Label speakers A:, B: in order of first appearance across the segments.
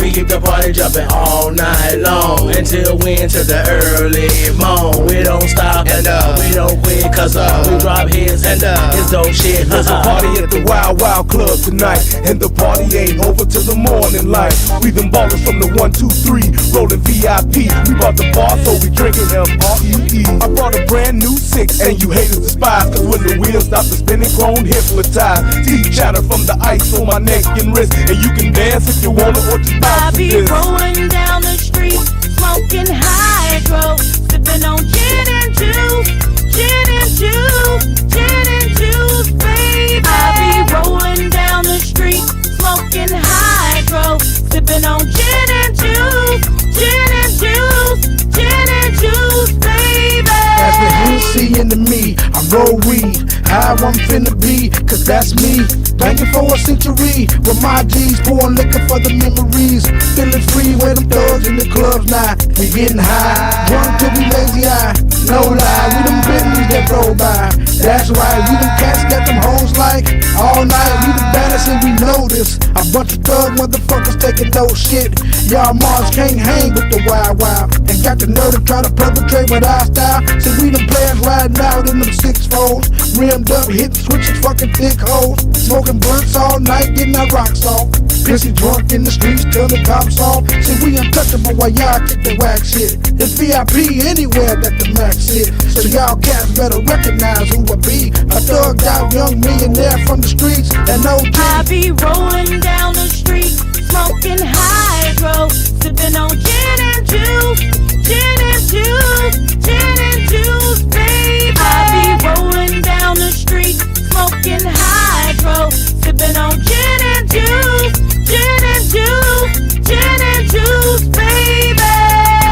A: We keep the party jumping all night long until we into the early morn. We don't stop and we don't quit, cause we drop hits and it's dope shit.
B: There's a party at the Wild Wild Club tonight, and the party ain't over till the morning light. We them ballers from the 1, 2, 3, rolling VIP. We bought the bar, so we drinking FREE. I brought a brand new 6, and you haters despise, cause when the wheels stop the spinning, grown hypnotized. Teeth chatter from the ice on my neck and wrist, and you can dance if you wanna or just
C: I be rolling down the street, smoking hydro, sipping on gin and juice, gin and juice, gin and juice, baby. I be rolling down the street, smoking hydro, sipping on gin and juice, gin and juice, gin and juice, baby.
D: That's the Hennessy into me, I roll weed, how I'm finna be, cause that's me. Banking for a century, with my G's, pouring liquor for the memories. Feeling free with them thugs in the clubs now. We getting high, drunk till we lazy eye. No lie, we them Bentleys that roll by. That's right, we them cats that them hoes like. All night, we the baddest and we know this. A bunch of thug motherfuckers taking no shit. Y'all Mars can't hang with the Wild Wild. And got the nerve to try to perpetrate with our style. So we them players riding out in them 6-4s. Rimmed up, hitting switches, fucking thick hoes. Smoking blunts all night, getting our rocks off. Pissy drunk in the streets till the cops off. See, we untouchable while y'all kick the whack shit. It's VIP anywhere that the max sit. So y'all cats better recognize who I be. A thugged out young millionaire from the streets and no G.
C: I be rolling down the street, smoking hydro, sipping on gin and juice, gin and juice, gin and juice, baby. I be rolling down the street, smoking hydro, sipping on gin and juice, gin and juice, gin and juice, baby.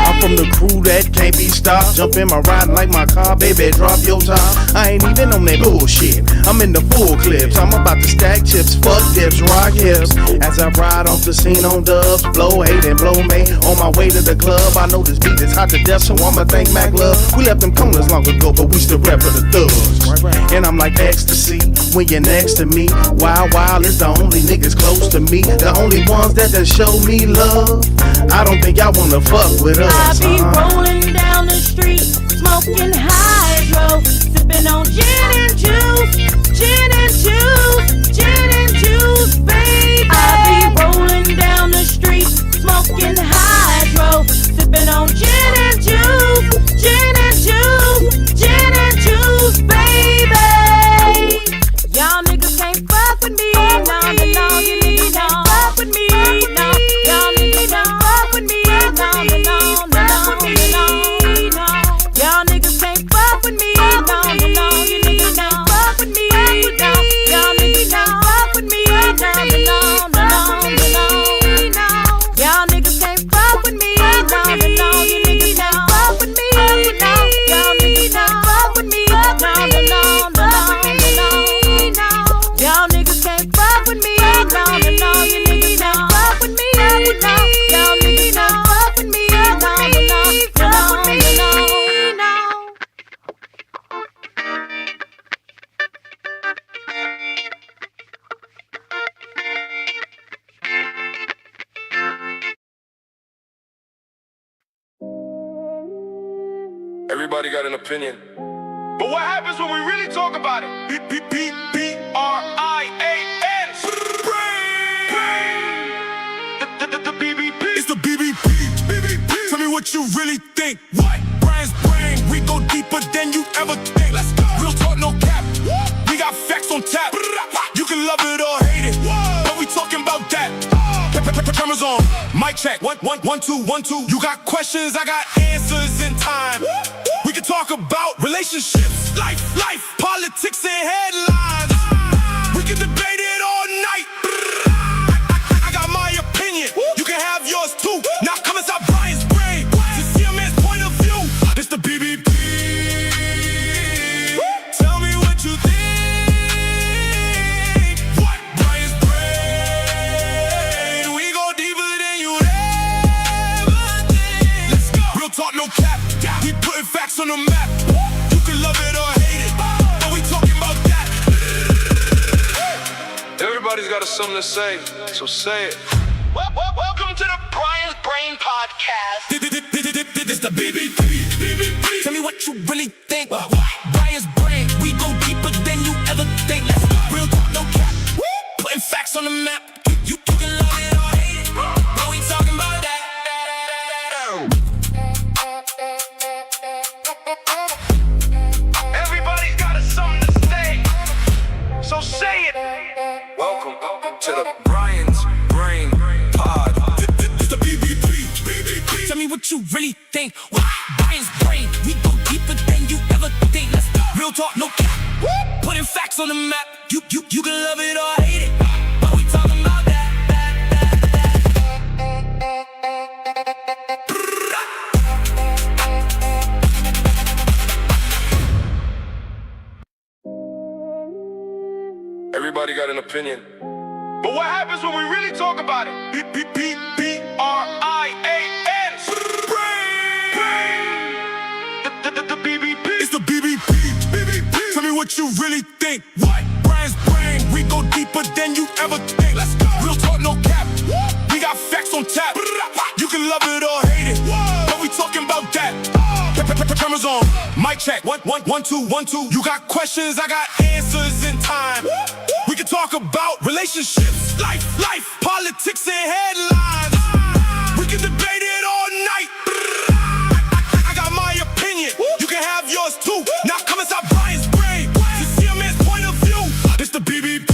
E: I'm from the crew that can't be stopped. Jump in my ride like my car, baby, drop your top. I ain't even on that bullshit, I'm in the full clips. I'm about to stack chips, fuck dips, rock hips. As I ride off the scene on dubs, blow hate and blow me. On my way to the club, I know this beat is hot to death, so I'ma thank Mac Love. We left them corners long ago, but we still rap for the thugs. And I'm like ecstasy when you're next to me. Wild Wild is the only niggas close to me, the only ones that done show me love. I don't think y'all wanna fuck with us.
C: I be rolling down the street, smoking hydro, sipping on gin and juice, gin and juice, gin and juice, baby. I be rolling down the street, smoking hydro, sipping on gin and juice, gin and juice, gin and juice, baby. Y'all niggas can't fuck with me, no, no, no, you niggas can't fuck with me, no. Y'all niggas can't fuck with me, no, no, no, no, no, no. Y'all niggas can't fuck with me, no, no, no, you niggas can't fuck with me, no. Y'all niggas can't fuck with me, no, no, no, no, no. Y'all niggas can't fuck with me, no, no, no, you niggas can't fuck with me, no. Y'all niggas can't fuck with me, no, no, no, no, no. Y'all niggas can't fuck with me, no, no, no, you niggas can't fuck with me, no. Y'all niggas can't fuck with me, no, no, no, no.
F: Everybody got an opinion. But what happens when we really talk about it? B-B-B-B-R-I-A-N. The BBP. It's the BBP. Tell me what you really think. What? Brian's brain. We go deeper than you ever think. Let's go. Real talk, no cap. We got facts on tap. You can love it or hate it. But we talking about that. Cameras on. Mic check. 1, 1, 1, 2, 1, 2. You got questions, I got answers in time. We can talk about relationships, life, politics, and headlines. We can debate it all night. I got my opinion. You can have yours too. Now come inside Brian's brain to see a man's point of view. It's the BBP. Tell me what you think. What? Brian's brain. We go deeper than you ever think. Let's go. Real talk, no cap. We putting facts facts on the map. You can love it or hate it, but we talking about that.
G: Everybody's got something to say, so say it.
H: Welcome to the Brian's Brain Podcast.
F: This the BBP. Tell me what you really think. Brian's Brain, we go deeper than you ever think. Let's go. Real talk, no cap. Putting facts on the map. You can love it or hate it, but we talking about that.
H: Everybody's got something to say, so say it.
G: Welcome to the Brian's Brain Pod.
F: This the BBP. Tell me what you really think. Brian's Brain, we go deeper than you ever think. Let's go. Real talk, no cap. Putting facts on the map. You can love it or hate it, but we talking about that.
G: Everybody got an opinion.
H: But what happens when we really talk about it? B-B-B-B-R-I-A-N. The BBP.
F: It's the BBP. Tell me what you really think. What? Brian's Brain, we go deeper than you ever think. Let's go. Real talk, no cap. We got facts on tap. You can love it or hate it, but we talking about that. Cameras on, mic check. 1, 1, 1, 2, 1, 2. You got questions, I got answers in time. We can talk about relationships, life, politics, and headlines. We can debate it all night. I got my opinion, you can have yours too. Now come inside Brian's Brain to see a man's point of view. It's the BBP.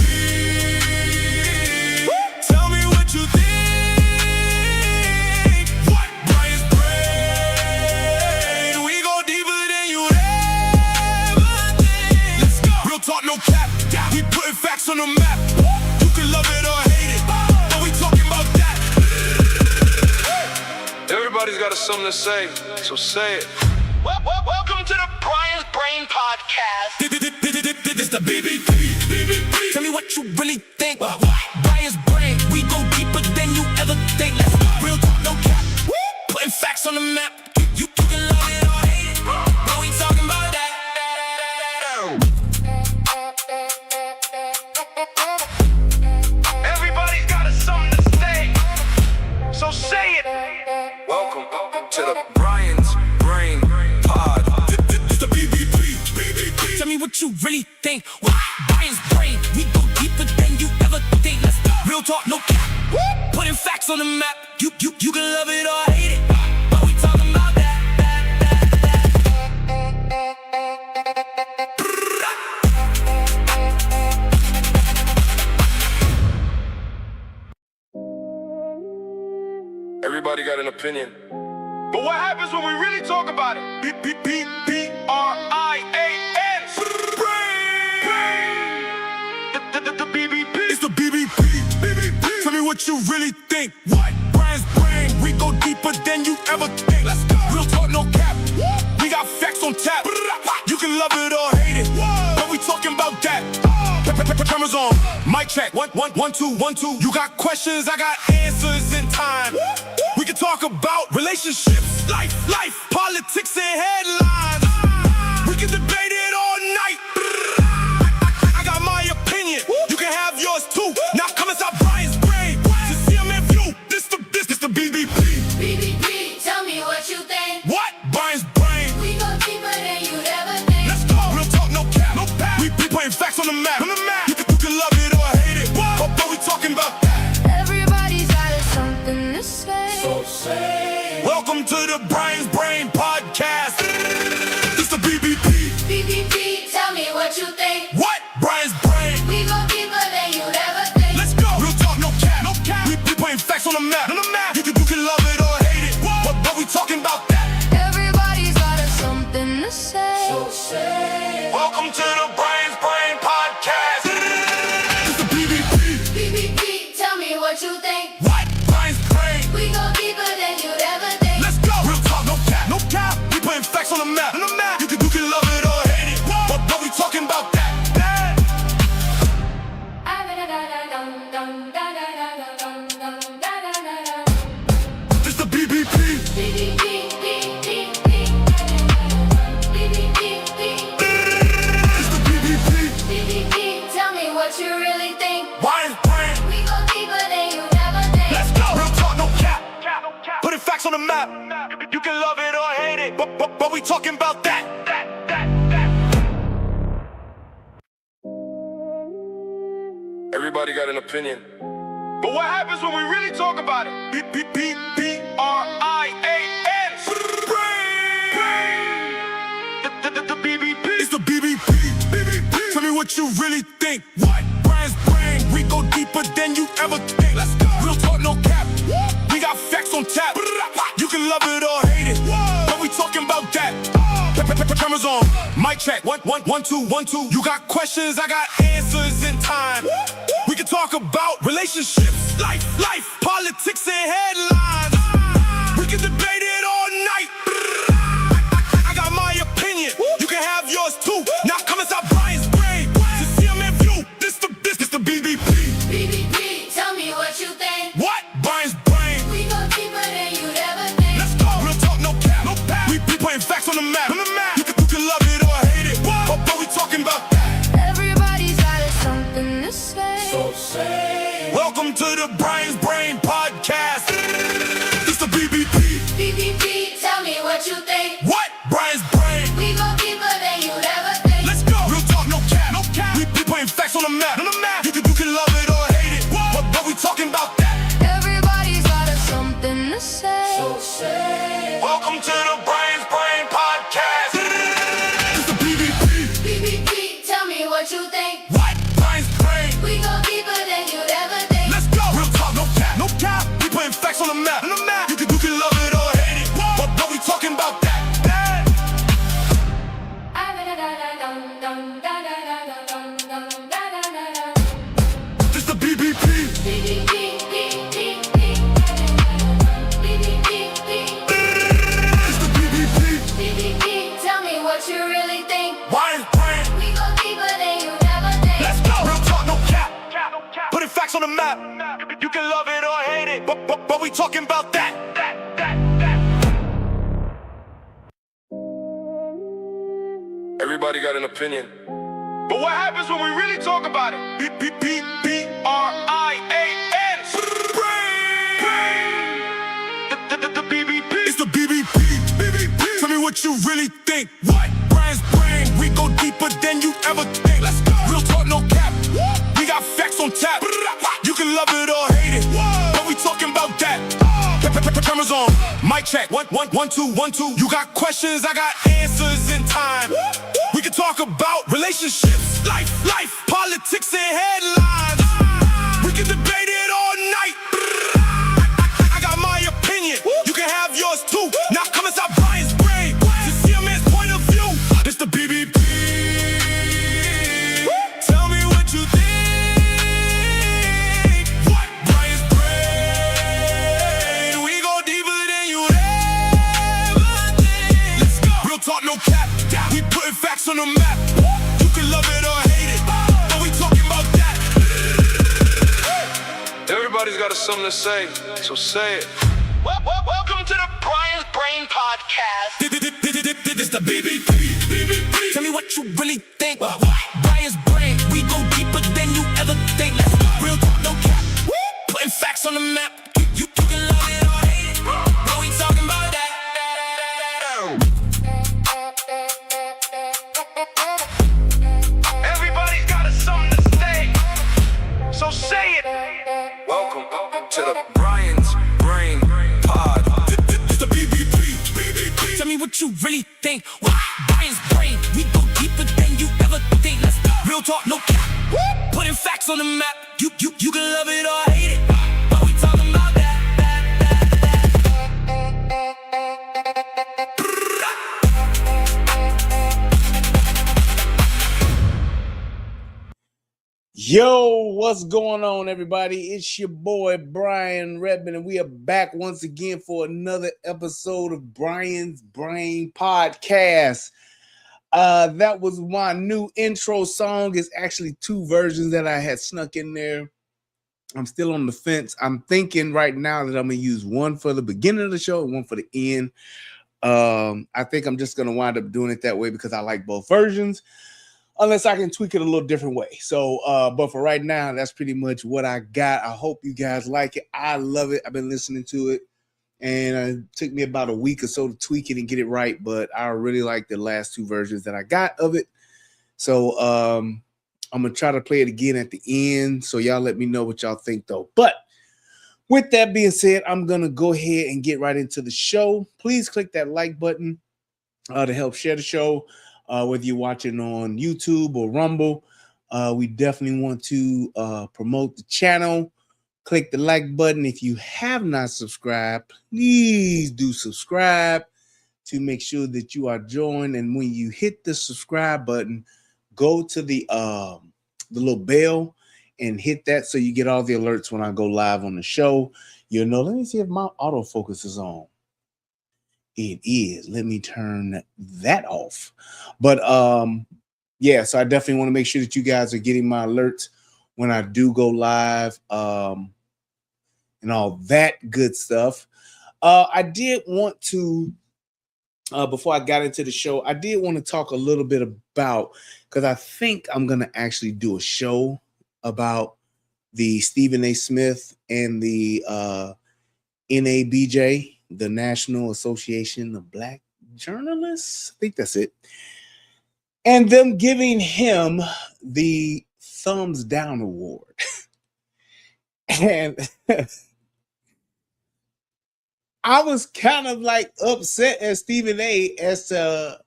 F: Tell me what you think. What? Brian's Brain, we go deeper than you ever think. Let's go. Real talk, no cap. We putting facts on the map. You can love it or hate it, but we talking about that.
G: Everybody's got something to say, so say it.
H: Welcome to the Brian's Brain Podcast.
F: This the BBP. Tell me what you really think. Brian's Brain, we go deeper than you ever think. Let's go. Real talk, no cap. Putting facts on the map. You can love it or hate it, but we talking about that.
H: Everybody's got something to say, so say it.
G: Welcome to the Brian's Brain Pod.
F: This the BBP. Tell me what you really think. Brian's Brain, we go deeper than you ever think. Let's go. Real talk, no cap. Putting facts on the map. You can love it or hate it, but we talking about that.
G: Everybody got an opinion.
H: But what happens when we really talk about it? B-B-B-B-R-I-A-N. The BBP.
F: It's the BBP. Tell me what you really think. What? Brian's Brain, we go deeper than you ever think. Let's go. Real talk, no cap. We got facts on tap. You can love it or hate it, but we talking about that. Cameras on, mic check. 1, 1, 1, 2, 1, 2. You got questions, I got answers in time. We can talk about relationships, life, politics, and headlines. We can debate it all night. I got my opinion, you can have yours too. Now come inside Brian's Brain to see a man view. This the BBP.
I: BBP, tell me what you think.
F: What? Brian's Brain.
I: We go deeper than you'd ever think.
F: Let's go. Real talk, no cap. We putting facts on the map. You can love it or hate it, but we talking about that.
I: Everybody's got something to say.
F: So say. Welcome to the Brian's Brain Podcast. This the BBP.
I: BBP, tell me what you think.
F: What? Brian's Brain.
I: We go deeper than you'd ever think.
F: Let's go. Real talk, no cap. We putting facts on the map. You can love it or hate it, but we talking about that.
I: Everybody's got something to say.
F: So say. Welcome to the Brian's Brain Podcast. This the BBP.
I: BBP, tell me what you think.
F: What? Brian's Brain.
I: We go deeper than you'd ever think.
F: Let's go. Real talk, no cap. We putting facts on the map. You can love it or hate it, but we talking about that. This the BBP. You can love it or hate it, but we talking about that.
G: Everybody got an opinion.
H: But what happens when we really talk about it? B-B-B-B-R-I-A-N. The BBP.
F: It's the BBP. Tell me what you really think. What? Brian's brain. We go deeper than you ever think. Let's go. Real talk, no cap. We got facts on tap. You can love it or hate it, but we talking about that. Cameras on. Mic check. 1, 1, 1, 2, 1, 2. You got questions, I got answers in time. We can talk about relationships, life, politics, and headlines. We can debate it all night. I got my opinion. You can have yours too. Now come inside Brian's brain to see him in view. This the BBP.
I: BBP, tell me what you think.
F: What? Brian's brain.
I: We go deeper than you'd ever think.
F: Let's go. Real talk, no cap. We putting facts on the map. You can love it or hate it, but we talking about that.
I: Everybody's got something to say.
F: So say. Welcome to the Brian's Brain Podcast. It's the BBP.
I: BBP, tell me what you think.
F: What? Brian's brain.
I: We go deeper than you'd ever think.
F: Let's go. Real talk, no cap. We putting facts on the map. You can love it or hate it, but we talking about that.
I: Everybody's got something to say.
F: So say. Welcome to the Brian's Brain Podcast. It's the BBP.
I: BBP, tell me what you think.
F: What? Brian's brain.
I: We go deeper than you'd ever think.
F: Let's go. Real talk, no cap. We putting facts on the map. You can love it or hate it, but we talking about that. This the BBP. It's the BBP.
I: BBP, tell me what you really think.
F: Brian's brain.
I: We go deeper than you'd ever think.
F: Let's go. Real talk, no cap. Putting facts on the map. You can love it or hate it, but we talking about that.
G: Everybody got an opinion.
H: But what happens when we really talk about it? B-B-B-B-R-I-A-N. The BBP.
F: It's the BBP. Tell me what you really think. What? Brian's brain. We go deeper than you ever think. Let's go. Real talk, no cap. We got facts on tap. You can love it or hate it, but we talking about that. Cameras on. Mic check. 1, 1, 1, 2, 1, 2. You got questions, I got answers in time. We can talk about relationships, life, politics, and headlines. We can debate it all night. I got my opinion. You can have yours too. Now come inside Brian's brain to see a man's point of view. It's the BBP. Tell me what you think. What? Brian's brain. We go deeper than you ever think. Let's go. Real talk, no cap. We putting facts on the map. You can love it or hate it, but we talking about that.
G: Everybody's got something to say, so say it.
H: Welcome to the Brian's Brain Podcast.
F: This the BBP. Tell me what you really think. Brian's brain. We go deeper than you ever think. Let's go. Real talk, no cap. Putting facts on the map. You can love it or hate it, but we talking about that.
H: Everybody's got something to say. So say it.
G: Welcome to the Brian's Brain Pod.
F: It's the BBP. Tell me what you really think. Brian's brain. We go deeper than you ever think. Let's go. Real talk, no cap. Putting facts on the map. You can love it or hate it, but we talking about that.
J: Yo, what's going on, everybody? It's your boy Brian Redmond, and we are back once again for another episode of Brian's Brain Podcast. That was my new intro song. It's actually two versions that I had snuck in there. I'm still on the fence. I'm thinking right now that I'm gonna use one for the beginning of the show and one for the end. I think I'm just gonna wind up doing it that way because I like both versions. Unless I can tweak it a little different way. So, but for right now, that's pretty much what I got. I hope you guys like it. I love it. I've been listening to it. and it took me about a week or so to tweak it and get it right. But I really like the last two versions that I got of it. So I'm gonna try to play it again at the end. So y'all let me know what y'all think though. But with that being said, I'm gonna go ahead and get right into the show. Please click that like button to help share the show, whether you're watching on YouTube or Rumble. We definitely want to promote the channel. Click the like button. If you have not subscribed, please do subscribe to make sure that you are joined. And when you hit the subscribe button, go to the little bell and hit that so you get all the alerts when I go live on the show. You'll know. Let me see if my autofocus is on. It is. Let me turn that off. But yeah, so I definitely want to make sure that you guys are getting my alerts when I do go live, and all that good stuff. I did want to, before I got into the show, I did want to talk a little bit about, because I think I'm going to actually do a show about the Stephen A. Smith and the NABJ, the National Association of Black Journalists. I think that's it. And them giving him the thumbs down award. And I was kind of like upset at Stephen A. as to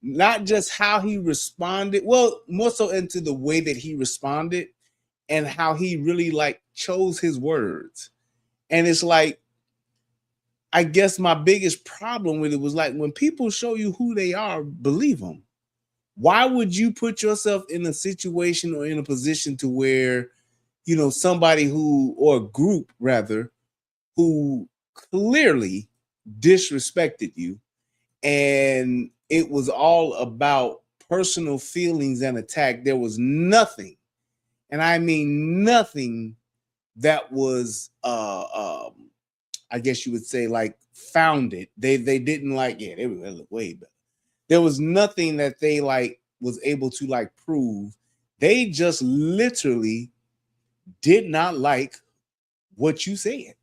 J: not just how he responded, well, more so into the way that he responded and how he really like chose his words. And it's like, I guess my biggest problem with it was like, when people show you who they are, believe them. Why would you put yourself in a situation or in a position to where, you know, somebody who, or a group rather, who clearly disrespected you, and it was all about personal feelings and attack. There was nothing, and I mean nothing, that was I guess you would say like founded. They didn't like, yeah, they look way better. There was nothing that they like was able to like prove. They just literally did not like what you said.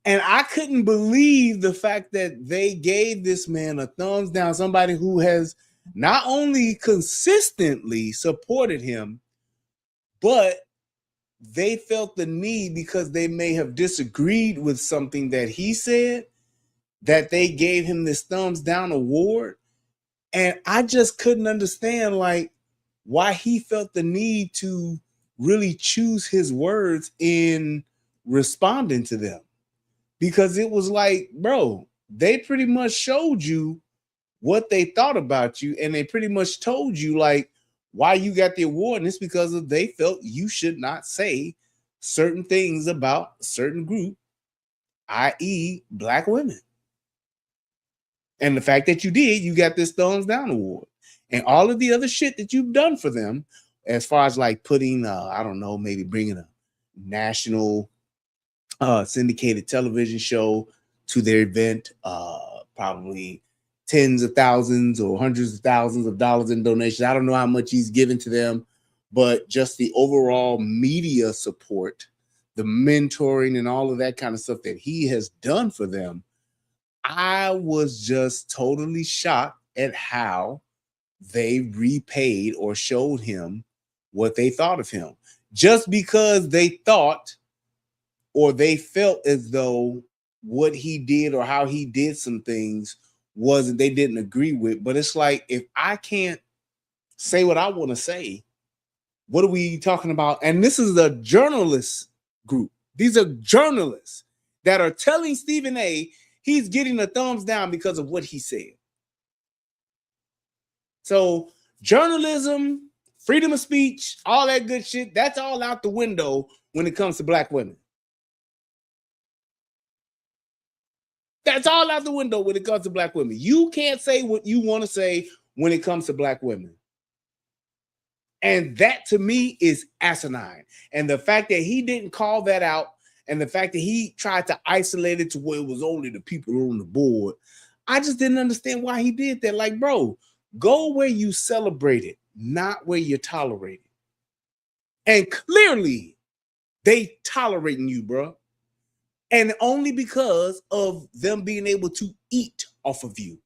J: And I couldn't believe the fact that they gave this man a thumbs down, somebody who has not only consistently supported him, but they felt the need, because they may have disagreed with something that he said, that they gave him this thumbs down award. And I just couldn't understand like why he felt the need to really choose his words in responding to them. Because it was like, bro, they pretty much showed you what they thought about you, and they pretty much told you like why you got the award, and it's because of they felt you should not say certain things about a certain group, i.e. Black women. And the fact that you did, you got this thumbs down award. And all of the other shit that you've done for them, as far as like putting, I don't know, maybe bringing a national syndicated television show to their event, probably tens of thousands or hundreds of thousands of dollars in donations. I don't know how much he's given to them, but just the overall media support, the mentoring and all of that kind of stuff that he has done for them, I was just totally shocked at how they repaid or showed him what they thought of him. Just because they thought or they felt as though what he did or how he did some things wasn't, they didn't agree with. But it's like, if I can't say what I want to say, what are we talking about? And this is a journalist group. These are journalists that are telling Stephen A. he's getting a thumbs down because of what he said. So journalism, freedom of speech, all that good shit, that's all out the window when it comes to Black women. That's all out the window when it comes to Black women. You can't say what you want to say when it comes to Black women. And that to me is asinine. And the fact that he didn't call that out, and the fact that he tried to isolate it to where it was only the people on the board, I just didn't understand why he did that. Like, bro, go where you celebrate it, not where you tolerate it. And clearly, they tolerating you, bro. And only because of them being able to eat off of you.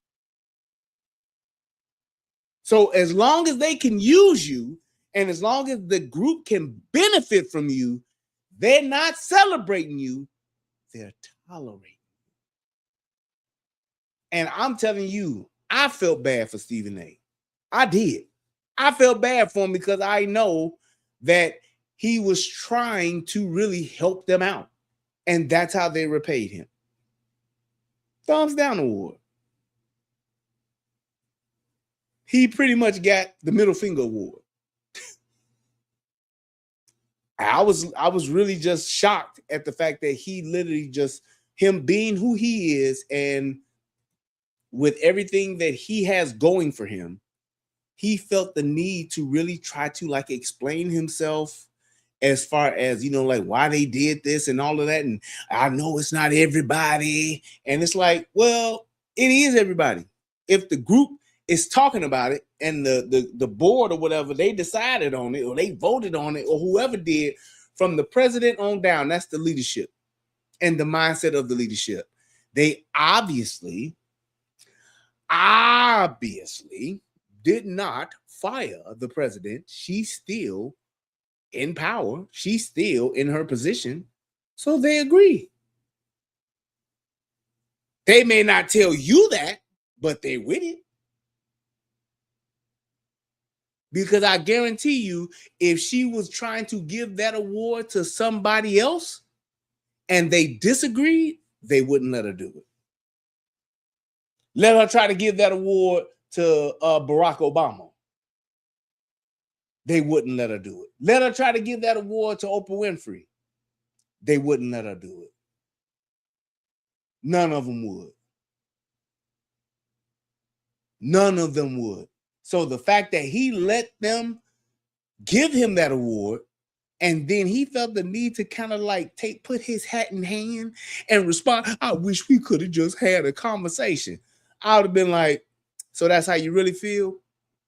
J: So as long as they can use you, and as long as the group can benefit from you, they're not celebrating you, they're tolerating. And I'm telling you, I felt bad for Stephen A. I did. I felt bad for him because I know that he was trying to really help them out. And that's how they repaid him. Thumbs down award. He pretty much got the middle finger award. I was really just shocked at the fact that he literally just, him being who he is and with everything that he has going for him, he felt the need to really try to like explain himself as far as, you know, like why they did this and all of that. And I know it's not everybody. And it's like, well, it is everybody. If the group is talking about it and the board or whatever, they decided on it or they voted on it or whoever did, from the president on down, that's the leadership and the mindset of the leadership. They obviously did not fire the president. She's still in power. She's still in her position. So they agree. They may not tell you that, but they with it. Because I guarantee you, if she was trying to give that award to somebody else and they disagreed, they wouldn't let her do it. Let her try to give that award to Barack Obama. They wouldn't let her do it. Let her try to give that award to Oprah Winfrey. They wouldn't let her do it. None of them would. None of them would. So the fact that he let them give him that award, and then he felt the need to kind of like put his hat in hand and respond, I wish we could have just had a conversation. I would have been like, so that's how you really feel?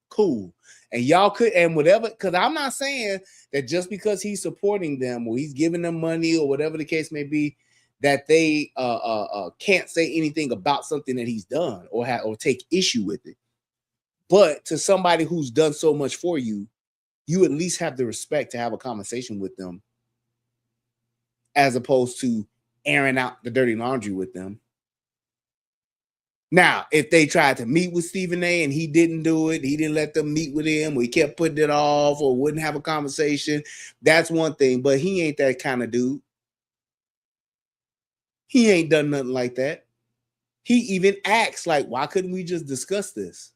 J: Cool. And y'all could, and whatever, because I'm not saying that just because he's supporting them or he's giving them money or whatever the case may be, that they can't say anything about something that he's done or take issue with it. But to somebody who's done so much for you, you at least have the respect to have a conversation with them as opposed to airing out the dirty laundry with them. Now, if they tried to meet with Stephen A. and he didn't do it, he didn't let them meet with him, or he kept putting it off or wouldn't have a conversation, that's one thing. But he ain't that kind of dude. He ain't done nothing like that. He even acts like, why couldn't we just discuss this?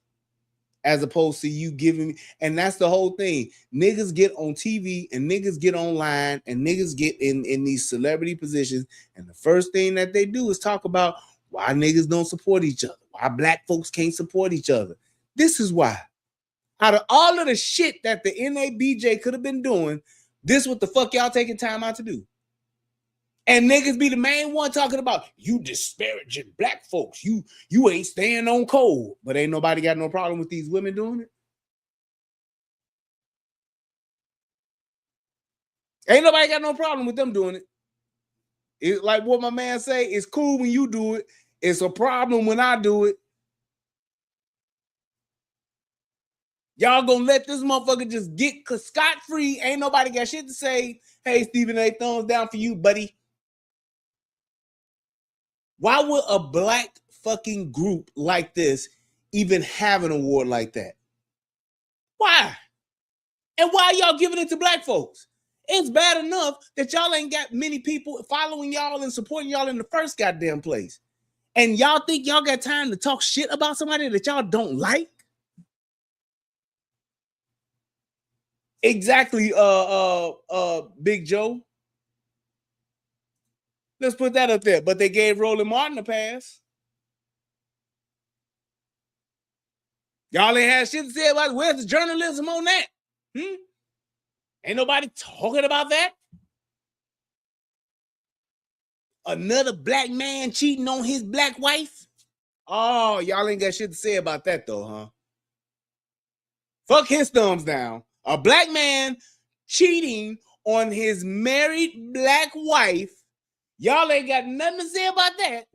J: As opposed to you giving me, and that's the whole thing. Niggas get on TV and niggas get online and niggas get in these celebrity positions. And the first thing that they do is talk about why niggas don't support each other, why black folks can't support each other. This is why. Out of all of the shit that the NABJ could have been doing, this what the fuck y'all taking time out to do. And niggas be the main one talking about you disparaging black folks. You ain't staying on code. But ain't nobody got no problem with these women doing it. Ain't nobody got no problem with them doing it. It's like what my man say, it's cool when you do it. It's a problem when I do it. Y'all gonna let this motherfucker just get scot-free. Ain't nobody got shit to say. Hey, Stephen A., thumbs down for you, buddy. Why would a black fucking group like this even have an award like that? Why? And why y'all giving it to black folks? It's bad enough that y'all ain't got many people following y'all and supporting y'all in the first goddamn place. And y'all think y'all got time to talk shit about somebody that y'all don't like? Exactly, Big Joe. Let's put that up there. But they gave Roland Martin a pass. Y'all ain't had shit to say about it. Where's the journalism on that? Ain't nobody talking about that? Another black man cheating on his black wife? Oh, y'all ain't got shit to say about that though, huh? Fuck his thumbs down. A black man cheating on his married black wife. Y'all ain't got nothing to say about that.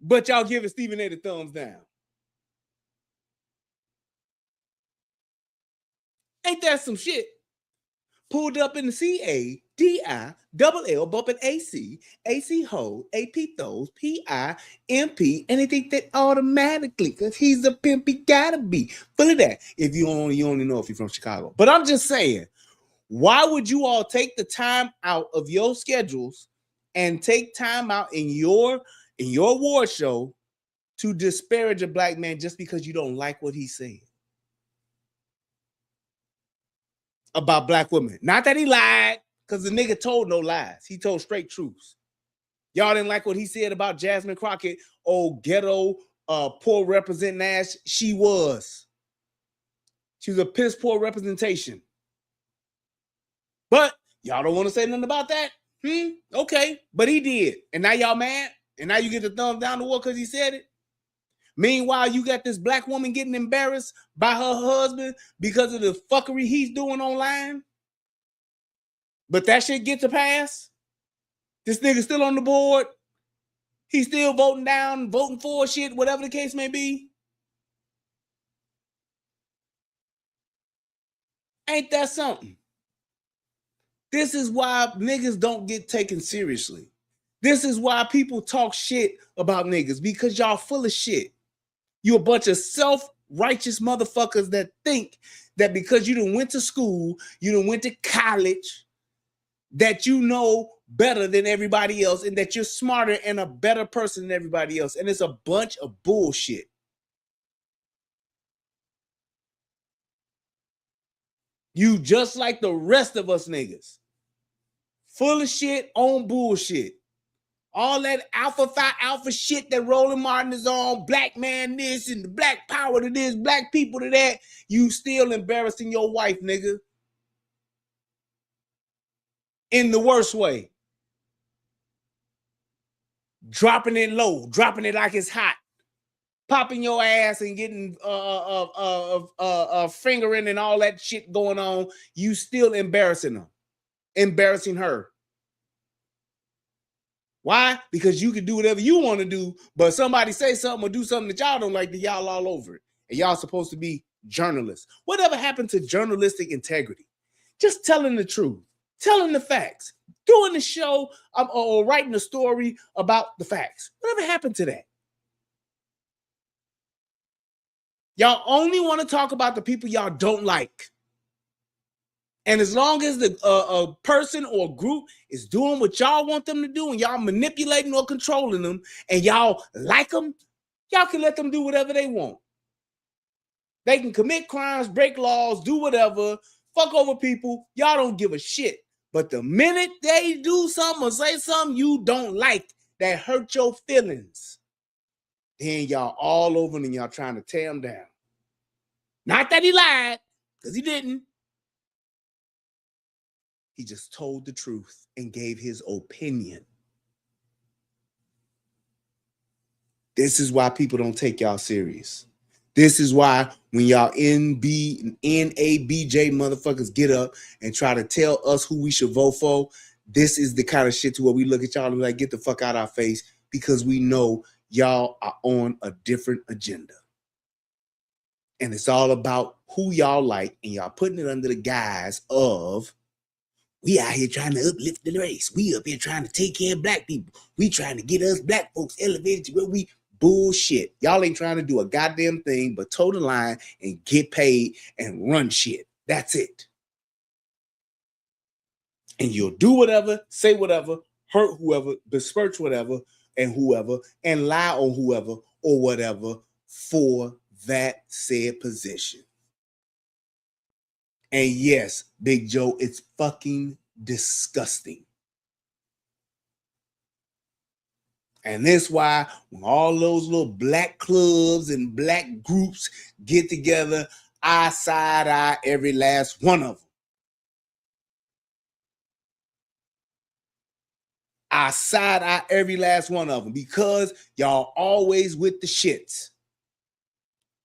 J: But y'all giving Stephen A the thumbs down. Ain't that some shit? Pulled up in the CADILL, bumping AC ho, AP those, PIMP, anything that automatically, because he's a pimp, he gotta be. Full of that. If you only know if you're from Chicago. But I'm just saying, why would you all take the time out of your schedules and take time out in your award show to disparage a black man just because you don't like what he said about black women? Not that he lied, because the nigga told no lies. He told straight truths. Y'all didn't like what he said about Jasmine Crockett, old ghetto, poor representing ass. She was a piss poor representation. But y'all don't want to say nothing about that? Okay, but he did. And now y'all mad? And now you get the thumbs down the wall because he said it? Meanwhile, you got this black woman getting embarrassed by her husband because of the fuckery he's doing online. But that shit get to pass. This nigga still on the board. He's still voting down, voting for shit, whatever the case may be. Ain't that something? This is why niggas don't get taken seriously. This is why people talk shit about niggas, because y'all full of shit. You a bunch of self-righteous motherfuckers that think that because you done went to school, you done went to college, that you know better than everybody else and that you're smarter and a better person than everybody else. And it's a bunch of bullshit. You just like the rest of us niggas. Full of shit on bullshit. All that alpha phi alpha shit that Roland Martin is on, black man this and the black power to this, black people to that, you still embarrassing your wife, nigga. In the worst way. Dropping it low, dropping it like it's hot. Popping your ass and getting fingering and all that shit going on. You still embarrassing them. Embarrassing her. Why? Because you can do whatever you want to do, but somebody say something or do something that y'all don't like, that y'all all over it. And y'all supposed to be journalists. Whatever happened to journalistic integrity? Just telling the truth, telling the facts, doing the show or writing a story about the facts. Whatever happened to that? Y'all only want to talk about the people y'all don't like. And as long as the a person or group is doing what y'all want them to do and y'all manipulating or controlling them and y'all like them, y'all can let them do whatever they want. They can commit crimes, break laws, do whatever, fuck over people. Y'all don't give a shit. But the minute they do something or say something you don't like that hurt your feelings, then y'all all over and y'all trying to tear him down. Not that he lied, because he didn't. He just told the truth and gave his opinion. This is why people don't take y'all serious. This is why when y'all NABJ motherfuckers get up and try to tell us who we should vote for, this is the kind of shit to where we look at y'all and be like, get the fuck out our face, because we know y'all are on a different agenda. And it's all about who y'all like, and y'all putting it under the guise of, we out here trying to uplift the race. We up here trying to take care of black people. We trying to get us black folks elevated to where we bullshit. Y'all ain't trying to do a goddamn thing but toe the line and get paid and run shit. That's it. And you'll do whatever, say whatever, hurt whoever, besmirch whatever, and whoever, and lie on whoever or whatever for that said position. And yes, Big Joe, it's fucking disgusting. And that's why when all those little black clubs and black groups get together, I side eye every last one of them. I side eye every last one of them because y'all always with the shits.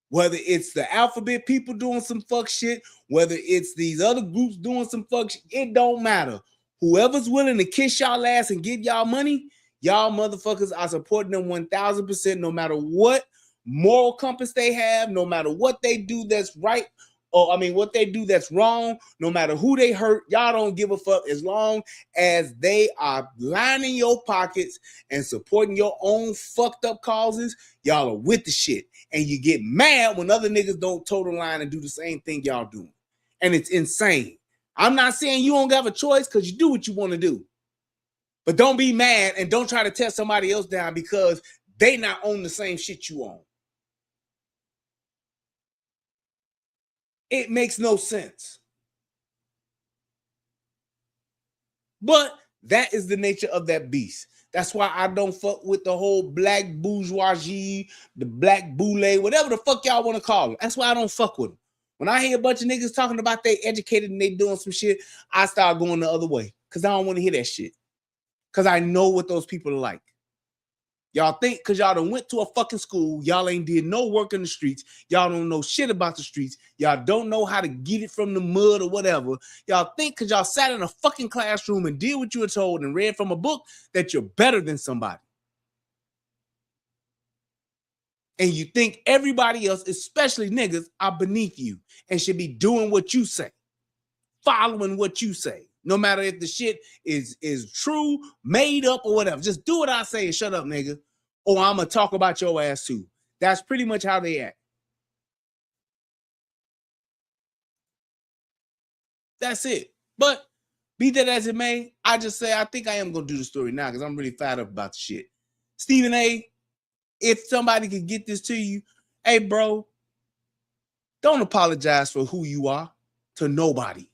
J: Whether it's the alphabet people doing some fuck shit, whether it's these other groups doing some fuck shit, it don't matter. Whoever's willing to kiss y'all ass and give y'all money, y'all motherfuckers are supporting them 1000%, no matter what moral compass they have, no matter what they do that's right, or what they do that's wrong, no matter who they hurt, y'all don't give a fuck as long as they are lining your pockets and supporting your own fucked up causes. Y'all are with the shit. And you get mad when other niggas don't toe the line and do the same thing y'all doing. And it's insane. I'm not saying you don't have a choice, because you do what you want to do. But don't be mad and don't try to tear somebody else down because they not own the same shit you own. It makes no sense. But that is the nature of that beast. That's why I don't fuck with the whole black bourgeoisie, the black boule, whatever the fuck y'all want to call them. That's why I don't fuck with them. When I hear a bunch of niggas talking about they educated and they doing some shit, I start going the other way because I don't want to hear that shit. Because I know what those people are like. Y'all think because y'all done went to a fucking school, y'all ain't did no work in the streets, y'all don't know shit about the streets, y'all don't know how to get it from the mud or whatever. Y'all think because y'all sat in a fucking classroom and did what you were told and read from a book that you're better than somebody. And you think everybody else, especially niggas, are beneath you and should be doing what you say, following what you say. No matter if the shit is true, made up, or whatever. Just do what I say and shut up, nigga. Or I'm going to talk about your ass too. That's pretty much how they act. That's it. But be that as it may, I just say I think I am going to do the story now because I'm really fired up about the shit. Stephen A., if somebody could get this to you, hey, bro, don't apologize for who you are to nobody.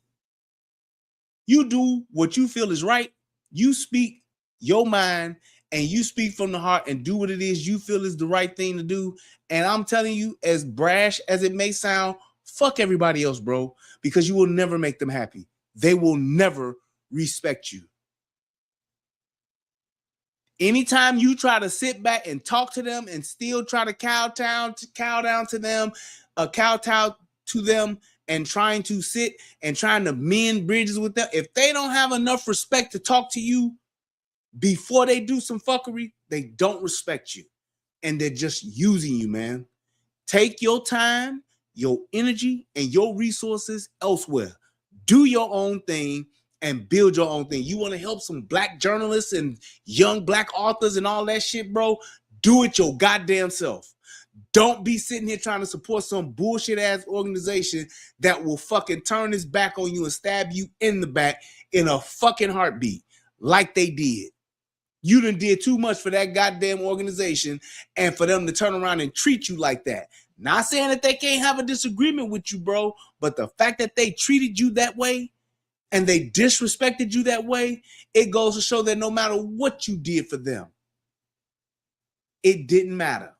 J: You do what you feel is right. You speak your mind and you speak from the heart and do what it is you feel is the right thing to do. And I'm telling you, as brash as it may sound, fuck everybody else, bro, because you will never make them happy. They will never respect you. Anytime you try to sit back and talk to them and still try to kowtow to them, and trying to sit and trying to mend bridges with them, if they don't have enough respect to talk to you before they do some fuckery, they don't respect you. And they're just using you, man. Take your time, your energy, and your resources elsewhere. Do your own thing and build your own thing. You want to help some black journalists and young black authors and all that shit, bro? Do it your goddamn self. Don't be sitting here trying to support some bullshit ass organization that will fucking turn its back on you and stab you in the back in a fucking heartbeat like they did. You done did too much for that goddamn organization and for them to turn around and treat you like that. Not saying that they can't have a disagreement with you, bro, but the fact that they treated you that way and they disrespected you that way, it goes to show that no matter what you did for them, it didn't matter.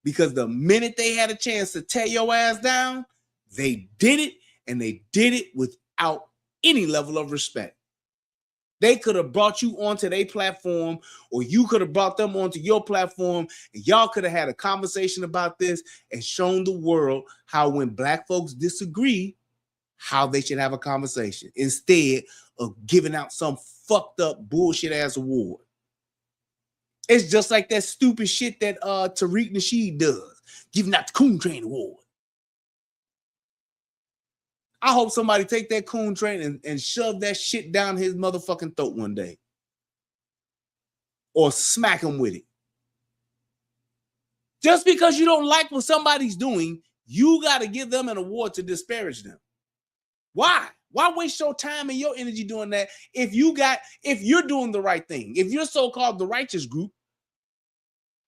J: Because the minute they had a chance to tear your ass down, they did it, and they did it without any level of respect. They could have brought you onto their platform, or you could have brought them onto your platform, and y'all could have had a conversation about this and shown the world how when black folks disagree, how they should have a conversation instead of giving out some fucked up bullshit ass award. It's just like that stupid shit that Tariq Nasheed does, giving out the Coon Train Award. I hope somebody take that Coon Train and shove that shit down his motherfucking throat one day. Or smack him with it. Just because you don't like what somebody's doing, you got to give them an award to disparage them. Why? Why waste your time and your energy doing that if you're doing the right thing? If you're so-called the righteous group,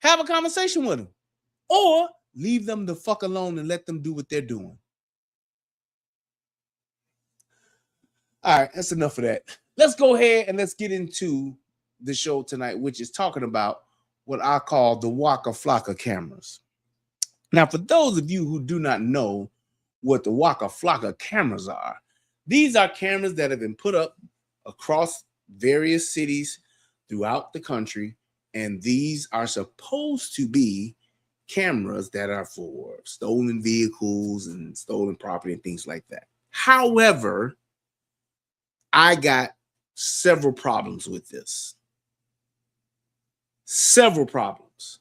J: have a conversation with them. Or leave them the fuck alone and let them do what they're doing. All right, that's enough of that. Let's go ahead and let's get into the show tonight, which is talking about what I call the Waka Flocka cameras. Now, for those of you who do not know what the Waka Flocka cameras are, these are cameras that have been put up across various cities throughout the country, and these are supposed to be cameras that are for stolen vehicles and stolen property and things like that. However, I got several problems with this. Several problems.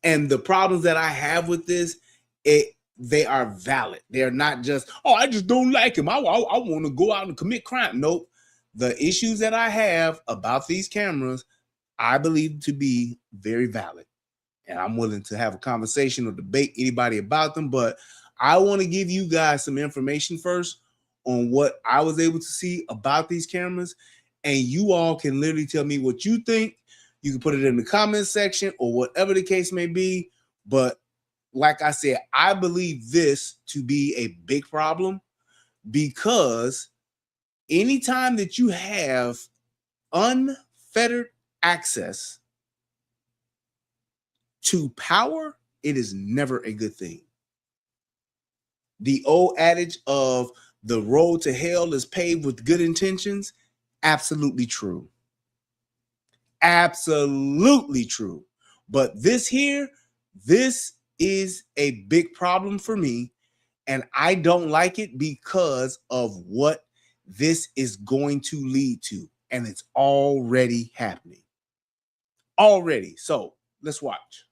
J: And the problems that I have with this, they are valid. They're not just, oh, I just don't like him. I want to go out and commit crime. Nope. The issues that I have about these cameras, I believe to be very valid. And I'm willing to have a conversation or debate anybody about them. But I want to give you guys some information first on what I was able to see about these cameras. And you all can literally tell me what you think. You can put it in the comment section or whatever the case may be. But like I said, I believe this to be a big problem because anytime that you have unfettered access to power, it is never a good thing. The old adage of the road to hell is paved with good intentions, absolutely true. Absolutely true. But this here, this is a big problem for me, and I don't like it because of what this is going to lead to, and it's already happening. Already. So let's watch.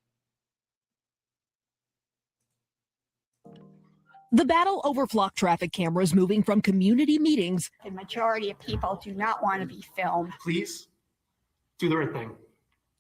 K: The battle over flock traffic cameras moving from community meetings.
L: The majority of people do not want to be filmed.
M: Please do the right thing.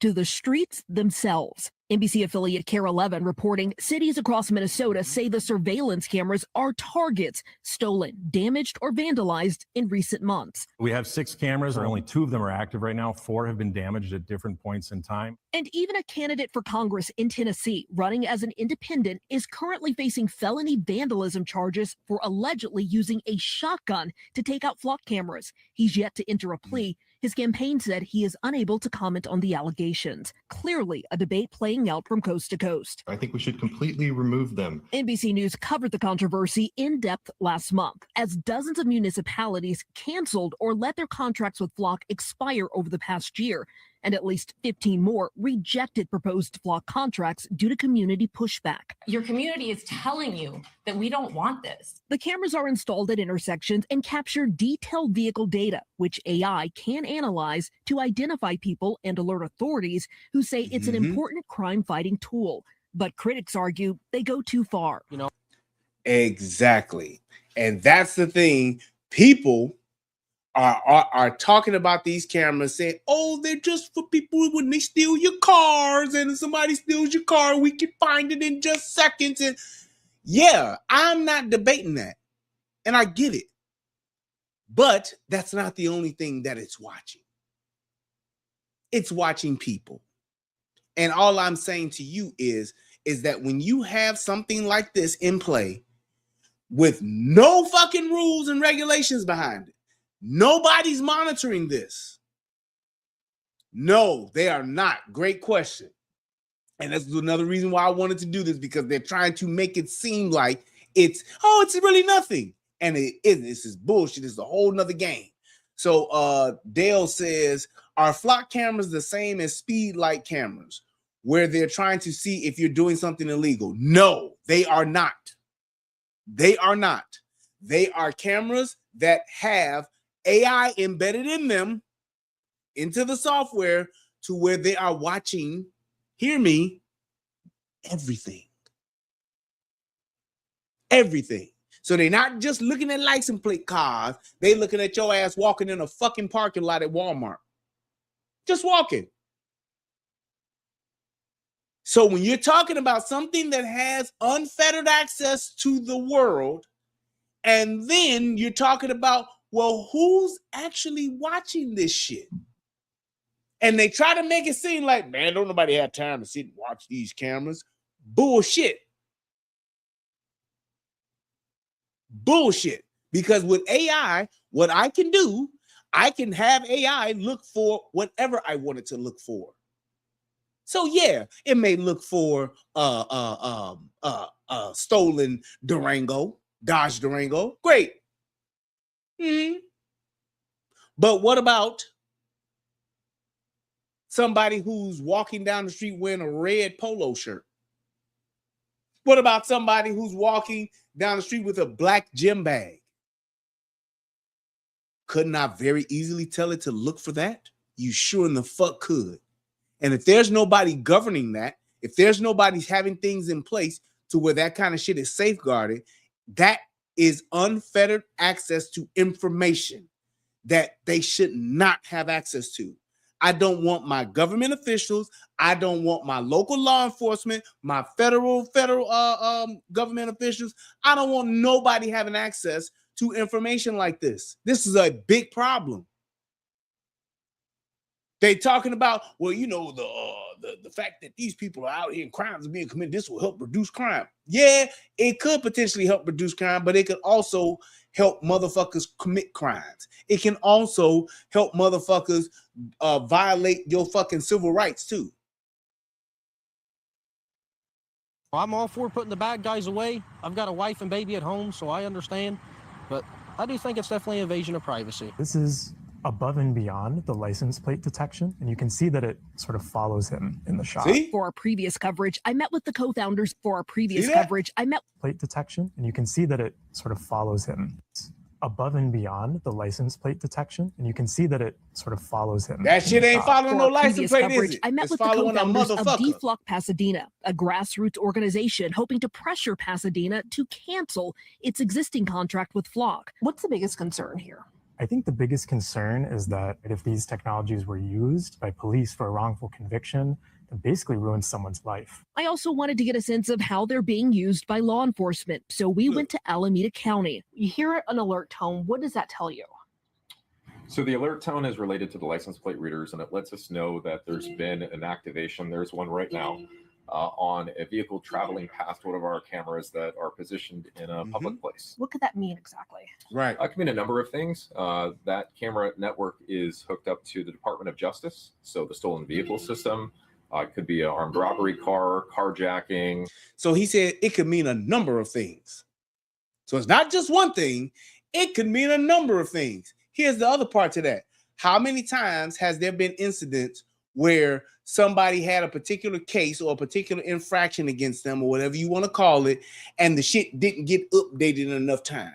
K: To the streets themselves. NBC affiliate KARE 11 reporting cities across Minnesota say the surveillance cameras are targets stolen, damaged, or vandalized in recent months.
N: We have 6 cameras, and only 2 of them are active right now. 4 have been damaged at different points in time.
K: And even a candidate for Congress in Tennessee running as an independent is currently facing felony vandalism charges for allegedly using a shotgun to take out flock cameras. He's yet to enter a plea. His campaign said he is unable to comment on the allegations. Clearly, a debate playing out from coast to coast.
O: I think we should completely remove them.
K: NBC News covered the controversy in depth last month as dozens of municipalities canceled or let their contracts with Flock expire over the past year, and at least 15 more rejected proposed Flock contracts due to community pushback.
P: Your community is telling you that we don't want this.
K: The cameras are installed at intersections and capture detailed vehicle data, which AI can analyze to identify people and alert authorities who say it's an important crime-fighting tool. But critics argue they go too far.
J: Exactly. And that's the thing. People are talking about these cameras saying, oh, they're just for people when they steal your cars, and if somebody steals your car, we can find it in just seconds. And yeah, I'm not debating that. And I get it. But that's not the only thing that it's watching. It's watching people. And all I'm saying to you is that when you have something like this in play with no fucking rules and regulations behind it, nobody's monitoring this. No, they are not. Great question. And that's another reason why I wanted to do this, because they're trying to make it seem like it's really nothing. And it isn't. This is bullshit. It's a whole nother game. So Dale says, are flock cameras the same as speed light cameras where they're trying to see if you're doing something illegal? No, they are not. They are not. They are cameras that have AI embedded in them, into the software, to where they are watching, hear me, everything. Everything. So they're not just looking at license plate cars. They looking at your ass walking in a fucking parking lot at Walmart. Just walking. So when you're talking about something that has unfettered access to the world, and then you're talking about, well, who's actually watching this shit? And they try to make it seem like, man, don't nobody have time to sit and watch these cameras. Bullshit. Bullshit. Because with AI, what I can do, I can have AI look for whatever I want it to look for. So yeah, it may look for stolen Durango, Dodge Durango. Great. But what about somebody who's walking down the street wearing a red polo shirt? What about somebody who's walking down the street with a black gym bag? Couldn't I very easily tell it to look for that? You sure in the fuck could. And if there's nobody governing that, if there's nobody having things in place to where that kind of shit is safeguarded, that is unfettered access to information that they should not have access to. I don't want my government officials. I don't want my local law enforcement, my federal government officials. I don't want nobody having access to information like this. This is a big problem. They talking about, well, you know, the fact that these people are out here and crimes are being committed, this will help reduce crime. Yeah, it could potentially help reduce crime, but it could also help motherfuckers commit crimes. It can also help motherfuckers violate your fucking civil rights too.
Q: I'm all for putting the bad guys away. I've got a wife and baby at home, so I understand. But I do think it's definitely an invasion of privacy.
R: This is above and beyond the license plate detection, and you can see that it sort of follows him in the shot.
K: For our previous coverage, I met with the co-founders. For our previous coverage, I met
R: plate detection, and you can see that it sort of follows him. It's above and beyond the license plate detection, and you can see that it sort of follows him.
J: That shit ain't following no license plate,
K: coverage,
J: is it?
K: I met
J: It's
K: with the
J: following a
K: co-founders of
J: motherfucker.
K: Deflock Pasadena, a grassroots organization hoping to pressure Pasadena to cancel its existing contract with Flock. What's the biggest concern here?
R: I think the biggest concern is that if these technologies were used by police for a wrongful conviction, it basically ruins someone's life.
K: I also wanted to get a sense of how they're being used by law enforcement, so we went to Alameda County. You hear an alert tone. What does that tell you?
S: So the alert tone is related to the license plate readers, and it lets us know that there's been an activation. There's one right now on a vehicle traveling past one of our cameras that are positioned in a public place.
K: What could that mean exactly?
J: Right.
S: It can mean a number of things. That camera network is hooked up to the Department of Justice, so the stolen vehicle system. It could be an armed robbery car, carjacking.
J: So he said it could mean a number of things. So it's not just one thing. It could mean a number of things. Here's the other part to that. How many times has there been incidents where somebody had a particular case or a particular infraction against them or whatever you want to call it, and the shit didn't get updated in enough time?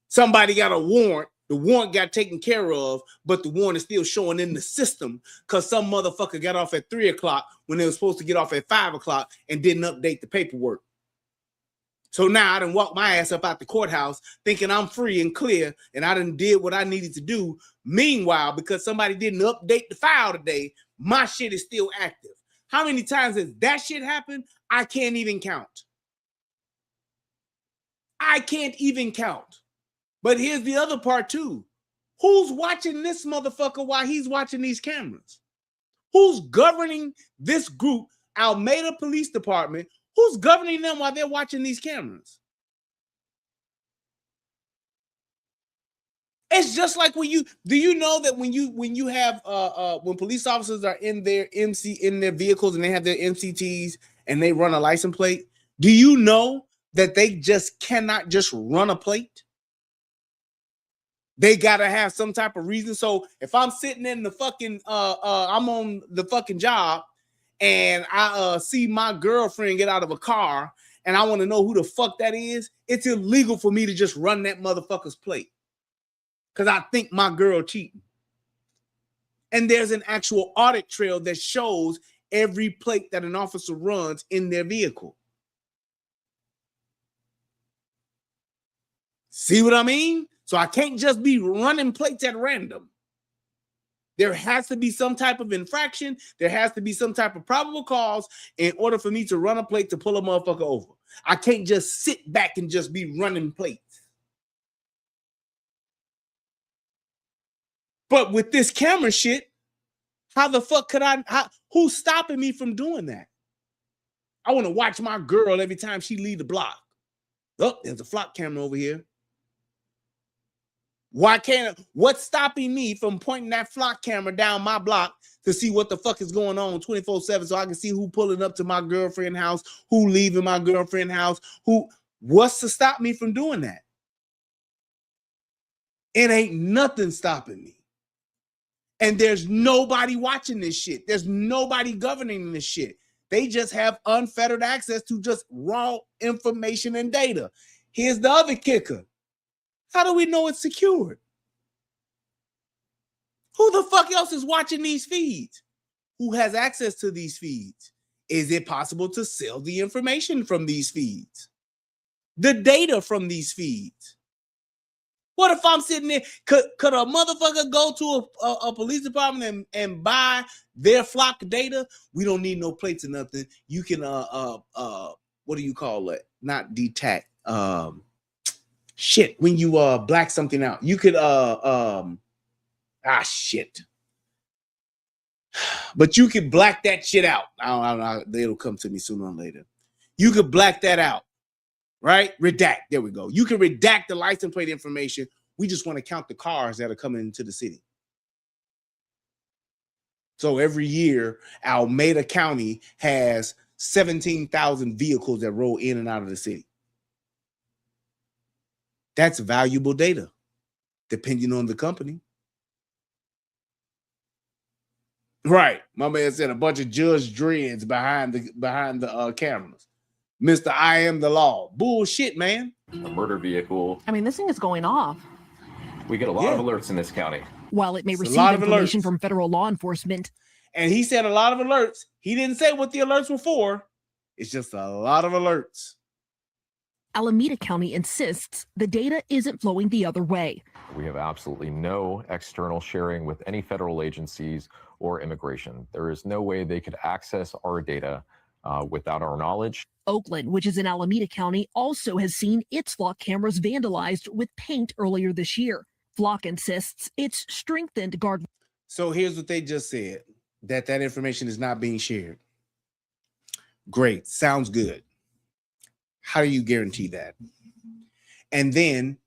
J: Somebody got a warrant, the warrant got taken care of, but the warrant is still showing in the system because some motherfucker got off at 3 o'clock when they were supposed to get off at 5 o'clock and didn't update the paperwork. So now I done walked my ass up out the courthouse thinking I'm free and clear, and I done did what I needed to do. Meanwhile, because somebody didn't update the file today, my shit is still active. How many times has that shit happened? I can't even count. I can't even count. But here's the other part too. Who's watching this motherfucker while he's watching these cameras? Who's governing this group, Alameda Police Department? Who's governing them while they're watching these cameras? It's just like when you know that when you have when police officers are in their vehicles and they have their MCTs and they run a license plate, do you know that they just cannot just run a plate? They gotta have some type of reason. So if I'm sitting in the fucking I'm on the fucking job and I see my girlfriend get out of a car and I want to know who the fuck that is, it's illegal for me to just run that motherfucker's plate because I think my girl cheating. And there's an actual audit trail that shows every plate that an officer runs in their vehicle. See what I mean? So I can't just be running plates at random. There has to be some type of infraction. There has to be some type of probable cause in order for me to run a plate to pull a motherfucker over. I can't just sit back and just be running plates. But with this camera shit, how the fuck could who's stopping me from doing that? I want to watch my girl every time she leave the block. Oh, there's a flock camera over here. What's stopping me from pointing that flock camera down my block to see what the fuck is going on 24/7 so I can see who pulling up to my girlfriend's house, who leaving my girlfriend's house, what's to stop me from doing that? It ain't nothing stopping me. And there's nobody watching this shit. There's nobody governing this shit. They just have unfettered access to just raw information and data. Here's the other kicker. How do we know it's secured? Who the fuck else is watching these feeds? Who has access to these feeds? Is it possible to sell the information from these feeds? The data from these feeds? What if I'm sitting there? Could a motherfucker go to a police department and buy their flock data? We don't need no plates or nothing. You can what do you call it? Not detect. Shit. When you black something out, you could shit. But you can black that shit out. I don't know. It'll come to me sooner or later. You could black that out. Right? Redact. There we go. You can redact the license plate information. We just want to count the cars that are coming into the city. So every year, Alameda County has 17,000 vehicles that roll in and out of the city. That's valuable data, depending on the company. Right. My man said a bunch of Judge Dreads behind the cameras. Mr. I am the law. Bullshit, man.
S: A murder vehicle.
K: I mean, this thing is going off.
S: We get a lot of alerts in this county.
K: While it may receive information from federal law enforcement.
J: And he said a lot of alerts. He didn't say what the alerts were for. It's just a lot of alerts.
K: Alameda County insists the data isn't flowing the other way.
S: We have absolutely no external sharing with any federal agencies or immigration. There is no way they could access our data without our knowledge.
K: Oakland, which is in Alameda County, also has seen its flock cameras vandalized with paint earlier this year. Flock insists it's strengthened guard.
J: So here's what they just said, that information is not being shared. Great. Sounds good. How do you guarantee that? And then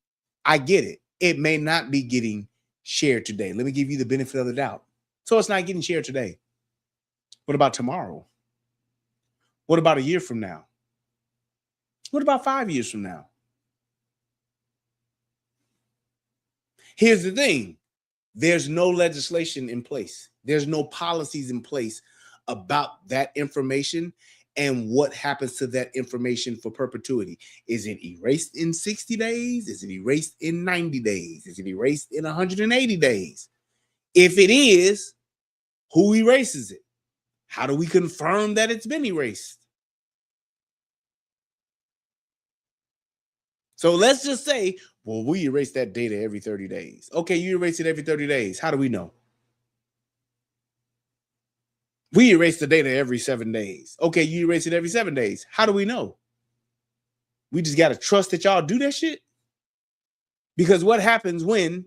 J: I get it. It may not be getting shared today. Let me give you the benefit of the doubt. So it's not getting shared today. What about tomorrow? What about a year from now? What about 5 years from now? Here's the thing. There's no legislation in place. There's no policies in place about that information and what happens to that information for perpetuity. Is it erased in 60 days? Is it erased in 90 days? Is it erased in 180 days? If it is, who erases it? How do we confirm that it's been erased? So let's just say, well, we erase that data every 30 days. Okay, you erase it every 30 days. How do we know? We erase the data every 7 days. Okay, you erase it every 7 days. How do we know? We just got to trust that y'all do that shit? Because what happens when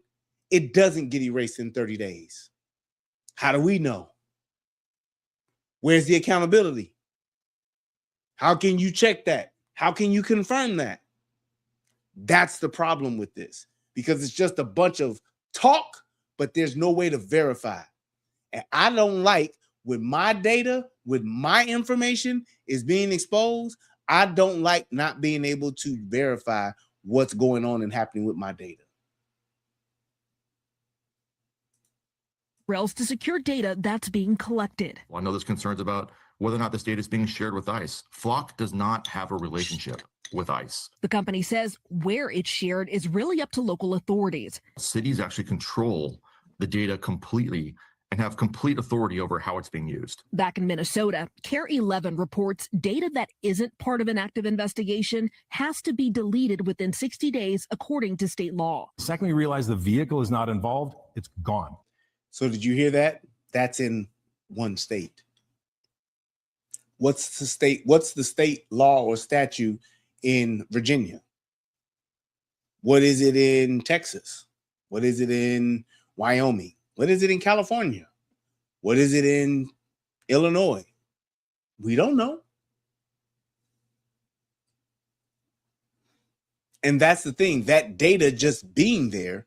J: it doesn't get erased in 30 days? How do we know? Where's the accountability? How can you check that? How can you confirm that? That's the problem with this, because it's just a bunch of talk, but there's no way to verify. And I don't like when my data, with my information is being exposed, I don't like not being able to verify what's going on and happening with my data.
K: Rails to secure data that's being collected.
T: Well, I know there's concerns about whether or not this data is being shared with ICE. Flock does not have a relationship with ICE.
K: The company says where it's shared is really up to local authorities.
T: Cities actually control the data completely and have complete authority over how it's being used.
K: Back in Minnesota, KARE 11 reports data that isn't part of an active investigation has to be deleted within 60 days, according to state law.
N: The second we realize the vehicle is not involved, it's gone.
J: So did you hear that? That's in one state. What's the state law or statute in Virginia? What is it in Texas? What is it in Wyoming? What is it in California? What is it in Illinois? We don't know. And that's the thing, that data just being there,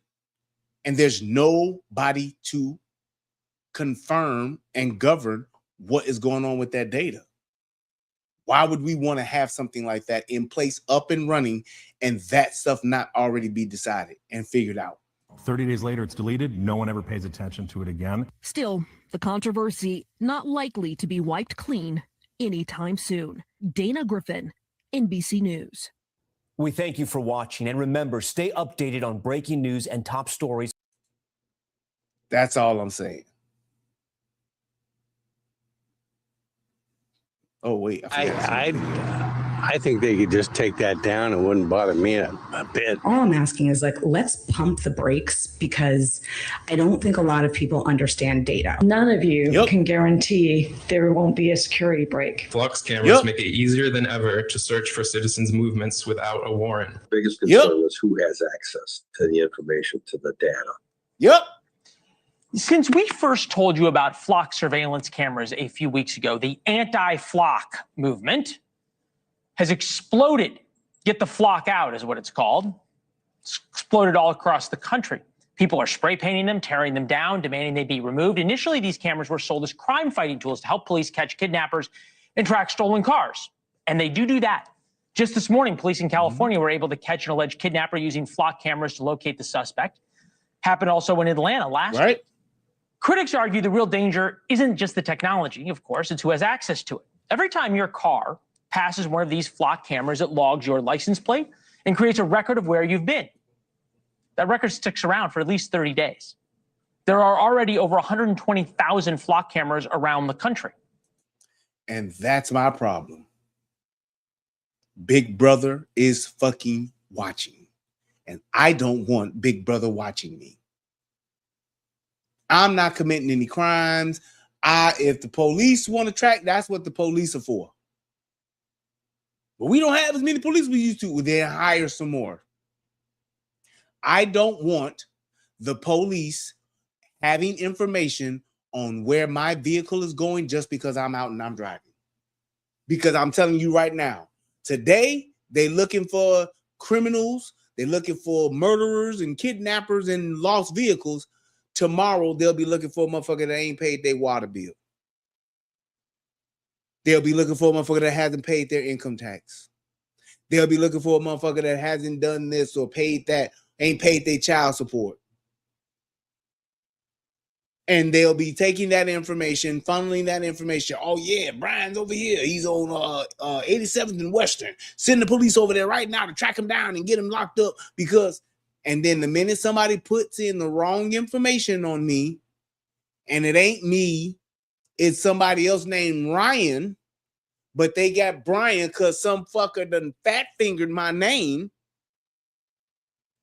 J: and there's nobody to confirm and govern what is going on with that data. Why would we want to have something like that in place, up and running, and that stuff not already be decided and figured out?
N: 30 days later, it's deleted. No one ever pays attention to it again.
K: Still, the controversy not likely to be wiped clean anytime soon. Dana Griffin, NBC News.
U: We thank you for watching, and remember, stay updated on breaking news and top stories.
J: That's all I'm saying. Oh, wait.
V: I think they could just take that down. It wouldn't bother me a bit.
W: All I'm asking is, like, let's pump the brakes, because I don't think a lot of people understand data. None of you can guarantee there won't be a security break.
X: Flux cameras make it easier than ever to search for citizens' movements without a warrant.
Y: The biggest concern is who has access to the information, to the data.
J: Yep.
Z: Since we first told you about flock surveillance cameras a few weeks ago, the anti-flock movement has exploded. Get the flock out is what it's called. It's exploded all across the country. People are spray painting them, tearing them down, demanding they be removed. Initially, these cameras were sold as crime fighting tools to help police catch kidnappers and track stolen cars. And they do that. Just this morning, police in California were able to catch an alleged kidnapper using flock cameras to locate the suspect. Happened also in Atlanta last week. Critics argue the real danger isn't just the technology, of course, it's who has access to it. Every time your car passes one of these flock cameras, it logs your license plate and creates a record of where you've been. That record sticks around for at least 30 days. There are already over 120,000 flock cameras around the country.
J: And that's my problem. Big Brother is fucking watching. And I don't want Big Brother watching me. I'm not committing any crimes. If the police want to track, that's what the police are for. But we don't have as many police we used to. They hire some more. I don't want the police having information on where my vehicle is going just because I'm out and I'm driving. Because I'm telling you right now, today they're looking for criminals. They're looking for murderers and kidnappers and lost vehicles. Tomorrow, they'll be looking for a motherfucker that ain't paid their water bill. They'll be looking for a motherfucker that hasn't paid their income tax. They'll be looking for a motherfucker that hasn't done this or paid that, ain't paid their child support. And they'll be taking that information, funneling that information. Oh, yeah, Brian's over here. He's on 87th and Western. Send the police over there right now to track him down and get him locked up because... And then the minute somebody puts in the wrong information on me, and it ain't me, it's somebody else named Ryan, but they got Brian because some fucker done fat-fingered my name.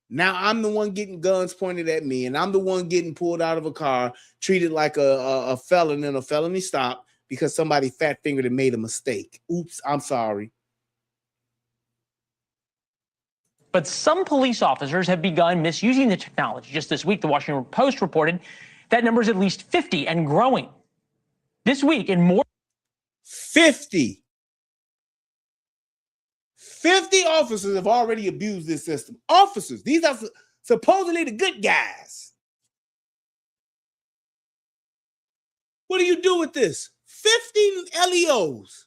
J: Now I'm the one getting guns pointed at me, and I'm the one getting pulled out of a car, treated like a felon in a felony stop because somebody fat-fingered and made a mistake. Oops, I'm sorry.
Z: But some police officers have begun misusing the technology. Just this week, the Washington Post reported that number is at least 50 and growing. This week, in more
J: 50 officers have already abused this system. Officers, these are supposedly the good guys. What do you do with this? 50 LEOs,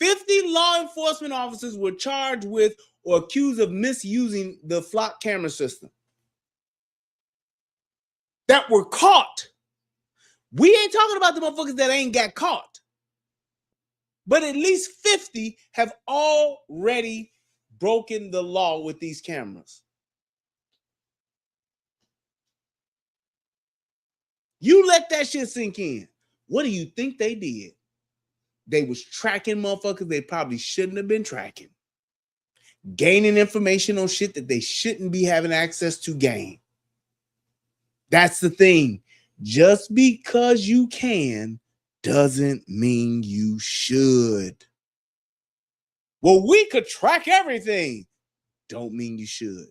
J: 50 law enforcement officers were charged with or accused of misusing the flock camera system that were caught. We ain't talking about the motherfuckers that ain't got caught. But at least 50 have already broken the law with these cameras. You let that shit sink in. What do you think they did? They was tracking motherfuckers they probably shouldn't have been tracking. Gaining information on shit that they shouldn't be having access to gain. That's the thing. Just because you can doesn't mean you should. Well, we could track everything. Don't mean you should.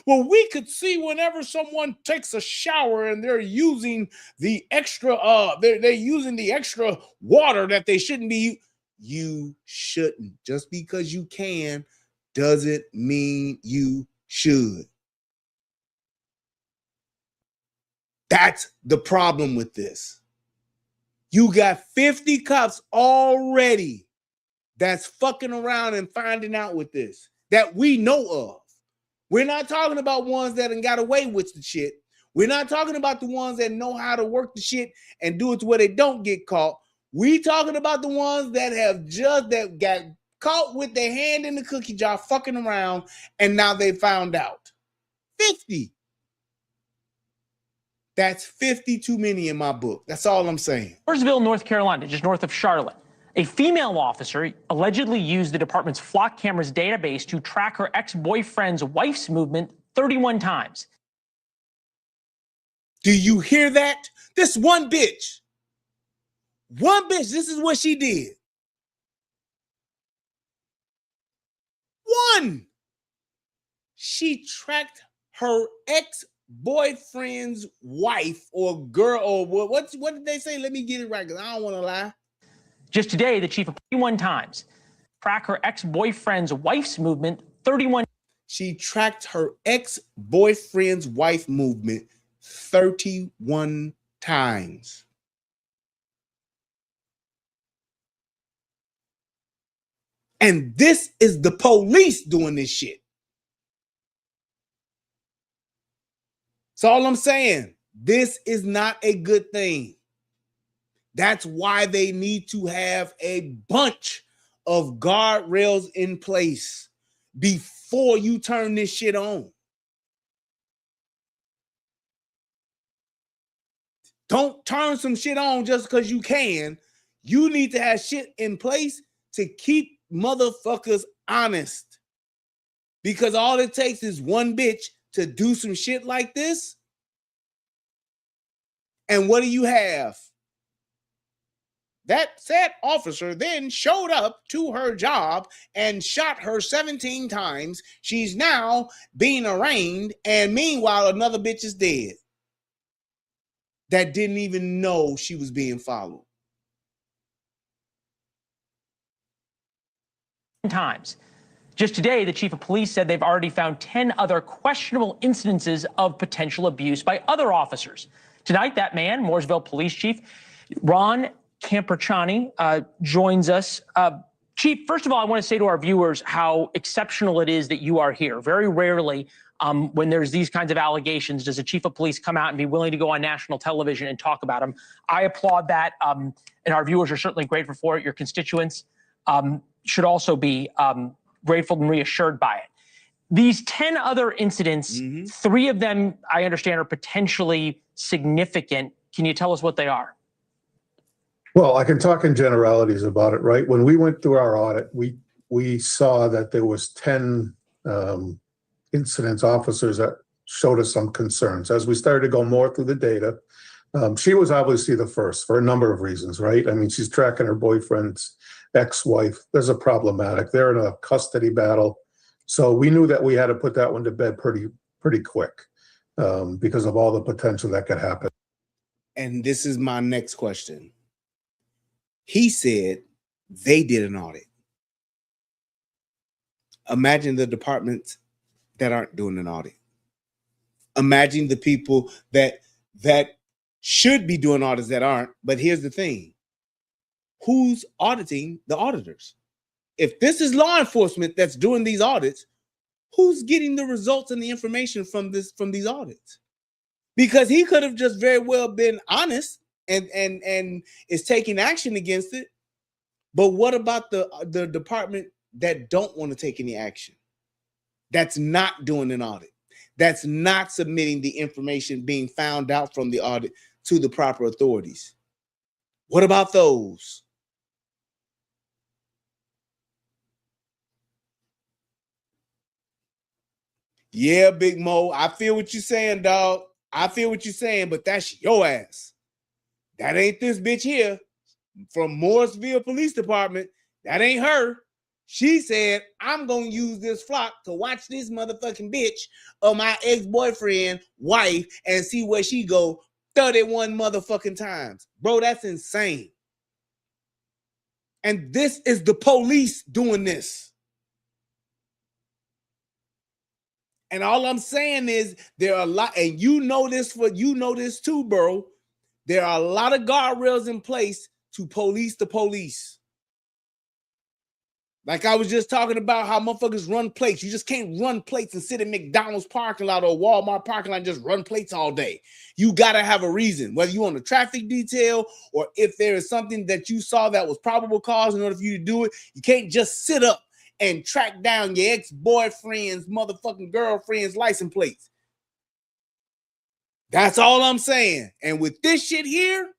J: Well, we could see whenever someone takes a shower and they're using the extra they're using the extra water that they shouldn't be. You shouldn't. Just because you can doesn't mean you should. That's the problem with this. You got 50 cops already that's fucking around and finding out with this that we know of. We're not talking about ones that done got away with the shit. We're not talking about the ones that know how to work the shit and do it to where they don't get caught. We talking about the ones that have just that got caught with their hand in the cookie jar fucking around, and now they found out. 50. That's 50 too many in my book. That's all I'm saying.
Z: Mooresville, North Carolina, just north of Charlotte. A female officer allegedly used the department's flock cameras database to track her ex-boyfriend's wife's movement 31 times.
J: Do you hear that? This one bitch. One bitch, this is what she did. One. She tracked her ex-boyfriend's wife or girl, or what did they say? Let me get it right, because I don't want to lie.
Z: Just today, the chief of 31 times track her ex-boyfriend's wife's movement 31.
J: She tracked her ex-boyfriend's wife movement 31 times. And this is the police doing this shit. That's all I'm saying. This is not a good thing. That's why they need to have a bunch of guardrails in place before you turn this shit on. Don't turn some shit on just because you can. You need to have shit in place to keep motherfuckers honest. Because all it takes is one bitch to do some shit like this. And what do you have? That said officer then showed up to her job and shot her 17 times. She's now being arraigned, and meanwhile, another bitch is dead that didn't even know she was being followed.
Z: Times. Just today, the chief of police said they've already found 10 other questionable incidences of potential abuse by other officers. Tonight, that man, Mooresville Police Chief Ron Camperchani, joins us. Chief, first of all, I want to say to our viewers how exceptional it is that you are here. Very rarely, when there's these kinds of allegations, does a chief of police come out and be willing to go on national television and talk about them. I applaud that, and our viewers are certainly grateful for it. Your constituents should also be grateful and reassured by it. These 10 other incidents, 3 of them, I understand, are potentially significant. Can you tell us what they are?
A: Well, I can talk in generalities about it, right? When we went through our audit, we saw that there was 10 incidents, officers that showed us some concerns. As we started to go more through the data, she was obviously the first for a number of reasons, right? I mean, she's tracking her boyfriend's ex-wife. There's a problematic. They're in a custody battle. So we knew that we had to put that one to bed pretty quick because of all the potential that could happen.
J: And this is my next question. He said they did an audit. Imagine the departments that aren't doing an audit. Imagine the people that should be doing audits that aren't. But here's the thing. Who's auditing the auditors? If this is law enforcement that's doing these audits, who's getting the results and the information from these audits? Because he could have just very well been honest and is taking action against it. But what about the department that don't want to take any action? That's not doing an audit. That's not submitting the information being found out from the audit to the proper authorities. What about those? Yeah, Big Mo, I feel what you're saying, dog. I feel what you're saying, but that's your ass. That ain't this bitch here from Mooresville Police Department. That ain't her. She said, I'm going to use this flock to watch this motherfucking bitch of my ex-boyfriend wife and see where she go 31 motherfucking times. Bro, that's insane. And this is the police doing this. And all I'm saying is there are a lot, and you know this too, bro. There are a lot of guardrails in place to police the police. Like I was just talking about how motherfuckers run plates. You just can't run plates and sit in McDonald's parking lot or Walmart parking lot and just run plates all day. You got to have a reason, whether you're on the traffic detail or if there is something that you saw that was probable cause in order for you to do it. You can't just sit up and track down your ex-boyfriend's motherfucking girlfriend's license plates. That's all I'm saying. And with this shit here,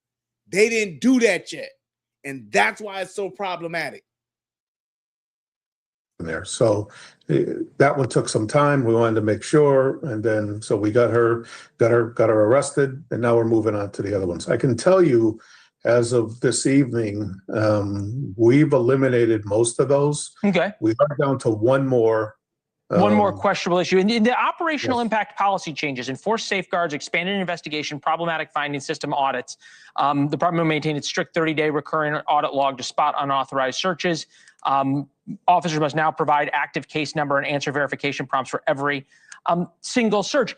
J: they didn't do that yet. And that's why it's so problematic.
A: There. So that one took some time. We wanted to make sure. And then, so we got her arrested, and now we're moving on to the other ones. I can tell you as of this evening, we've eliminated most of those.
Z: Okay.
A: We are down to one more.
Z: One more questionable issue. In the operational impact policy changes, enforced safeguards, expanded investigation, problematic finding system audits. The department will maintain its strict 30-day recurring audit log to spot unauthorized searches. Officers must now provide active case number and answer verification prompts for every single search.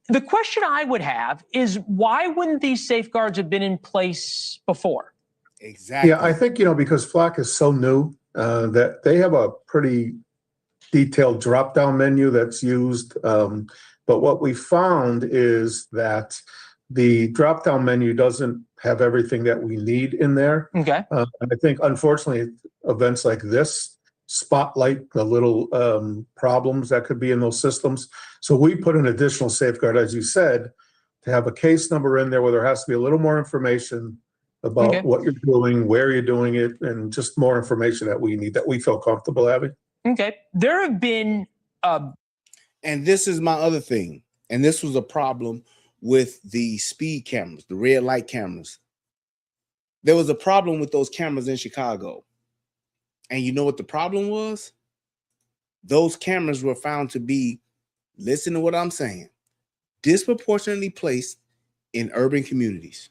Z: The question I would have is, why wouldn't these safeguards have been in place before?
J: Exactly.
A: Yeah, I think, because Flock is so new that they have a pretty detailed drop-down menu that's used. But what we found is that the drop-down menu doesn't have everything that we need in there.
Z: Okay.
A: And I think, unfortunately, events like this spotlight the little problems that could be in those systems. So we put an additional safeguard, as you said, to have a case number in there where there has to be a little more information about what you're doing, where you're doing it, and just more information that we need, that we feel comfortable having.
Z: Okay. There have been...
J: And this is my other thing. And this was a problem with the speed cameras, the red light cameras. There was a problem with those cameras in Chicago. And you know what the problem was? Those cameras were found to be, listen to what I'm saying, disproportionately placed in urban communities.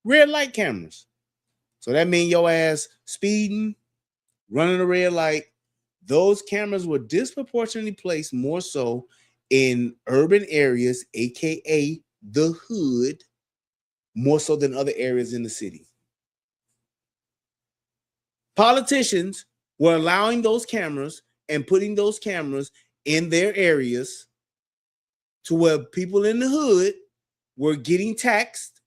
J: Red light cameras. So that means your ass speeding, running a red light. Those cameras were disproportionately placed more so in urban areas, aka the hood, more so than other areas in the city. Politicians were allowing those cameras and putting those cameras in their areas to where people in the hood were getting taxed,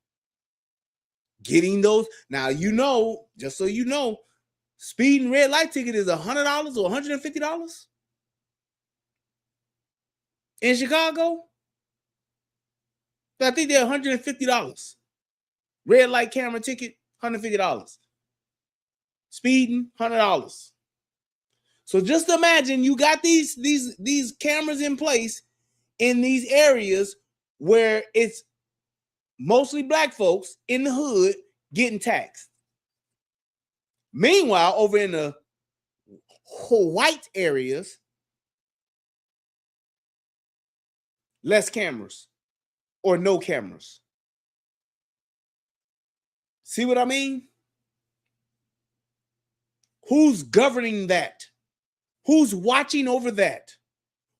J: getting those. Now, just so you know, speeding red light ticket is $100 or $150 in Chicago. I think they're $150. Red light camera ticket, $150. Speeding, $100. So just imagine you got these cameras in place in these areas where it's mostly black folks in the hood getting taxed. Meanwhile, over in the white areas, less cameras or no cameras. See what I mean? Who's governing that? Who's watching over that?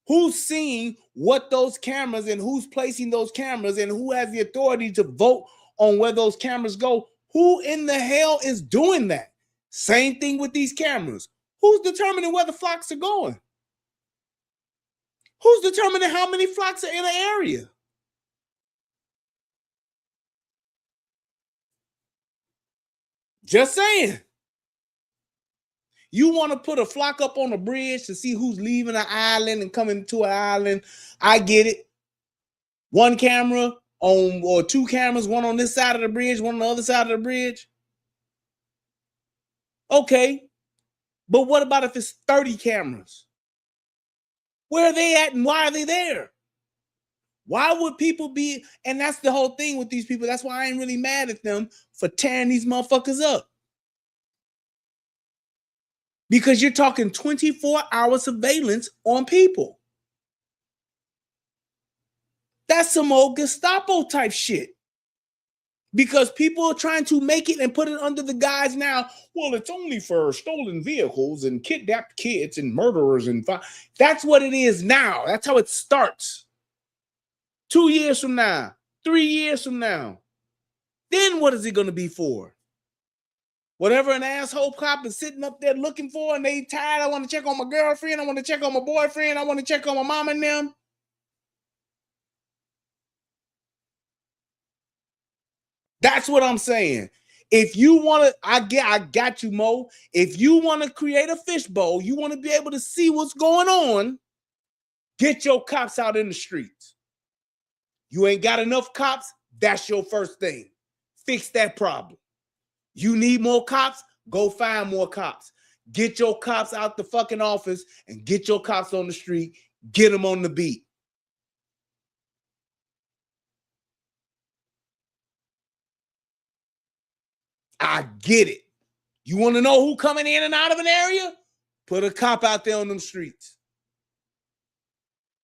J: Who's seeing what those cameras and who's placing those cameras and who has the authority to vote on where those cameras go? Who in the hell is doing that? Same thing with these cameras. Who's determining where the flocks are going? Who's determining how many flocks are in an area? Just saying. You want to put a flock up on a bridge to see who's leaving an island and coming to an island. I get it. One camera on, or two cameras, one on this side of the bridge, one on the other side of the bridge. Okay. But what about if it's 30 cameras? Where are they at and why are they there? Why would people be, and that's the whole thing with these people. That's why I ain't really mad at them for tearing these motherfuckers up. Because you're talking 24-hour surveillance on people. That's some old Gestapo type shit. Because people are trying to make it and put it under the guise now, well, it's only for stolen vehicles and kidnapped kids and murderers. And that's what it is now. That's how it starts. 2 years from now, 3 years from now. Then what is it going to be for? Whatever an asshole cop is sitting up there looking for and they tired, I want to check on my girlfriend, I want to check on my boyfriend, I want to check on my mom and them. That's what I'm saying. If you want to, I got you, Mo. If you want to create a fishbowl, you want to be able to see what's going on, get your cops out in the streets. You ain't got enough cops, that's your first thing. Fix that problem. You need more cops, go find more cops. Get your cops out the fucking office and get your cops on the street. Get them on the beat. I get it. You want to know who coming in and out of an area? Put a cop out there on them streets.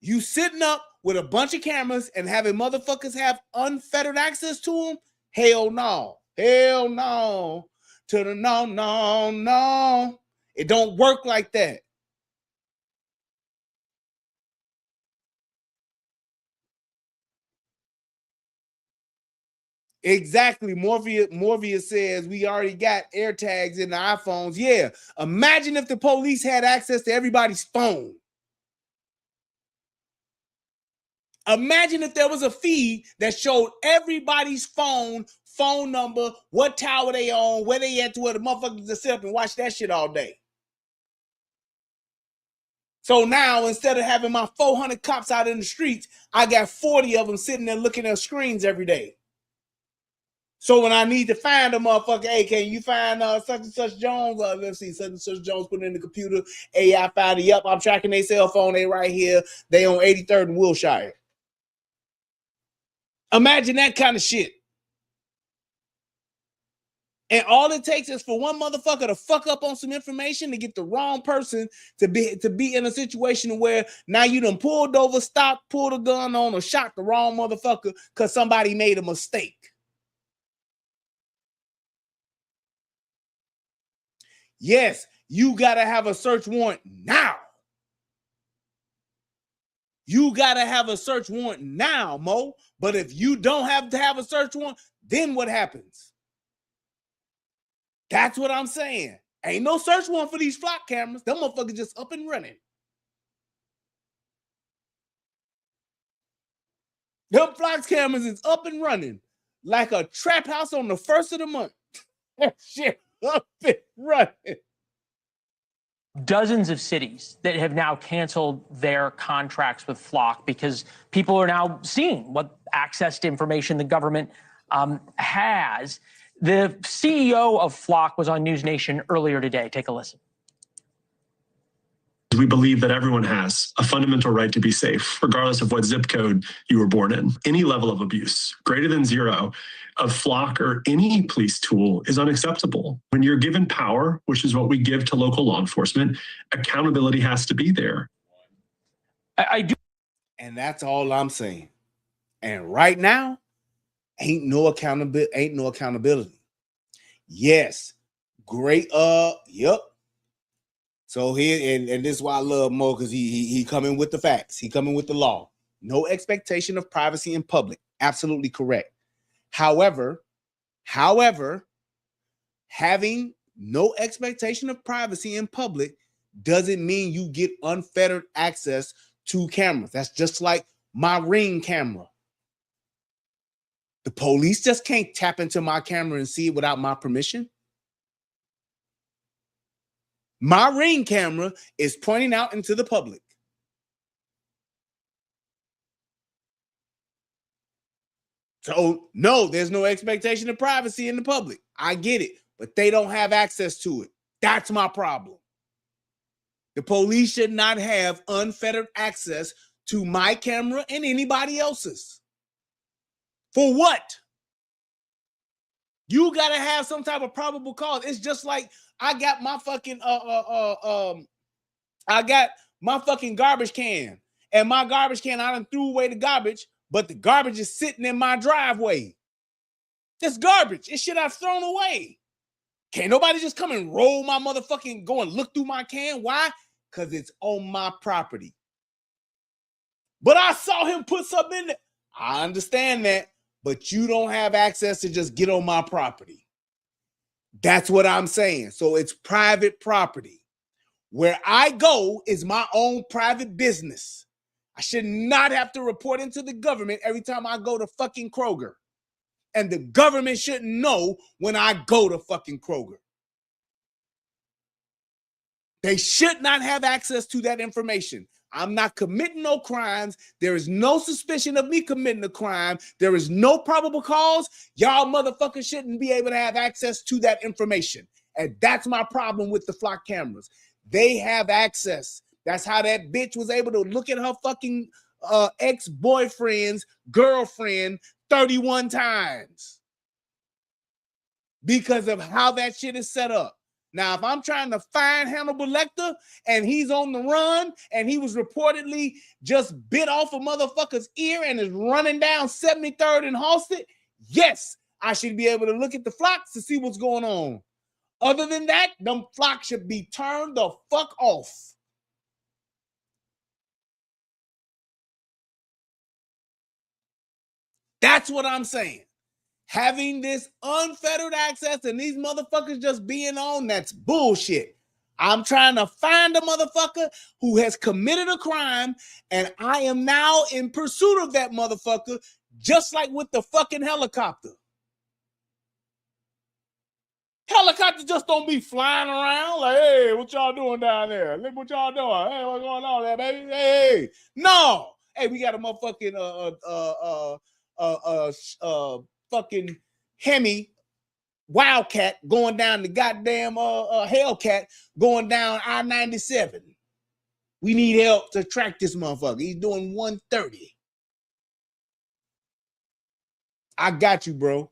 J: You sitting up with a bunch of cameras and having motherfuckers have unfettered access to them? Hell no. Hell no. To the no, no, no. It don't work like that. Exactly. Morpheus says we already got air tags in the iPhones. Yeah. Imagine if the police had access to everybody's phone. Imagine if there was a feed that showed everybody's phone number, what tower they on, where they at, to where the motherfuckers just sit up and watch that shit all day. So now, instead of having my 400 cops out in the streets, I got 40 of them sitting there looking at screens every day. So when I need to find a motherfucker, hey, can you find such and such Jones? Let's see, such and such Jones, put it in the computer. Hey, I found it. Yep, I'm tracking their cell phone. They right here. They on 83rd and Wilshire. Imagine that kind of shit. And all it takes is for one motherfucker to fuck up on some information to get the wrong person to be in a situation where now you done pulled over, stopped, pulled a gun on, or shot the wrong motherfucker because somebody made a mistake. Yes, you got to have a search warrant now. You got to have a search warrant now, Mo. But if you don't have to have a search warrant, then what happens? That's what I'm saying. Ain't no search warrant for these flock cameras. Them motherfuckers just up and running. Them flock cameras is up and running like a trap house on the first of the month. That shit up and running.
Z: Dozens of cities that have now canceled their contracts with Flock because people are now seeing what access to information the government has. The CEO of Flock was on News Nation earlier today. Take a listen.
B: We believe that everyone has a fundamental right to be safe, regardless of what zip code you were born in. Any level of abuse, greater than zero, of Flock or any police tool is unacceptable. When you're given power, which is what we give to local law enforcement, accountability has to be there.
Z: I do.
J: And that's all I'm saying. And right now, ain't no accountability. Yes. Great. Yep. So here, and this is why I love Mo, because he coming with the facts. He coming with the law. No expectation of privacy in public. Absolutely correct. However, having no expectation of privacy in public doesn't mean you get unfettered access to cameras. That's just like my Ring camera. The police just can't tap into my camera and see it without my permission. My Ring camera is pointing out into the public. So, no, there's no expectation of privacy in the public. I get it, but they don't have access to it. That's my problem. The police should not have unfettered access to my camera and anybody else's. For what? You got to have some type of probable cause. It's just like I got my fucking garbage can, and my garbage can, I done threw away the garbage, but the garbage is sitting in my driveway. Just garbage. It's shit I've thrown away. Can't nobody just come and roll my motherfucking, go and look through my can. Why? Because it's on my property. But I saw him put something in there. I understand that, but you don't have access to just get on my property. That's what I'm saying. So it's private property. Where I go is my own private business. I should not have to report into the government every time I go to fucking Kroger. And the government shouldn't know when I go to fucking Kroger. They should not have access to that information. I'm not committing no crimes. There is no suspicion of me committing a crime. There is no probable cause. Y'all motherfuckers shouldn't be able to have access to that information. And that's my problem with the flock cameras. They have access. That's how that bitch was able to look at her fucking ex-boyfriend's girlfriend 31 times. Because of how that shit is set up. Now, if I'm trying to find Hannibal Lecter and he's on the run and he was reportedly just bit off a motherfucker's ear and is running down 73rd and Halsted, yes, I should be able to look at the flocks to see what's going on. Other than that, them flocks should be turned the fuck off. That's what I'm saying. Having this unfettered access and these motherfuckers just being on, that's bullshit. I'm trying to find a motherfucker who has committed a crime, and I am now in pursuit of that motherfucker, just like with the fucking helicopter. Helicopters just don't be flying around like, hey, what y'all doing down there? Look what y'all doing. Hey, what's going on there, baby? Hey, no. Hey, we got a motherfucking fucking Hemi Wildcat going down the goddamn Hellcat going down I-97. We need help to track this motherfucker. He's doing 130. I got you, bro.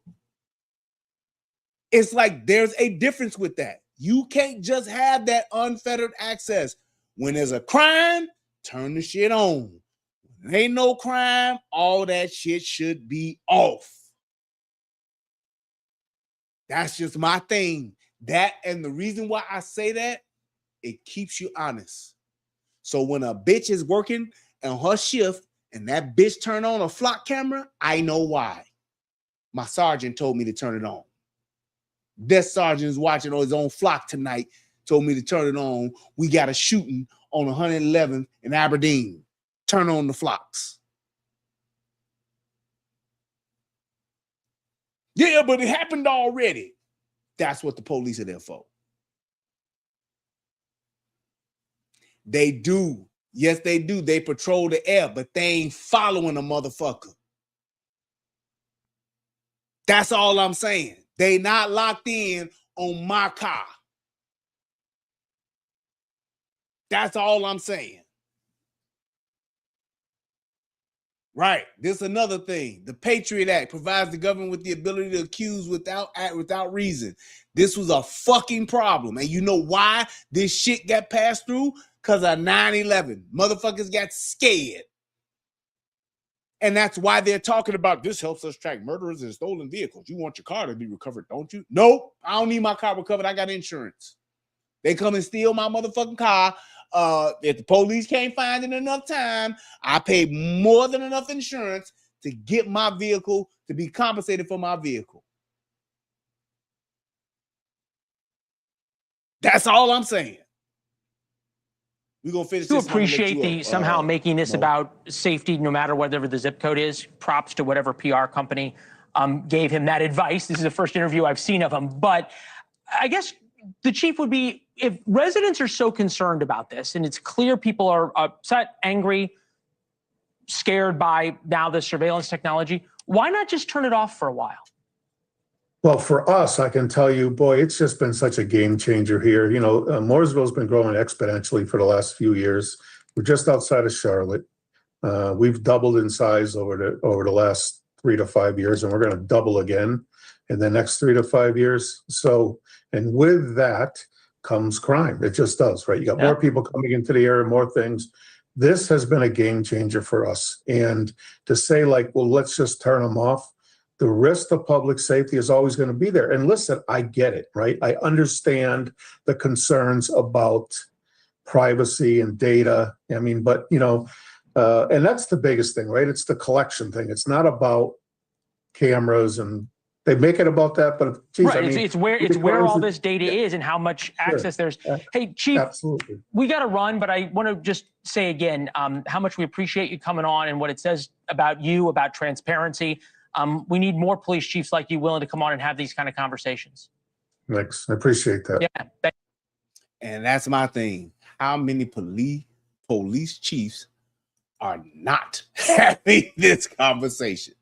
J: It's like there's a difference with that. You can't just have that unfettered access. When there's a crime, turn the shit on. When there ain't no crime, all that shit should be off. That's just my thing. That, and the reason why I say that, it keeps you honest. So when a bitch is working on her shift and that bitch turn on a flock camera, I know why. My sergeant told me to turn it on. Desk sergeant is watching on his own flock tonight, told me to turn it on. We got a shooting on 111th in Aberdeen. Turn on the flocks. Yeah, but it happened already. That's what the police are there for. They do. Yes, they do. They patrol the air, but they ain't following a motherfucker. That's all I'm saying. They not locked in on my car. That's all I'm saying. Right. This is another thing. The Patriot Act provides the government with the ability to accuse without reason. This was a fucking problem. And you know why this shit got passed through? Because of 9/11. Motherfuckers got scared. And that's why they're talking about this helps us track murderers and stolen vehicles. You want your car to be recovered, don't you? Nope. I don't need my car recovered. I got insurance. They come and steal my motherfucking car. If the police can't find it in enough time, I paid more than enough insurance to get my vehicle, to be compensated for my vehicle. That's all I'm saying. We're going to finish
Z: to
J: this.
Z: appreciate the somehow making this about safety, no matter whatever the zip code is. Props to whatever PR company gave him that advice. This is the first interview I've seen of him. But I guess the chief would be, if residents are so concerned about this, and it's clear people are upset, angry, scared by now the surveillance technology, why not just turn it off for a while?
A: Well, for us, I can tell you, boy, it's just been such a game changer here. You know, Mooresville's been growing exponentially for the last few years. We're just outside of Charlotte. We've doubled in size over the last 3 to 5 years, and we're going to double again in the next 3 to 5 years. So, and with that comes crime. It just does, right? You got more people coming into the area, more things. This has been a game changer for us. And to say like, well, let's just turn them off. The risk to public safety is always going to be there. And listen, I get it, right? I understand the concerns about privacy and data. I mean, but, you know, and that's the biggest thing, right? It's the collection thing. It's not about cameras and they make it about that, but geez,
Z: Right.
A: I mean,
Z: It's where all this data is and how much access there's. Hey, Chief,
A: absolutely.
Z: we got to run, but I want to just say again how much we appreciate you coming on and what it says about you, about transparency. We need more police chiefs like you willing to come on and have these kind of conversations.
A: Thanks. I appreciate that.
Z: Yeah.
J: And that's my thing. How many police chiefs are not having this conversation?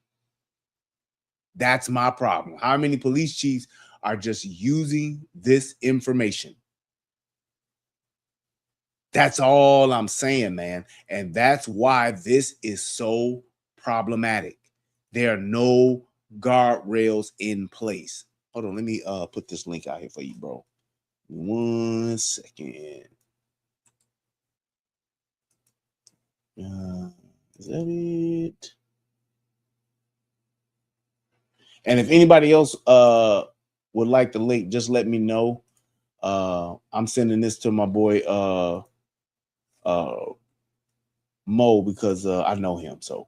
J: That's my problem. How many police chiefs are just using this information? That's all I'm saying, man. And that's why this is so problematic. There are no guardrails in place. Hold on, let me put this link out here for you, bro. 1 second. Is that it? And if anybody else would like the link, just let me know. I'm sending this to my boy Mo because I know him. So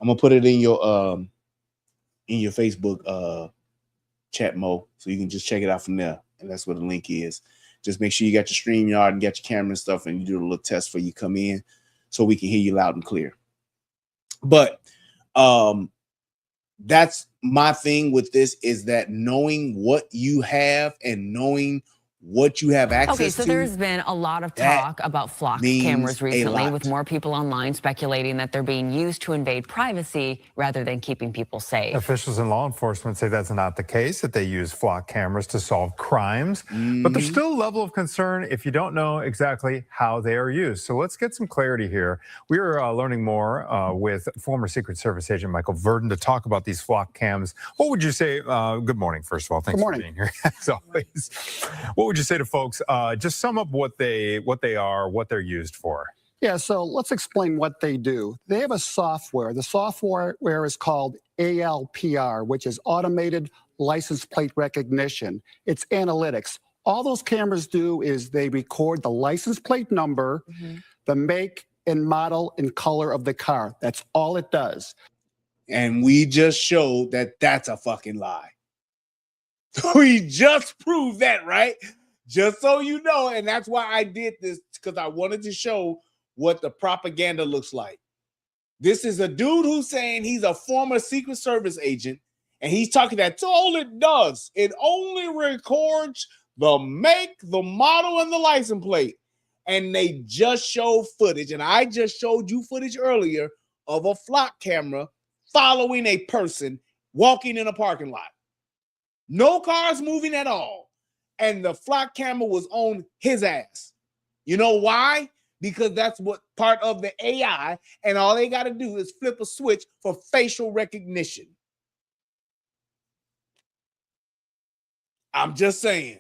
J: I'm gonna put it in your Facebook chat, Mo, so you can just check it out from there. And that's where the link is. Just make sure you got your StreamYard and got your camera and stuff, and you do a little test before you come in so we can hear you loud and clear. But that's my thing with this, is that knowing what you have and knowing what you have access to.
C: Okay, so there's been a lot of talk about flock cameras recently, with more people online speculating that they're being used to invade privacy rather than keeping people safe.
D: Officials in law enforcement say that's not the case, that they use flock cameras to solve crimes. But there's still a level of concern if you don't know exactly how they are used. So let's get some clarity here. We are learning more with former Secret Service agent Michael Verdon to talk about these flock cams. What would you say? Good morning, first of all. Thanks for being here, as always. What would you say to folks? Just sum up what they are, what they're used for.
E: Yeah, so let's explain what they do. They have a software. The software is called ALPR, which is Automated License Plate Recognition. It's analytics. All those cameras do is they record the license plate number, the make and model and color of the car. That's all it does.
J: And we just showed that that's a fucking lie. We just proved that, right? Just so you know, and that's why I did this, because I wanted to show what the propaganda looks like. This is a dude who's saying he's a former Secret Service agent, and he's talking that's all it does. It only records the make, the model, and the license plate. And they just showed footage, and I just showed you footage earlier of a flock camera following a person walking in a parking lot. No cars moving at all. And the flock camera was on his ass. You know why? Because that's what part of the AI, and all they got to do is flip a switch for facial recognition. I'm just saying.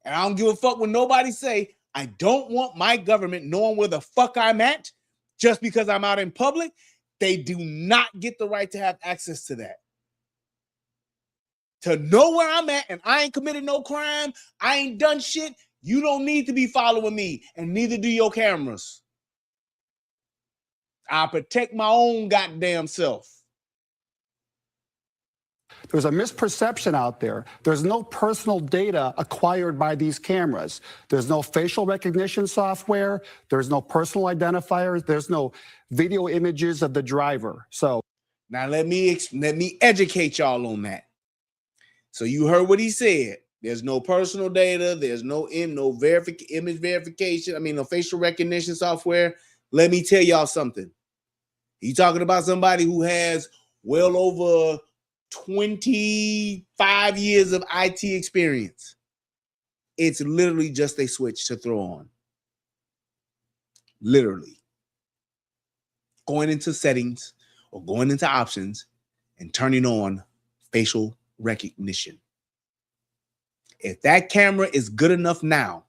J: And I don't give a fuck when nobody say, I don't want my government knowing where the fuck I'm at just because I'm out in public. They do not get the right to have access to that. To know where I'm at and I ain't committed no crime, I ain't done shit, you don't need to be following me, and neither do your cameras. I protect my own goddamn self.
E: There's a misperception out there. There's no personal data acquired by these cameras. There's no facial recognition software. There's no personal identifiers. There's no video images of the driver. So
J: now let me educate y'all on that. So you heard what he said. There's no personal data. There's no image verification. I mean, no facial recognition software. Let me tell y'all something. You talking about somebody who has well over 25 years of IT experience. It's literally just a switch to throw on. Literally. Going into settings or going into options and turning on facial recognition. If that camera is good enough now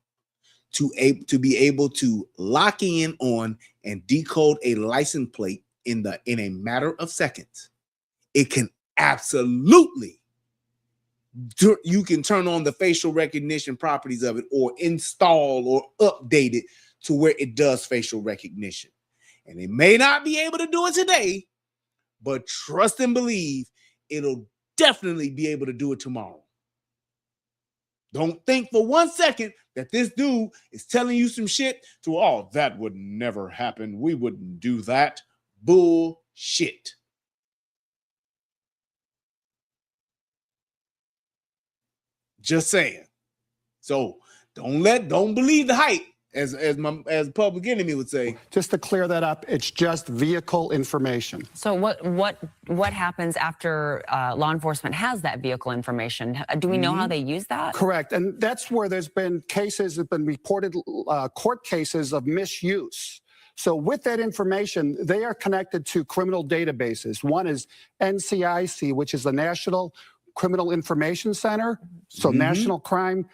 J: to be able to lock in on and decode a license plate in a matter of seconds, it can absolutely, you can turn on the facial recognition properties of it or install or update it to where it does facial recognition. And it may not be able to do it today, but trust and believe it'll definitely be able to do it tomorrow. Don't think for 1 second that this dude is telling you some shit to, oh, that would never happen. We wouldn't do that. Bullshit. Just saying. So don't believe the hype, as Public Enemy would say.
E: Just to clear that up, it's just vehicle information.
C: So what happens after law enforcement has that vehicle information? Do we know how they use that?
E: Correct. And that's where there's been cases, have been reported court cases of misuse. So with that information, they are connected to criminal databases. One is NCIC, which is the National Criminal Information Center, so national crime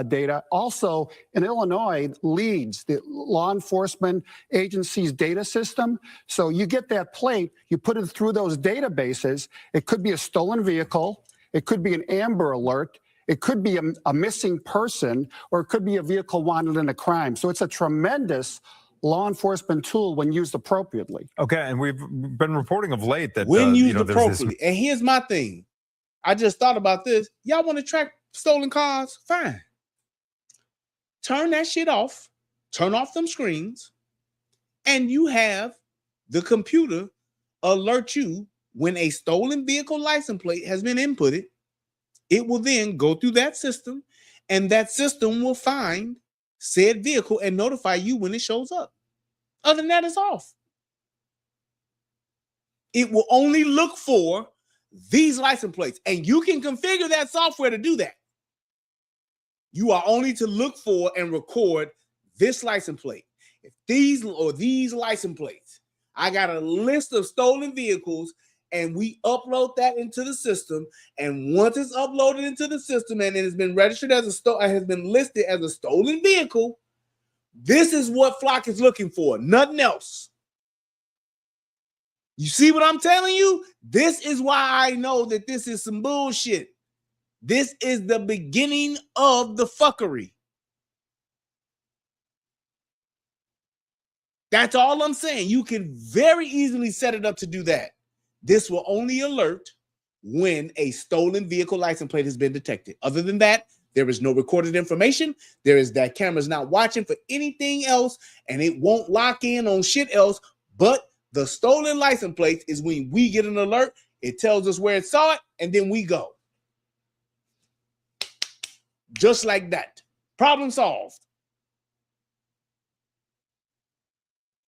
E: data. Also, in Illinois, LEADS, the law enforcement agency's data system. So you get that plate, you put it through those databases. It could be a stolen vehicle. It could be an Amber Alert. It could be a missing person, or it could be a vehicle wanted in a crime. So it's a tremendous law enforcement tool when used appropriately.
D: Okay, and we've been reporting of late that
J: when used
D: there's
J: appropriately. And here's my thing. I just thought about this. Y'all want to track stolen cars? Fine. Turn that shit off. Turn off them screens. And you have the computer alert you when a stolen vehicle license plate has been inputted. It will then go through that system, and that system will find said vehicle and notify you when it shows up. Other than that, it's off. It will only look for these license plates, and you can configure that software to do that. You are only to look for and record this license plate. If these license plates, I got a list of stolen vehicles, and we upload that into the system. And once it's uploaded into the system and it has been registered as has been listed as a stolen vehicle, this is what Flock is looking for, nothing else. You see what I'm telling you? This is why I know that this is some bullshit. This is the beginning of the fuckery. That's all I'm saying. You can very easily set it up to do that. This will only alert when a stolen vehicle license plate has been detected. Other than that, there is no recorded information. There is that camera's not watching for anything else, and it won't lock in on shit else. But the stolen license plates is when we get an alert. It tells us where it saw it, and then we go. Just like that. Problem solved.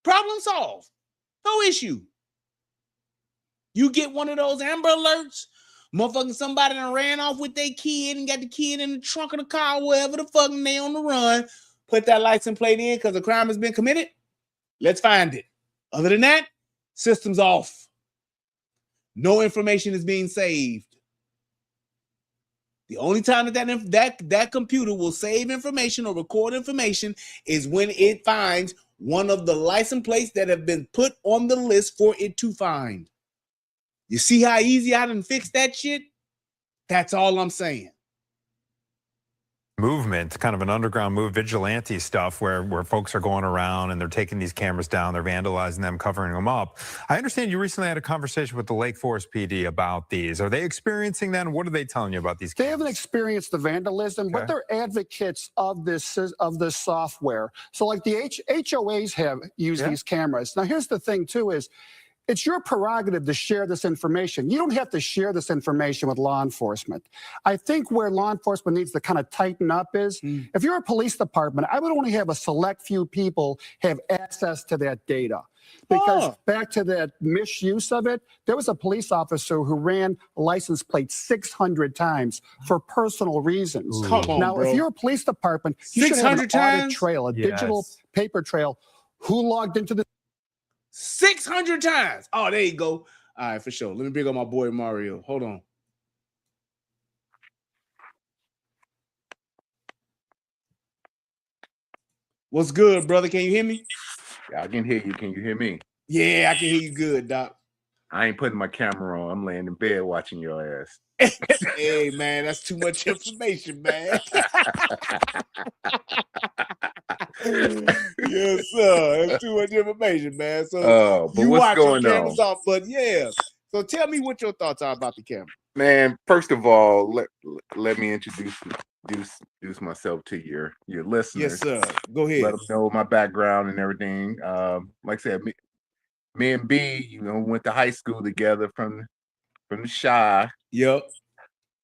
J: Problem solved. No issue. You get one of those Amber Alerts, motherfucking somebody done ran off with their kid and got the kid in the trunk of the car, wherever the fuck, and they on the run, put that license plate in because a crime has been committed. Let's find it. Other than that, system's off. No information is being saved. The only time that computer will save information or record information is when it finds one of the license plates that have been put on the list for it to find. You see how easy I done fix that shit? That's all I'm saying.
D: Movement, kind of an underground move, vigilante stuff where folks are going around and they're taking these cameras down, they're vandalizing them, covering them up. I understand you recently had a conversation with the Lake Forest PD about these. Are they experiencing that? And what are they telling you about these cameras?
E: They haven't experienced the vandalism, but they're advocates of this software. So like the HOAs have used these cameras. Now here's the thing too is, it's your prerogative to share this information. You don't have to share this information with law enforcement. I think where law enforcement needs to kind of tighten up is, if you're a police department, I would only have a select few people have access to that data. Because back to that misuse of it, there was a police officer who ran a license plate 600 times for personal reasons.
J: Come on,
E: now,
J: bro.
E: if you're a police department, you should have an audit
J: times?
E: trail, a digital paper trail. Who logged into the
J: 600 times. Oh, there you go. All right, for sure. Let me bring up my boy Mario. Hold on. What's good, brother? Can you hear me?
F: Yeah, I can hear you. Can you hear me?
J: Yeah, I can hear you good, Doc.
F: I ain't putting my camera on. I'm laying in bed watching your ass.
J: Hey, man, that's too much information, man. Yes, sir. That's too much information, man. So
F: but
J: you
F: what's
J: watch
F: going
J: your cameras
F: on?
J: off, but yeah. So tell me what your thoughts are about the camera.
F: Man, first of all, let me introduce myself to your listeners.
J: Yes, sir. Go ahead.
F: Let them know my background and everything. Like I said, me and B, went to high school together from the Chi.
J: Yep.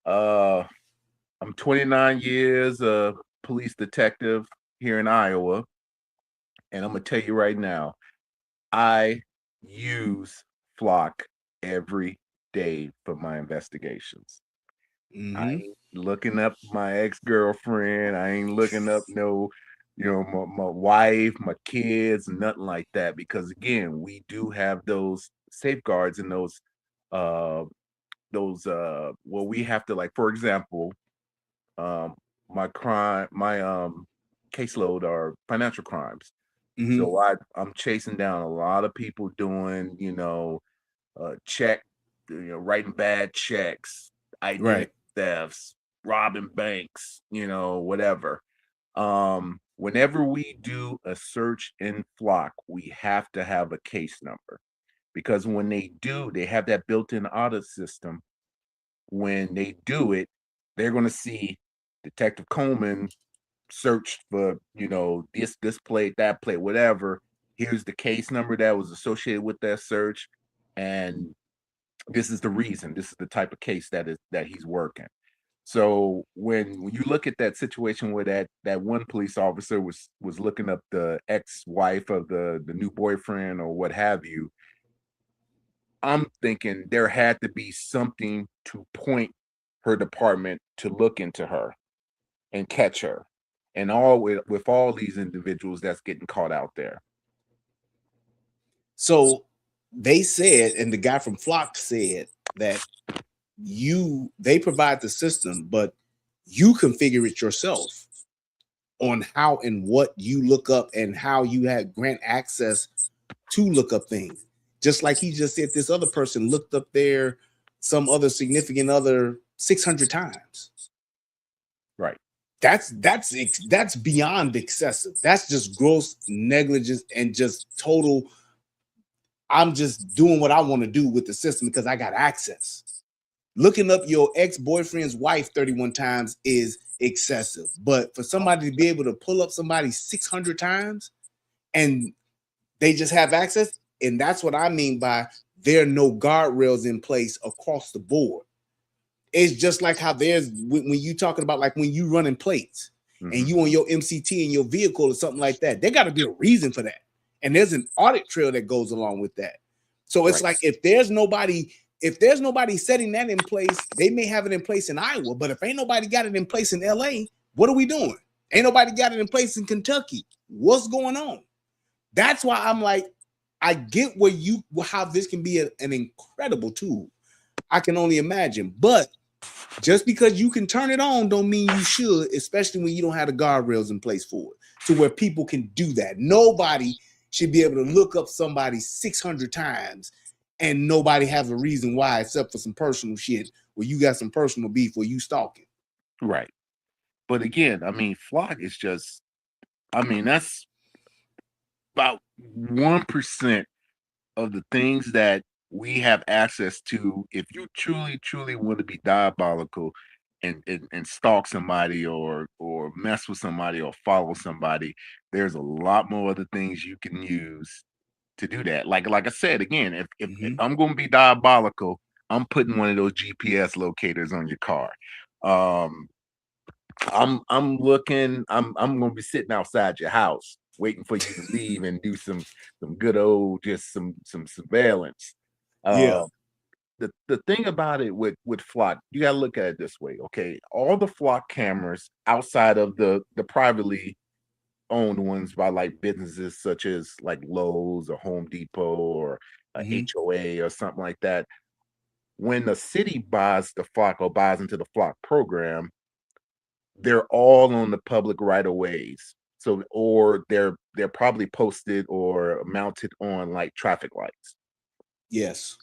F: I'm 29 years a police detective here in Iowa, and I'm gonna tell you right now, I use Flock every day for my investigations. I ain't looking up my ex-girlfriend. I ain't looking up my wife, my kids, nothing like that. Because again, we do have those safeguards and those well, we have to, like, for example, my caseload are financial crimes. So I'm chasing down a lot of people doing, writing bad checks, identity thefts, robbing banks, whatever. Whenever we do a search in Flock, we have to have a case number, because when they do, they have that built-in audit system. When they do it, they're going to see Detective Coleman searched for, this plate, that plate, whatever. Here's the case number that was associated with that search, and this is the reason. This is the type of case that he's working. So when you look at that situation where that one police officer was looking up the ex-wife of the new boyfriend or what have you, I'm thinking there had to be something to point her department to look into her and catch her, and all with all these individuals that's getting caught out there.
J: So they said, and the guy from Flock said that they provide the system, but you configure it yourself on how and what you look up and how you grant access to look up things. Just like he just said, this other person looked up some other significant other 600 times.
F: Right.
J: That's beyond excessive. That's just gross negligence and just total. I'm just doing what I want to do with the system because I got access. Looking up your ex-boyfriend's wife 31 times is excessive. But for somebody to be able to pull up somebody 600 times and they just have access, and that's what I mean by there are no guardrails in place across the board. It's just like how there's when you talking about, like, when you running plates and you on your MCT in your vehicle or something like that, there got to be a reason for that. And there's an audit trail that goes along with that. So it's like, if there's nobody setting that in place, they may have it in place in Iowa, but if ain't nobody got it in place in LA, what are we doing? Ain't nobody got it in place in Kentucky. What's going on? That's why I'm like, I get how this can be an incredible tool. I can only imagine, but just because you can turn it on don't mean you should, especially when you don't have the guardrails in place for it, to where people can do that. Nobody should be able to look up somebody 600 times and nobody has a reason why, except for some personal shit where you got some personal beef where you stalking.
F: Right. But again, I mean, Flock is just, that's about 1% of the things that we have access to. If you truly want to be diabolical and stalk somebody or mess with somebody or follow somebody, there's a lot more other things you can use to do that. Like I said, again, if I'm going to be diabolical, I'm putting one of those GPS locators on your car. I'm looking, I'm going to be sitting outside your house waiting for you to leave and do some good old, just some surveillance. The thing about it with Flock, you got to look at it this way. Okay, all the Flock cameras outside of the privately owned ones by, like, businesses such as like Lowe's or Home Depot or HOA or something like that, when the city buys the Flock or buys into the Flock program, they're all on the public right of ways. So, or they're probably posted or mounted on, like, traffic lights.
J: Yes.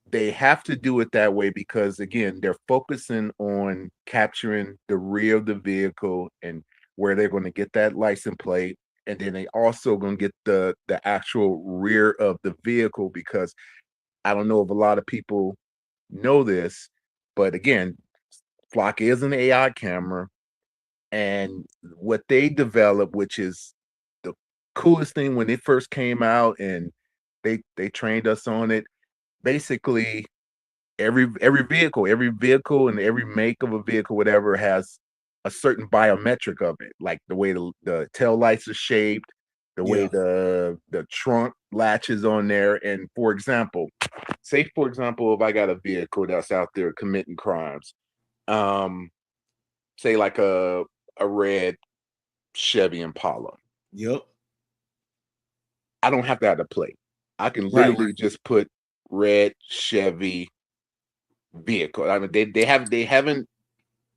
F: They have to do it that way because, again, they're focusing on capturing the rear of the vehicle and where they're going to get that license plate. And then they also going to get the actual rear of the vehicle, because I don't know if a lot of people know this, but again, Flock is an AI camera, and what they developed, which is the coolest thing when it first came out, and they trained us on it. Basically, every vehicle and every make of a vehicle, whatever, has a certain biometric of it, like the way the tail lights are shaped, the way the trunk latches on there. And for example, say for example, if I got a vehicle that's out there committing crimes, say like a red Chevy Impala.
J: Yep.
F: I don't have to have the plate. I can literally just put red Chevy vehicle. I mean, they haven't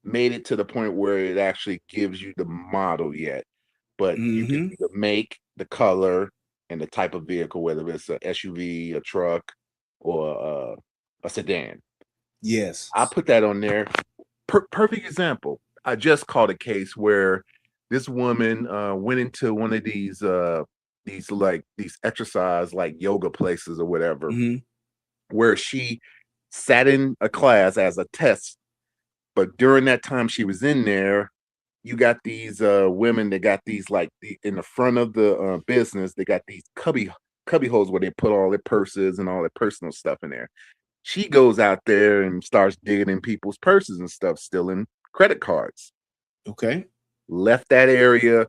F: made it to the point where it actually gives you the model yet, but you can see the make, the color, and the type of vehicle, whether it's a SUV, a truck, or a sedan.
J: Yes,
F: I put that on there. Perfect example. I just caught a case where this woman went into one of these exercise like yoga places or whatever, where she sat in a class as a test. But during that time she was in there, you got these women that got these in the front of the business, they got these cubby holes where they put all their purses and all their personal stuff in there. She goes out there and starts digging in people's purses and stuff, stealing credit cards.
J: Okay.
F: Left that area.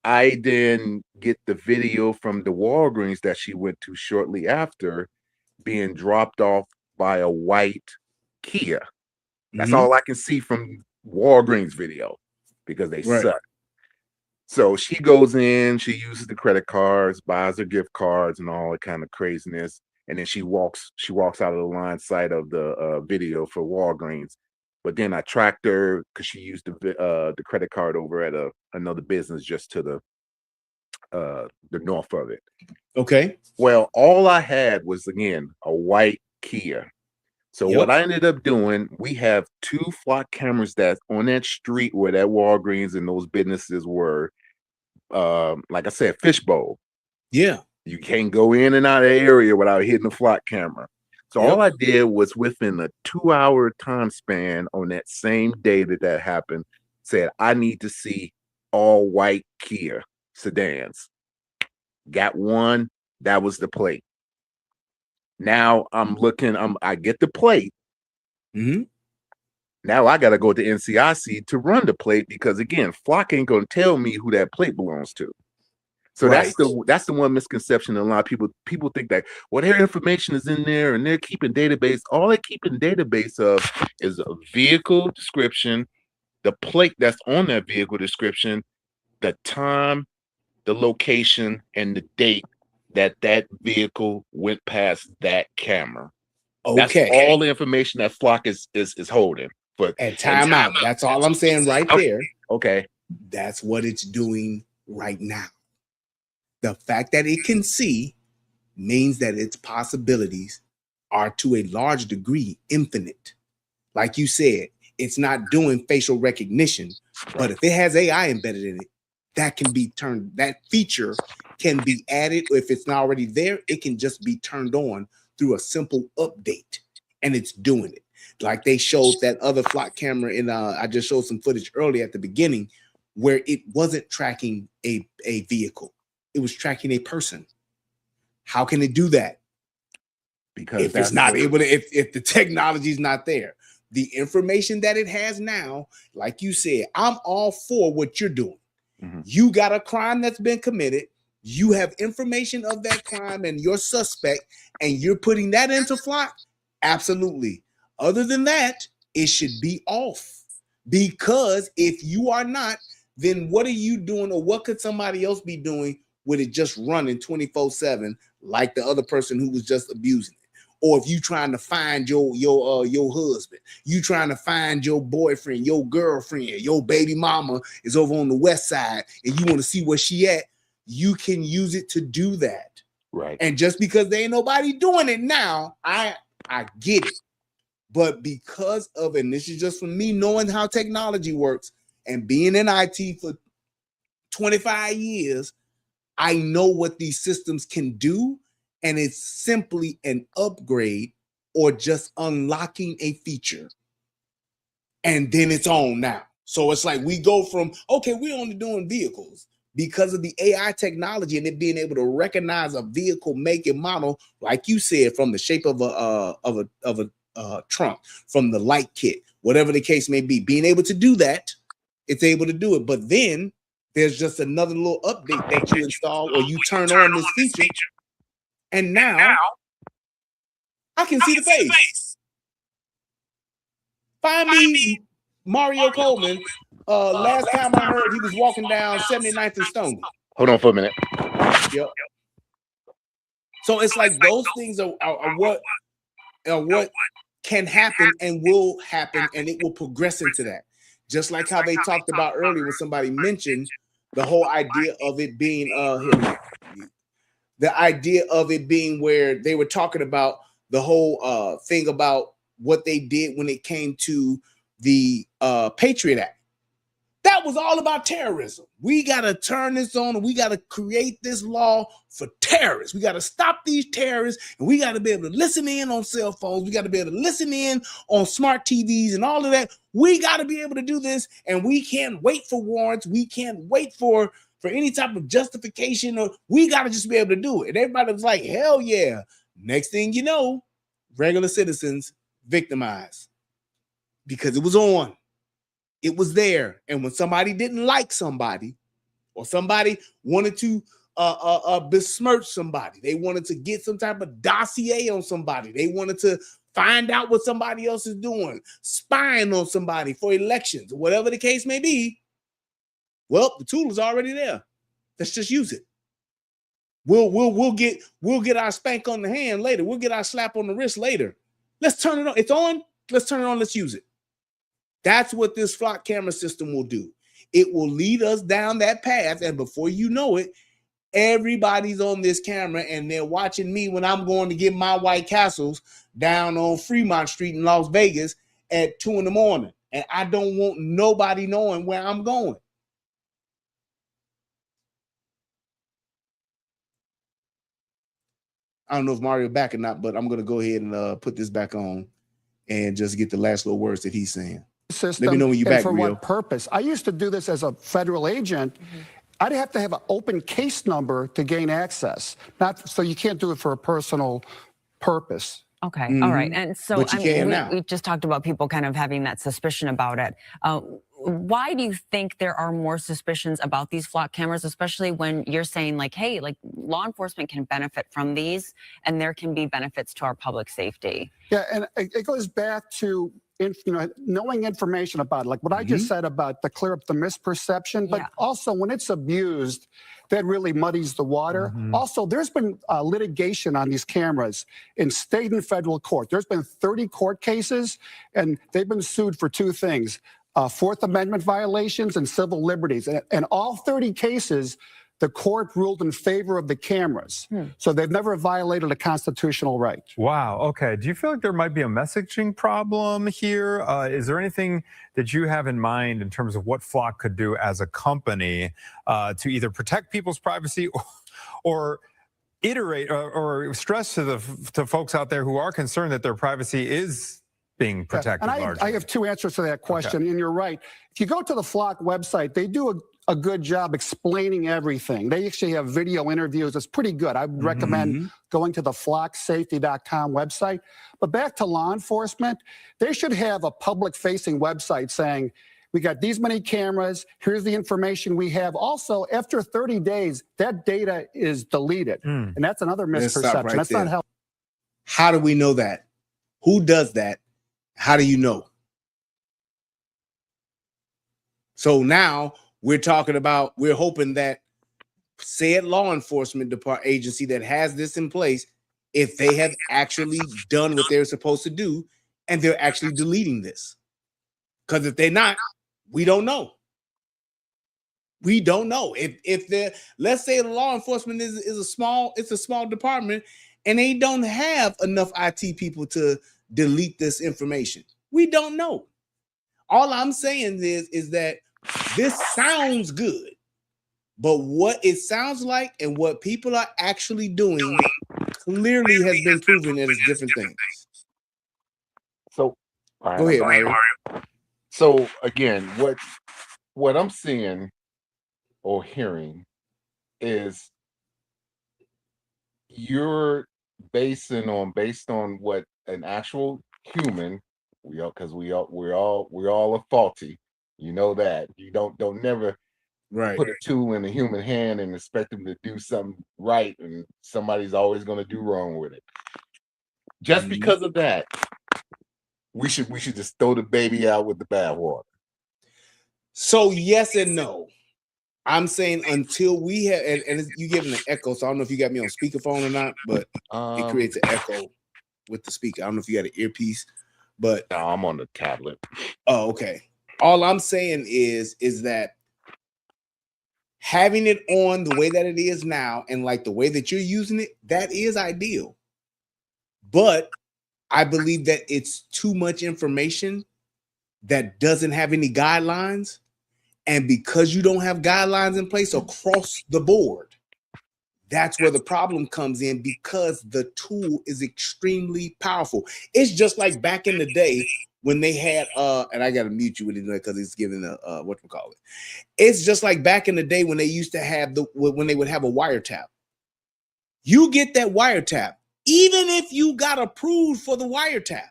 F: I then get the video from the Walgreens that she went to shortly after being dropped off by a white Kia. That's all I can see from Walgreens video because they suck. So she goes in, she uses the credit cards, buys her gift cards and all that kind of craziness. And then she walks out of the line sight of the video for Walgreens. But then I tracked her because she used the credit card over at another business just to the north of it.
J: Okay.
F: Well, all I had was, again, a white Kia. So what I ended up doing, we have 2 Flock cameras that's on that street where that Walgreens and those businesses were, like I said, fishbowl.
J: Yeah.
F: You can't go in and out of the area without hitting the Flock camera. So all I did was within a 2-hour time span on that same day that happened, said, I need to see all white Kia sedans. Got one, that was the plate. Now I'm looking, I get the plate. Now I got to go to NCIC to run the plate because, again, Flock ain't going to tell me who that plate belongs to. So that's the one misconception. A lot of people think that, well, their information is in there and they're keeping database. All they're keeping database of is a vehicle description, the plate that's on that vehicle description, the time, the location, and the date that vehicle went past that camera.
J: Okay.
F: That's all the information that Flock is holding.
J: And time out. That's all I'm saying right there.
F: Okay.
J: That's what it's doing right now. The fact that it can see means that its possibilities are to a large degree infinite. Like you said, it's not doing facial recognition, but if it has AI embedded in it, that can be turned, that feature can be added. If it's not already there, it can just be turned on through a simple update, and it's doing it. Like they showed that other Flock camera in, I just showed some footage early at the beginning where it wasn't tracking a vehicle. It was tracking a person. How can it do that?
F: Because
J: if it's not able to, if the technology is not there, the information that it has now, like you said, I'm all for what you're doing. You got a crime that's been committed. You have information of that crime and your suspect, and you're putting that into Flock. Absolutely. Other than that, it should be off, because if you are not, then what are you doing, or what could somebody else be doing with it just running 24/7 like the other person who was just abusing it? Or if you trying to find your husband, you trying to find your boyfriend, your girlfriend, your baby mama is over on the west side and you want to see where she at, you can use it to do that.
F: Right.
J: And just because there ain't nobody doing it now, I get it. But because of, and this is just from me knowing how technology works and being in IT for 25 years, I know what these systems can do, and it's simply an upgrade or just unlocking a feature. And then it's on now. So it's like we go from, okay, we're only doing vehicles because of the AI technology and it being able to recognize a vehicle make and model, like you said, from the shape of a trunk, from the light kit, whatever the case may be. Being able to do that, it's able to do it. But then there's just another little update that you install or you turn on this feature, and now I can see the face. Find me Mario Coleman. Last time I heard, he was walking down 79th and Stone.
F: Hold on for a minute.
J: Yep. So it's like those things are what can happen and will happen, and it will progress into that. Just like how they talked about earlier when somebody mentioned the whole idea of it being the idea of it being where they were talking about the whole thing about what they did when it came to the Patriot Act. That was all about terrorism. We got to turn this on and we got to create this law for terrorists. We got to stop these terrorists, and we got to be able to listen in on cell phones. We got to be able to listen in on smart TVs and all of that. We got to be able to do this, and we can't wait for warrants. We can't wait for any type of justification, or we got to just be able to do it. And everybody was like, hell yeah. Next thing you know, regular citizens victimized because it was on. It was there. And when somebody didn't like somebody, or somebody wanted to besmirch somebody, they wanted to get some type of dossier on somebody, they wanted to find out what somebody else is doing, spying on somebody for elections, or whatever the case may be, well, the tool is already there. Let's just use it. We'll get our spank on the hand later. We'll get our slap on the wrist later. Let's turn it on. It's on. Let's turn it on. Let's use it. That's what this Flock camera system will do. It will lead us down that path, and before you know it, everybody's on this camera and they're watching me when I'm going to get my White Castles down on Fremont Street in Las Vegas at 2 a.m. And I don't want nobody knowing where I'm going. I don't know if Mario back or not, but I'm going to go ahead and put this back on and just get the last little words that he's saying.
E: System.
J: Let me know when you're back,
E: for
J: Rio.
E: what purpose? I used to do this as a federal agent. I'd have to have an open case number to gain access. Not so you can't do it for a personal purpose.
C: Okay, all right. And so
J: But you can
C: we just talked about people kind of having that suspicion about it. Why do you think there are more suspicions about these Flock cameras, especially when you're saying like, hey, like law enforcement can benefit from these and there can be benefits to our public safety?
E: Yeah, and it goes back to knowing information about it, like what I just said about to clear up the misperception, but also when it's abused, that really muddies the water. Also, there's been litigation on these cameras in state and federal court. There's been 30 court cases, and they've been sued for two things: Fourth Amendment violations and civil liberties. And all 30 cases, the court ruled in favor of the cameras. So they've never violated a constitutional right.
D: Wow. Okay. Do you feel like there might be a messaging problem here? Is there anything that you have in mind in terms of what Flock could do as a company to either protect people's privacy or iterate or stress to folks out there who are concerned that their privacy is being protected?
E: And I have two answers to that question. And you're right. If you go to the Flock website, they do a good job explaining everything. They actually have video interviews. It's pretty good. I would recommend going to the flocksafety.com website. But back to law enforcement, they should have a public-facing website saying, we got these many cameras, here's the information we have. Also, after 30 days, that data is deleted. And that's another misperception.
J: Right
E: that's
J: there.
E: not how.
J: How do we know that? Who does that? How do you know? So now we're talking about, we're hoping that said law enforcement agency that has this in place, if they have actually done what they're supposed to do and they're actually deleting this. Because if they're not, we don't know. We don't know. If they're, let's say the law enforcement is a small department and they don't have enough IT people to delete this information. We don't know. All I'm saying is that this sounds good, but what it sounds like and what people are actually doing clearly has been proven that it's different things.
F: So, all right,
J: Go ahead,
F: I'm back.
J: Mario.
F: So again, what I'm seeing or hearing is you're based on what an actual human, we're all are faulty. You know that. You don't never put a tool in a human hand and expect them to do something right, and somebody's always going to do wrong with it. Just because of that, we should just throw the baby out with the bathwater.
J: So yes and no. I'm saying until we have, and you giving an echo, so I don't know if you got me on speakerphone or not, but it creates an echo with the speaker. I don't know if you got an earpiece, but
F: no, I'm on the tablet.
J: Oh, okay. All I'm saying is that having it on the way that it is now, and like the way that you're using it, that is ideal. But I believe that it's too much information that doesn't have any guidelines. And because you don't have guidelines in place across the board, that's where the problem comes in, because the tool is extremely powerful. It's just like back in the day when they had and I gotta mute you with it because it's giving a whatchamacallit. It's just like back in the day when they used to have when they would have a wiretap. You get that wiretap, even if you got approved for the wiretap,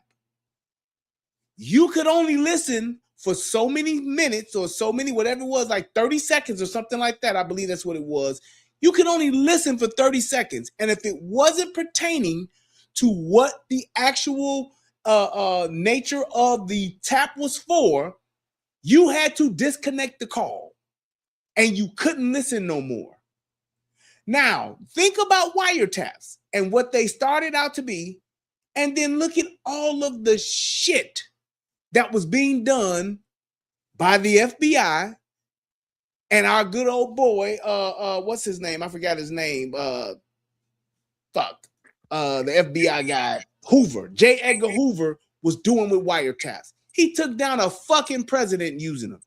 J: you could only listen for so many minutes or so many, whatever it was, like 30 seconds or something like that. I believe that's what it was. You could only listen for 30 seconds. And if it wasn't pertaining to what the actual nature of the tap was for, you had to disconnect the call and you couldn't listen no more. Now, think about wiretaps and what they started out to be, and then look at all of the shit that was being done by the FBI and our good old boy, what's his name? I forgot his name. The FBI guy, Hoover, J. Edgar Hoover, was doing with wiretaps. He took down a fucking president using them.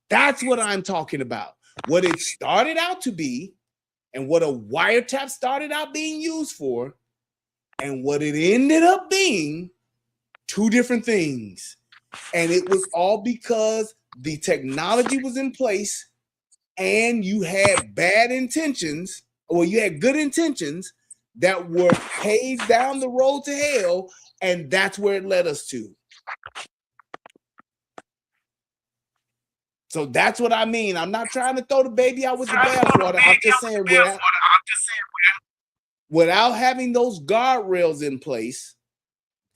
J: That's what I'm talking about. What it started out to be, and what a wiretap started out being used for, and what it ended up being, two different things. And it was all because the technology was in place and you had bad intentions, or you had good intentions that were paved down the road to hell, and that's where it led us to. So that's what I mean. I'm not trying to throw the baby out with the bathwater. I'm just saying without having those guardrails in place,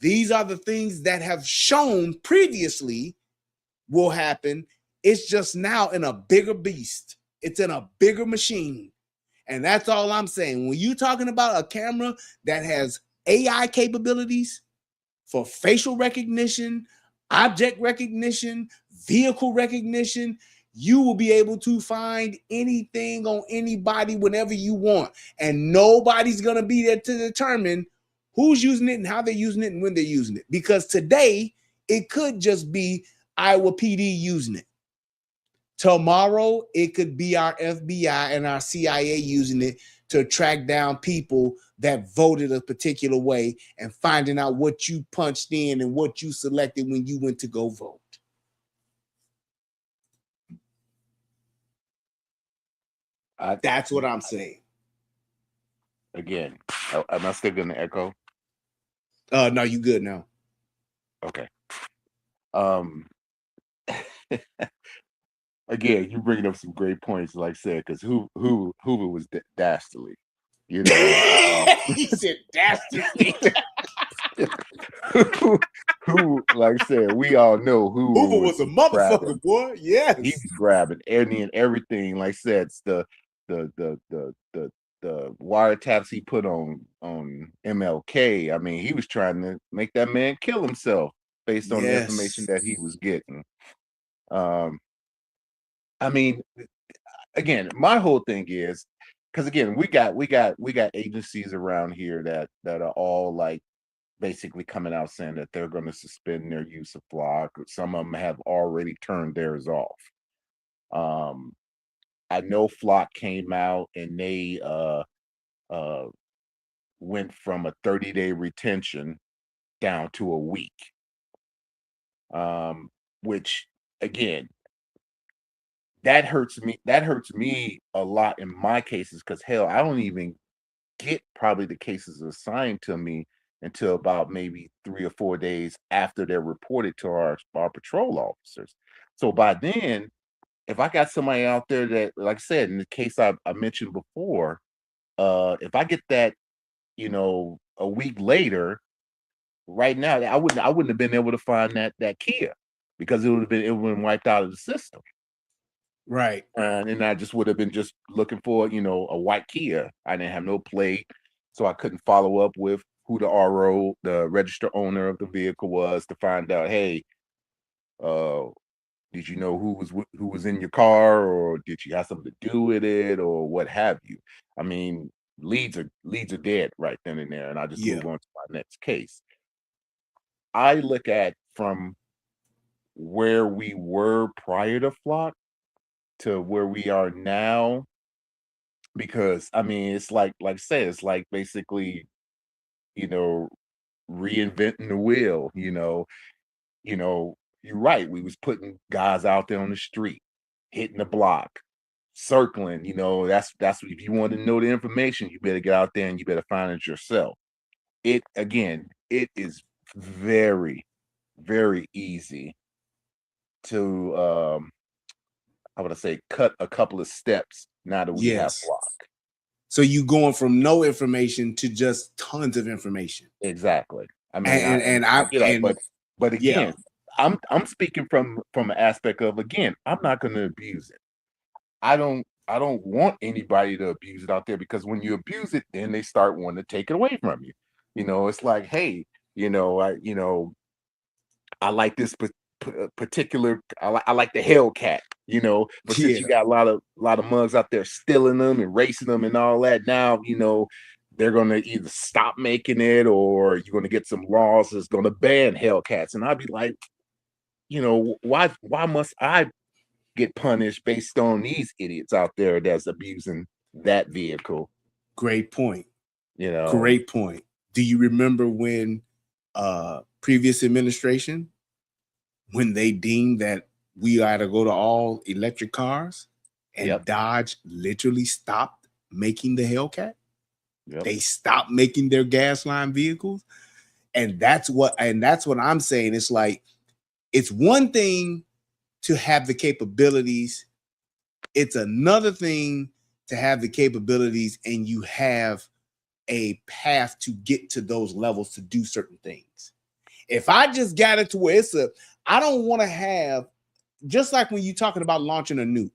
J: these are the things that have shown previously will happen. It's just now in a bigger beast. It's in a bigger machine. And that's all I'm saying. When you're talking about a camera that has AI capabilities for facial recognition, object recognition, vehicle recognition, you will be able to find anything on anybody whenever you want. And nobody's going to be there to determine who's using it and how they're using it and when they're using it. Because today, it could just be Iowa PD using it. Tomorrow, it could be our FBI and our CIA using it to track down people that voted a particular way and finding out what you punched in and what you selected when you went to go vote. That's what I'm saying.
F: Again, am I still going to echo?
J: No, you good now.
F: Okay. Again, you bringing up some great points, like I said, because Hoover was dastardly. You know,
J: he said dastardly.
F: who, like I said, we all know
J: Hoover was a motherfucker, boy. Yes,
F: he was grabbing any and everything. Like I said, it's the wiretaps he put on MLK. I mean, he was trying to make that man kill himself based on the information that he was getting. I mean, again, my whole thing is, because again, we got agencies around here that are all like basically coming out saying that they're going to suspend their use of Flock. Some of them have already turned theirs off. I know Flock came out and they went from a 30-day retention down to a week. Which again, that hurts me. That hurts me a lot in my cases because hell, I don't even get probably the cases assigned to me until about maybe 3 or 4 days after they're reported to our patrol officers. So by then, if I got somebody out there that, like I said, in the case I mentioned before, if I get that, a week later, right now, I wouldn't have been able to find that Kia because it would have been wiped out of the system.
J: Right.
F: And I just would have been just looking for, a white Kia. I didn't have no plate, so I couldn't follow up with who the RO, the registered owner of the vehicle was to find out, hey, did you know who was in your car, or did you have something to do with it, or what have you? I mean, leads are dead right then and there, and I just move on to my next case. I look at from where we were prior to Flock to where we are now, because I mean, it's like I said, it's like basically, reinventing the wheel. You're right. We was putting guys out there on the street, hitting the block, circling. That's what, if you want to know the information, you better get out there and you better find it yourself. It is very, very easy to I would say cut a couple of steps now that we have Flock.
J: So you going from no information to just tons of information.
F: Exactly. I mean, but again, I'm speaking from an aspect of, again, I'm not going to abuse it. I don't want anybody to abuse it out there, because when you abuse it, then they start wanting to take it away from you. It's like, hey, I like this particular, I like the Hellcat, but since you got a lot of mugs out there stealing them and racing them and all that, now they're gonna either stop making it, or you're gonna get some laws that's gonna ban Hellcats. And I'd be like, why must I get punished based on these idiots out there that's abusing that vehicle?
J: Great point. Great point. Do you remember when previous administration, when they deemed that we ought to go to all electric cars, and Dodge literally stopped making the Hellcat? They stopped making their gas line vehicles. And that's what I'm saying. It's like, it's one thing to have the capabilities. It's another thing to have the capabilities and you have a path to get to those levels to do certain things. If I just got it to where I don't want to have, just like when you're talking about launching a nuke,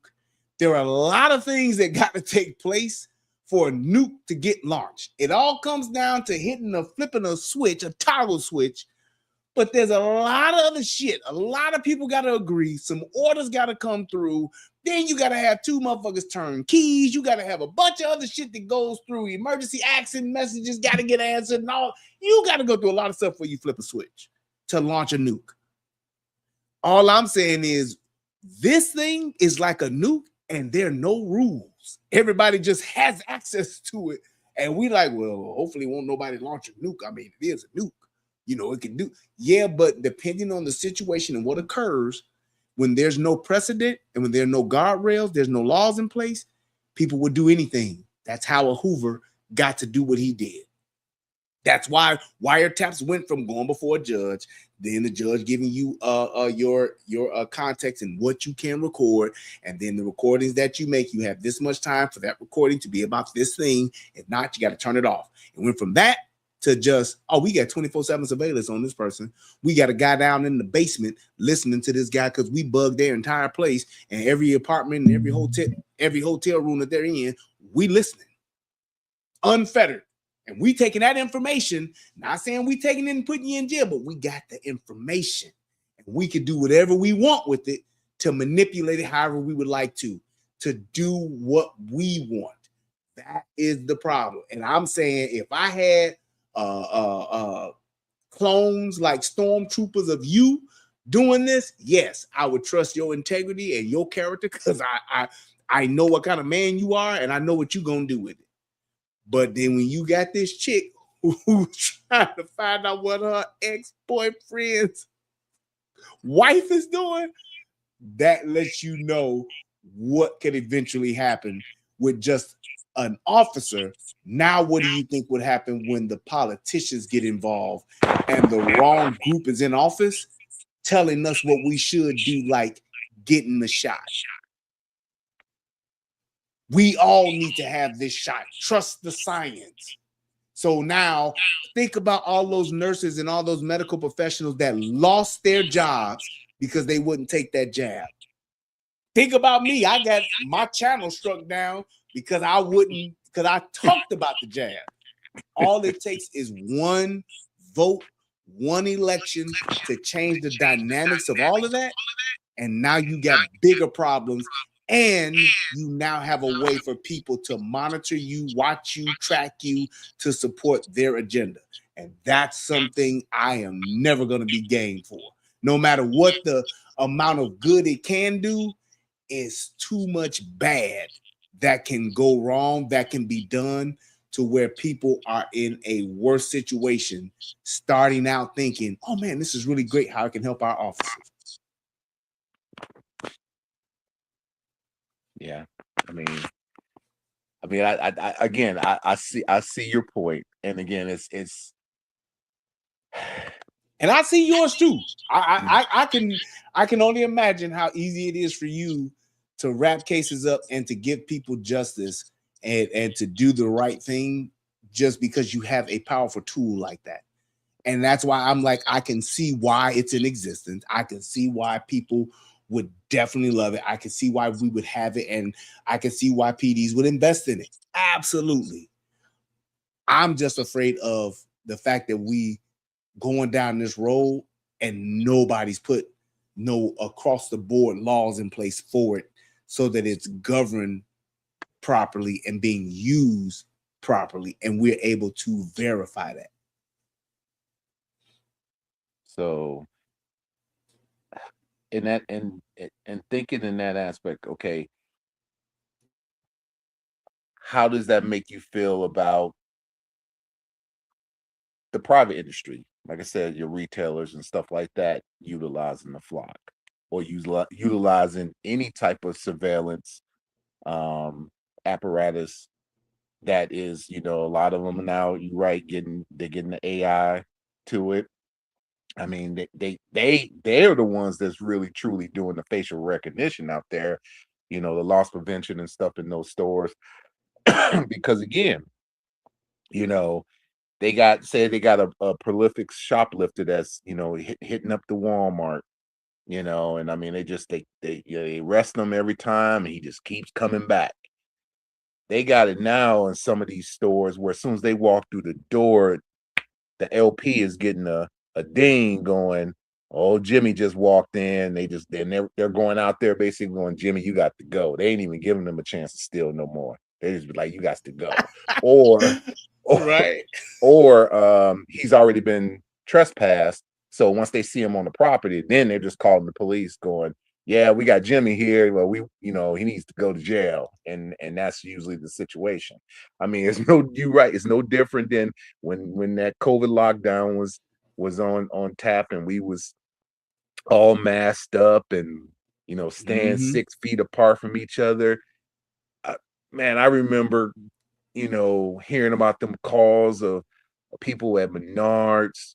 J: there are a lot of things that got to take place for a nuke to get launched. It all comes down to flipping a switch, a toggle switch. But there's a lot of other shit. A lot of people got to agree. Some orders got to come through. Then you got to have 2 motherfuckers turn keys. You got to have a bunch of other shit that goes through. Emergency accident messages got to get answered and all. You got to go through a lot of stuff before you flip a switch to launch a nuke. All I'm saying is this thing is like a nuke and there are no rules. Everybody just has access to it. And we like, well, hopefully won't nobody launch a nuke. I mean, it is a nuke. It can do. Yeah, but depending on the situation and what occurs, when there's no precedent and when there are no guardrails, there's no laws in place, people would do anything. That's how a Hoover got to do what he did. That's why wiretaps went from going before a judge, then the judge giving you your context and what you can record, and then the recordings that you make, you have this much time for that recording to be about this thing. If not, you got to turn it off. It went from that to just, we got 24/7 surveillance on this person. We got a guy down in the basement listening to this guy because we bugged their entire place, and every apartment and every hotel room that they're in, we listening. Unfettered. And we taking that information, not saying we taking it and putting you in jail, but we got the information. And we can do whatever we want with it to manipulate it however we would like to do what we want. That is the problem. And I'm saying if I had clones like stormtroopers of you doing this, yes, I would trust your integrity and your character, because I know what kind of man you are and I know what you're gonna do with it. But then when you got this chick who's trying to find out what her ex-boyfriend's wife is doing, that lets you know what could eventually happen with just an officer. Now, what do you think would happen when the politicians get involved and the wrong group is in office telling us what we should do, like getting the shot? We all need to have this shot. Trust the science. So now think about all those nurses and all those medical professionals that lost their jobs because they wouldn't take that jab. Think about me. I got my channel struck down because I talked about the jab. All it takes is one vote, one election to change the dynamics of all of that. And now you got bigger problems. And you now have a way for people to monitor you, watch you, track you, to support their agenda. And that's something I am never going to be game for. No matter what the amount of good it can do, it's too much bad that can go wrong, that can be done to where people are in a worse situation, starting out thinking, oh man, this is really great how it can help our officers.
F: Yeah, I again, I see your point, and again, it's,
J: and I see yours too. I can only imagine how easy it is for you to wrap cases up and to give people justice and to do the right thing just because you have a powerful tool like that. And that's why I'm like, I can see why it's in existence. I can see why people would definitely love it. I can see why we would have it, and I can see why PDs would invest in it. Absolutely. I'm just afraid of the fact that we going down this road and nobody's put no across the board laws in place for it so that it's governed properly and being used properly, and we're able to verify that.
F: So in that and thinking in that aspect, okay, how does that make you feel about the private industry? Like I said, your retailers and stuff like that utilizing the flock or utilizing any type of surveillance apparatus that is, a lot of them now, you're right, they're getting the AI to it. I mean, they're the ones that's really truly doing the facial recognition out there, the loss prevention and stuff in those stores. Because again, they got a prolific shoplifter that's, hitting up the Walmart, and I mean, they arrest him every time and he just keeps coming back. They got it now in some of these stores where as soon as they walk through the door, the LP is getting a ding going, oh, Jimmy just walked in. They're going out there basically going, Jimmy, you got to go. They ain't even giving them a chance to steal no more. They just be like, you got to go.
J: Right.
F: Or he's already been trespassed. So once they see him on the property, then they're just calling the police going, yeah, we got Jimmy here. Well, he needs to go to jail. And that's usually the situation. I mean, you're right. It's no different than when that COVID lockdown was on tap and we was all masked up and, staying 6 feet apart from each other. Man, I remember, hearing about them calls of people at Menards,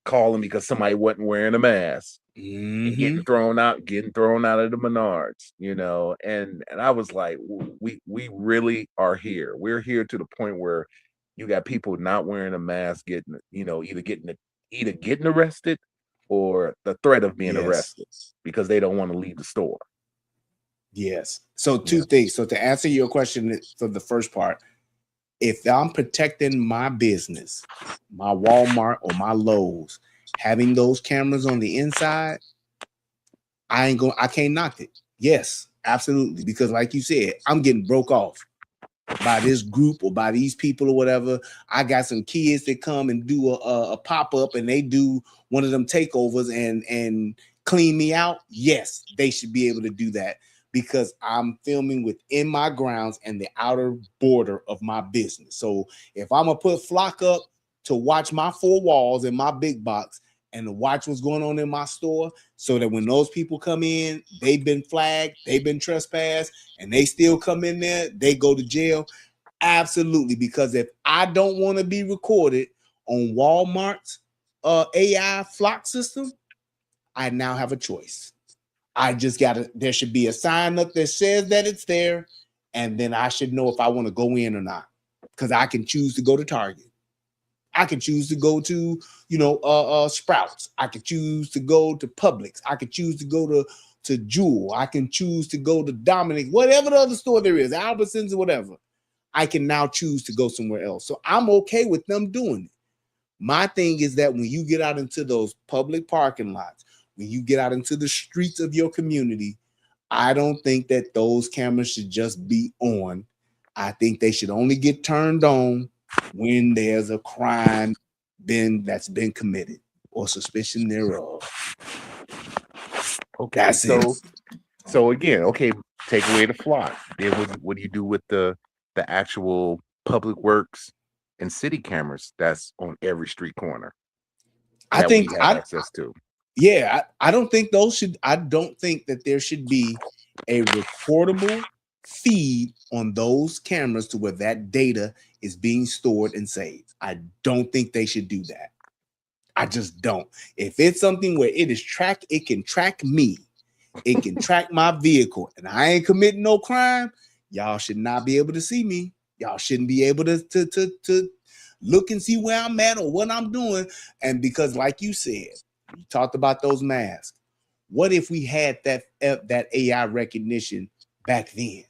F: calling because somebody wasn't wearing a mask. And getting thrown out of the Menards, and I was like, we really are here. We're here to the point where you got people not wearing a mask, getting getting arrested or the threat of being arrested because they don't want to leave the store.
J: Yes. So two things. So to answer your question for the first part, if I'm protecting my business, my Walmart or my Lowe's, having those cameras on the inside, I can't knock it. Yes, absolutely. Because like you said, I'm getting broke off by this group or by these people or whatever. I got some kids that come and do a pop-up and they do one of them takeovers and clean me out. Yes, they should be able to do that. because I'm filming within my grounds and the outer border of my business. So if I'm gonna put Flock up to watch my four walls in my big box and to watch what's going on in my store, so that when those people come in, they've been flagged, they've been trespassed, and they still come in there, they go to jail. Absolutely, because if I don't want to be recorded on Walmart's AI Flock system, I now have a choice. I just there should be a sign up that says that it's there, and then I should know if I want to go in or not, because I can choose to go to Target. I can choose to go to, Sprouts. I can choose to go to Publix. I can choose to go to Jewel. I can choose to go to Dominic, whatever the other store there is, Albertsons or whatever. I can now choose to go somewhere else. So I'm okay with them doing it. My thing is that when you get out into those public parking lots, when you get out into the streets of your community, I don't think that those cameras should just be on. I think they should only get turned on when there's a crime that's been committed or suspicion thereof.
F: Okay,
J: That's it.
F: So again, okay, take away the Flock. Then what do you do with the actual public works and city cameras that's on every street corner?
J: I think
F: we have access to.
J: Yeah, I don't think I don't think that there should be a recordable feed on those cameras to where that data is being stored and saved. I don't think they should do that. I just don't. If it's something where it can track me, it can track my vehicle, and I ain't committing no crime, y'all should not be able to see me. Y'all shouldn't be able to look and see where I'm at or what I'm doing. And because, like you said, you talked about those masks. What if we had that AI recognition back then?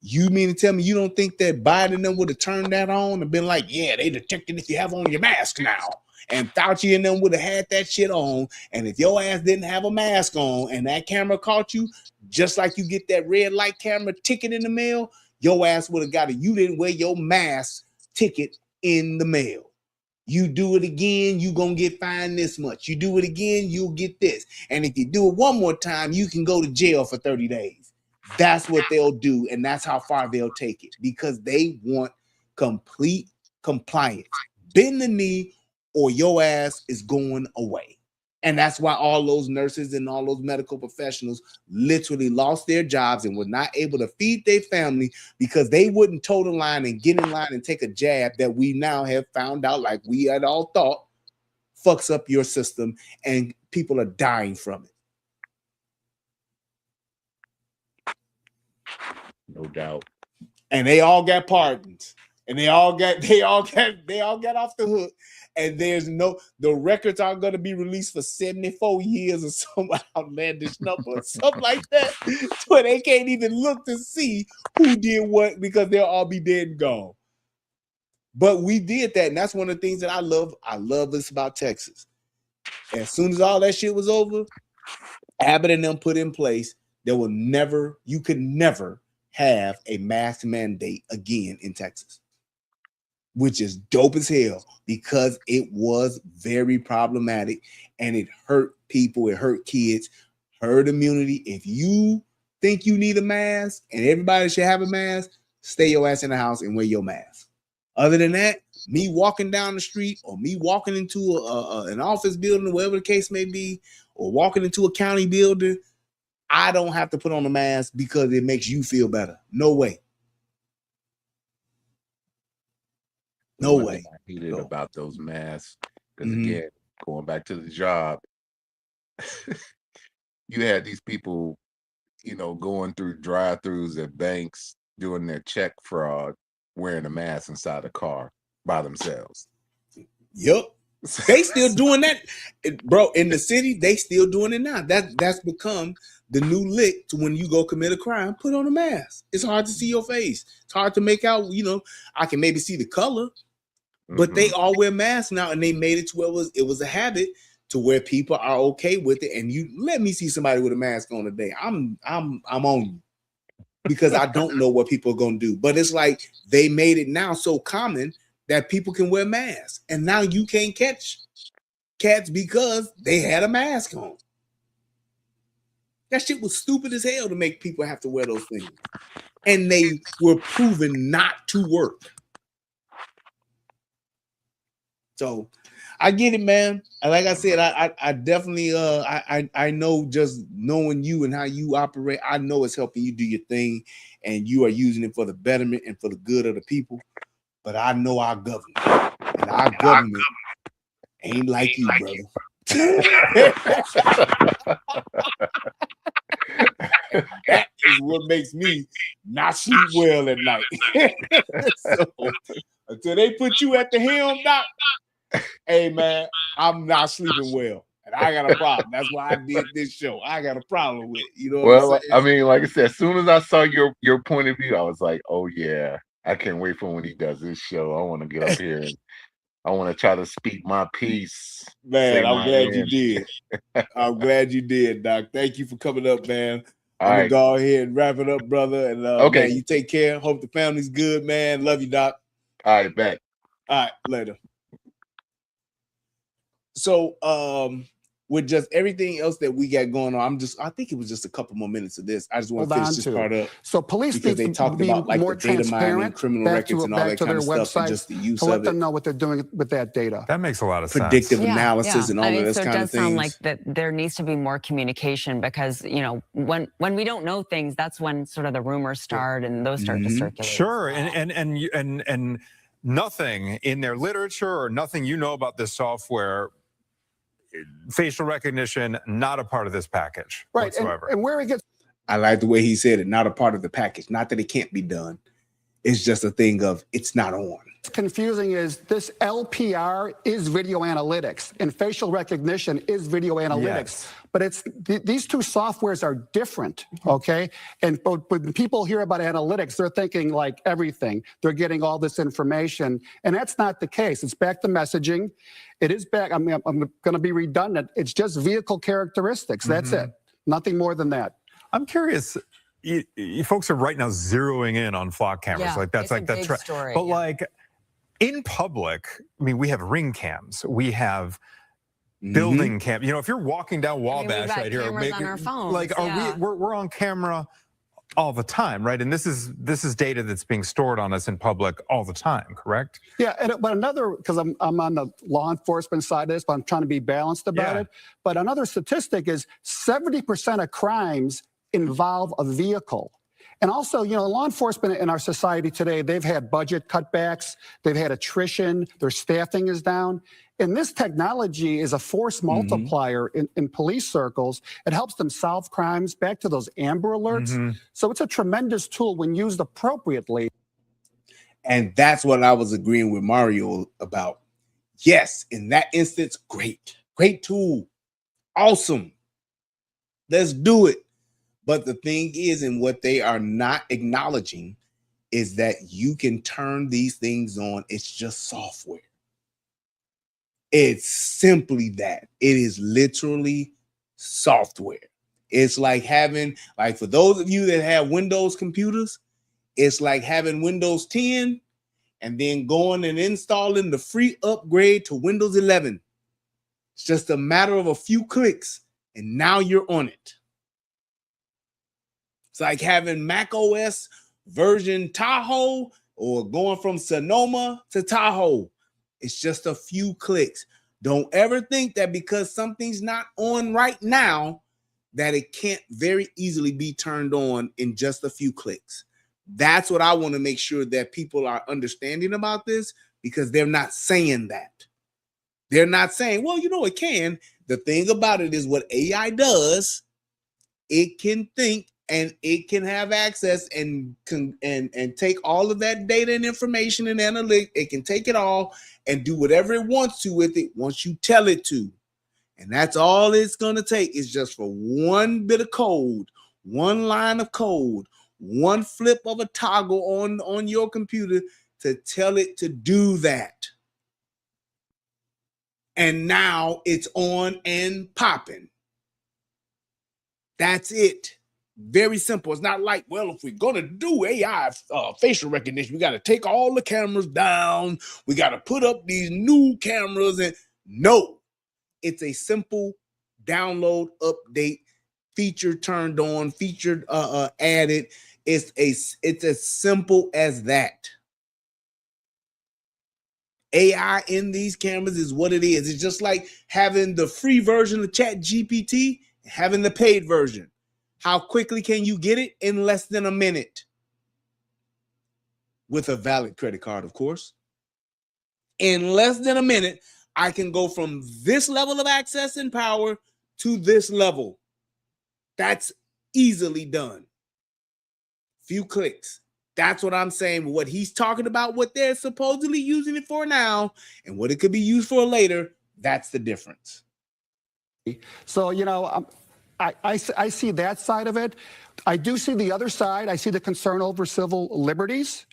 J: You mean to tell me you don't think that Biden and them would have turned that on and been like, yeah, they detected if you have on your mask now? And Fauci and them would have had that shit on. And if your ass didn't have a mask on and that camera caught you, just like you get that red light camera ticket in the mail, your ass would have got it. You didn't wear your mask ticket in the mail. You do it again, you gonna get fined this much. You do it again, you'll get this. And if you do it one more time, you can go to jail for 30 days. That's what they'll do, and that's how far they'll take it, because they want complete compliance. Bend the knee or your ass is going away. And that's why all those nurses and all those medical professionals literally lost their jobs and were not able to feed their family because they wouldn't toe the line and get in line and take a jab that we now have found out, like we had all thought, fucks up your system and people are dying from it.
F: No doubt.
J: And they all got pardons. And they all got off the hook. And the records are going to be released for 74 years or some outlandish number or something like that, where they can't even look to see who did what because they'll all be dead and gone. But we did that, and that's one of the things that I love. I love this about Texas. As soon as all that shit was over, Abbott and them put in place, you could never have a mask mandate again in Texas, which is dope as hell because it was very problematic and it hurt people, it hurt kids, herd immunity. If you think you need a mask and everybody should have a mask, stay your ass in the house and wear your mask. Other than that, me walking down the street or me walking into an office building or whatever the case may be, or walking into a county building, I don't have to put on a mask because it makes you feel better. No way. No way.
F: I hated about those masks because again, going back to the job, you had these people, going through drive-throughs at banks doing their check fraud, wearing a mask inside a car by themselves.
J: Yep. They still doing that, bro. In the city, they still doing it now. That's become the new lick to when you go commit a crime. Put on a mask. It's hard to see your face. It's hard to make out. I can maybe see the color, but they all wear masks now, and they made it to where it was a habit to where people are okay with it. And you let me see somebody with a mask on today. I'm on you because I don't know what people are gonna do. But it's like they made it now so common that people can wear masks, and now you can't catch cats because they had a mask on. That shit was stupid as hell to make people have to wear those things. And they were proven not to work. So I get it, man. And like I said, I definitely I know, just knowing you and how you operate, I know it's helping you do your thing, and you are using it for the betterment and for the good of the people. But I know our government, and our government ain't like you, brother. That is what makes me not sleep well at night. So until they put you at the helm, Doc, hey man, I'm not sleeping well, and I got a problem. That's why I did this show. I got a problem with it. You know what I'm saying?
F: I mean, like I said, as soon as I saw your point of view, I was like, oh yeah, I can't wait for when he does this show. I want to get up here and I want to try to speak my piece.
J: Man, I'm glad you did. I'm glad you did, Doc. Thank you for coming up, man. I'm gonna go ahead and wrap it up, brother. And
F: okay,
J: man, you take care. Hope the family's good, man. Love you, Doc.
F: All right, back.
J: All right, later. So, with just everything else that we got going on, I think it was just a couple more minutes of this. I just want to finish this part up.
E: So police
J: because they talked about like the data mining, criminal records, and all that kind of stuff, and just the use
E: to let
J: of
E: them
J: it.
E: know what they're doing with that data.
D: That makes a lot of
J: Predictive
D: sense.
J: analysis and all of this
C: so it
J: kind of
C: does sound
J: things.
C: like that there needs to be more communication, because when we don't know things, that's when sort of the rumors start and those start to circulate.
D: Sure, and nothing in their literature or nothing about this software, facial recognition, not a part of this package whatsoever.
E: And where it gets,
J: I like the way he said it, not a part of the package. Not that it can't be done. It's just a thing of it's not on.
E: confusing is this LPR is video analytics and facial recognition is video analytics.
D: Yes.
E: But these two softwares are different, okay? And but when people hear about analytics, they're thinking like everything. They're getting all this information, and that's not the case. It's back to messaging. It is back. I'm going to be redundant. It's just vehicle characteristics. That's it. Nothing more than that.
D: I'm curious. You folks are right now zeroing in on flock cameras.
C: Yeah,
D: like that's
C: it's
D: like
C: a
D: that's
C: big
D: right.
C: story,
D: But
C: yeah.
D: like in public, I mean, we have ring cams. We have building cam. You know, if you're walking down Wabash
C: got
D: right here,
C: cameras on our phones,
D: like
C: yeah.
D: we're on camera all the time, right? And this is data that's being stored on us in public all the time, correct?
E: Yeah, but another, because I'm on the law enforcement side of this, but I'm trying to be balanced about it. But another statistic is 70% of crimes involve a vehicle. And also, you know, law enforcement in our society today, they've had budget cutbacks, they've had attrition, their staffing is down. And this technology is a force multiplier in police circles. It helps them solve crimes, back to those Amber Alerts. So it's a tremendous tool when used appropriately.
J: And that's what I was agreeing with Mario about. Yes, in that instance, great tool. Awesome. Let's do it. But the thing is, and what they are not acknowledging is that you can turn these things on. It's just software. It's simply that. It is literally software. It's like having, like for those of you that have Windows computers, it's like having Windows 10 and then going and installing the free upgrade to Windows 11. It's just a matter of a few clicks and now you're on it. It's like having Mac OS version Tahoe or going from Sonoma to Tahoe. It's just a few clicks. Don't ever think that because something's not on right now that it can't very easily be turned on in just a few clicks. That's what I want to make sure that people are understanding about this, because they're not saying that. They're not saying, well, you know, it can. The thing about it is what AI does, it can think and it can have access and take all of that data and information and analytics. It can take it all and do whatever it wants to with it once you tell it to. And that's all it's going to take is just for one bit of code, one line of code, one flip of a toggle on your computer to tell it to do that. And now it's on and popping. That's it. Very simple. It's not like, well, if we're going to do AI facial recognition, we got to take all the cameras down. We got to put up these new cameras. And no, it's a simple download, update, feature turned on, featured added. It's as simple as that. AI in these cameras is what it is. It's just like having the free version of ChatGPT and having the paid version. How quickly can you get it? In less than a minute. With a valid credit card, of course. In less than a minute, I can go from this level of access and power to this level. That's easily done. Few clicks. That's what I'm saying. What he's talking about, what they're supposedly using it for now, and what it could be used for later, that's the difference.
E: So, you know, I see that side of it. I do see the other side. I see the concern over civil liberties.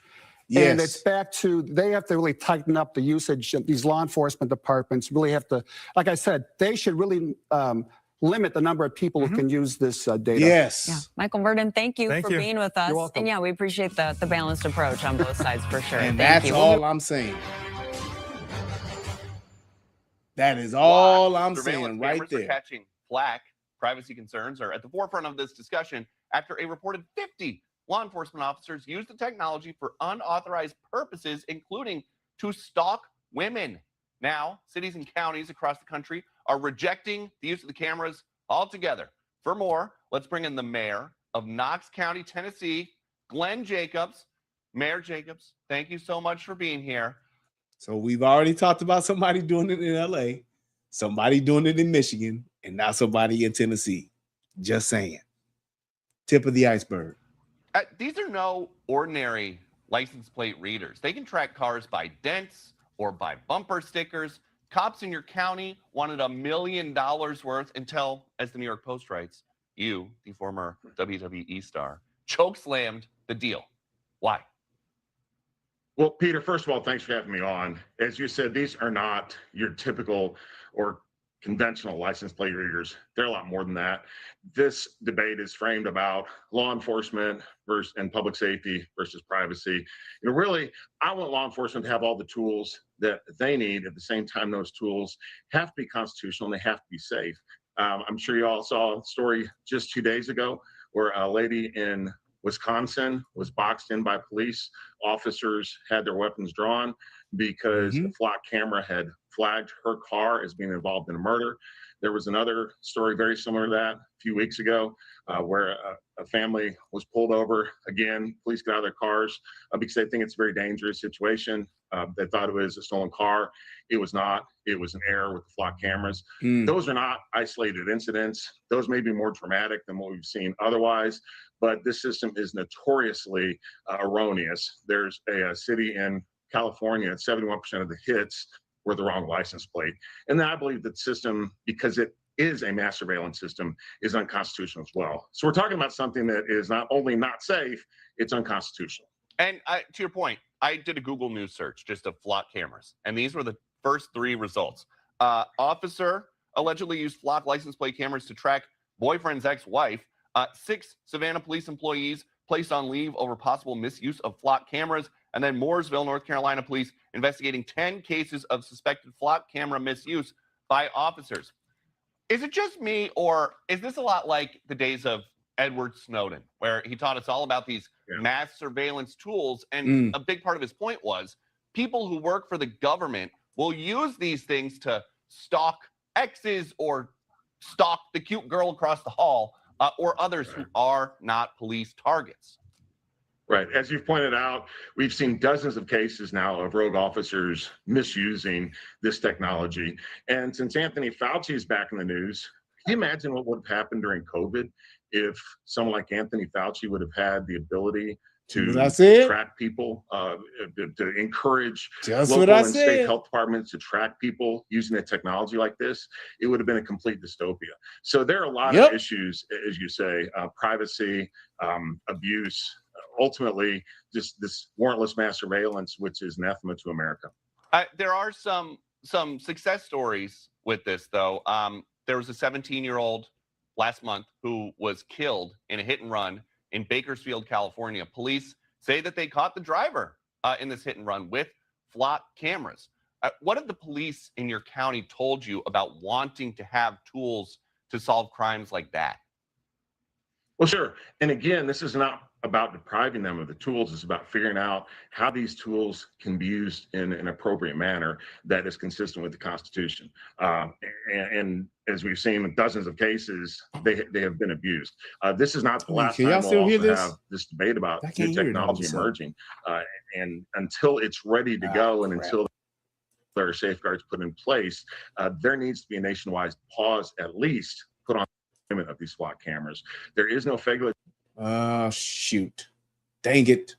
J: Yes.
E: And it's back to, they have to really tighten up the usage. These law enforcement departments really have to, like I said, they should really limit the number of people who can use this data.
J: Yes.
C: Yeah. Michael Verdin, thank you for being with us.
E: You're welcome.
C: And yeah, we appreciate the balanced approach on both sides for sure.
J: And
C: Thank
J: that's
C: you.
J: all I'm saying. That is all I'm
G: Surveillance
J: saying right
G: cameras for
J: there.
G: catching flack privacy concerns are at the forefront of this discussion after a reported 50 law enforcement officers used the technology for unauthorized purposes, including to stalk women. Now, cities and counties across the country are rejecting the use of the cameras altogether. For more, let's bring in the mayor of Knox County, Tennessee, Glenn Jacobs. Mayor Jacobs, thank you so much for being here.
J: So we've already talked about somebody doing it in LA, somebody doing it in Michigan, and now somebody in Tennessee. Just saying. Tip of the iceberg.
G: These are no ordinary license plate readers. They can track cars by dents or by bumper stickers. Cops in your county wanted $1 million worth until, as the New York Post writes, you, the former WWE star, chokeslammed the deal. Why?
H: Well, Peter, first of all, thanks for having me on. As you said, these are not your typical or conventional license plate readers. They're a lot more than that. This debate is framed about law enforcement versus and public safety versus privacy. You know, really, I want law enforcement to have all the tools that they need. At the same time, those tools have to be constitutional and they have to be safe. I'm sure you all saw a story just 2 days ago where a lady in Wisconsin was boxed in by police. Officers had their weapons drawn because the flock camera had flagged her car as being involved in a murder. There was another story very similar to that a few weeks ago where a family was pulled over. Again, police got out of their cars because they think it's a very dangerous situation. They thought it was a stolen car. It was not. It was an error with the flock cameras. Those are not isolated incidents. Those may be more dramatic than what we've seen otherwise, but this system is notoriously erroneous. There's a city in California, 71% of the hits were the wrong license plate. And then I believe that system, because it is a mass surveillance system, is unconstitutional as well. So we're talking about something that is not only not safe, it's unconstitutional.
G: And to your point, I did a Google News search just of flock cameras, and these were the first 3 results. Officer allegedly used flock license plate cameras to track boyfriend's ex-wife. 6 Savannah police employees placed on leave over possible misuse of flock cameras. And then Mooresville, North Carolina police investigating 10 cases of suspected flock camera misuse by officers. Is it just me, or is this a lot like the days of Edward Snowden, where he taught us all about these mass surveillance tools? And a big part of his point was people who work for the government will use these things to stalk exes or stalk the cute girl across the hall or others who are not police targets.
H: Right. As you've pointed out, we've seen dozens of cases now of rogue officers misusing this technology. And since Anthony Fauci is back in the news, can you imagine what would have happened during COVID if someone like Anthony Fauci would have had the ability to track people, to encourage local and state health departments to track people using a technology like this? It would have been a complete dystopia. So there are a lot of issues, as you say, privacy, abuse, ultimately just this warrantless mass surveillance, which is anathema to America.
G: There are some success stories with this, though. There was a 17-year-old last month who was killed in a hit and run in Bakersfield, California. Police say that they caught the driver in this hit and run with flock cameras. What have the police in your county told you about wanting to have tools to solve crimes like that?
H: Well, sure. And again, this is not about depriving them of the tools. It's about figuring out how these tools can be used in an appropriate manner that is consistent with the Constitution. And as we've seen in dozens of cases, they have been abused. This is not the last
J: Can
H: time
J: y'all
H: we'll
J: still hear
H: also
J: this?
H: have this debate about
J: I
H: new
J: can't hear it all of a
H: technology
J: sudden.
H: emerging. And until it's ready to go and until there are safeguards put in place, there needs to be a nationwide pause, at least put on the limit of these SWAT cameras. There is no federal.
J: Shoot. Dang it.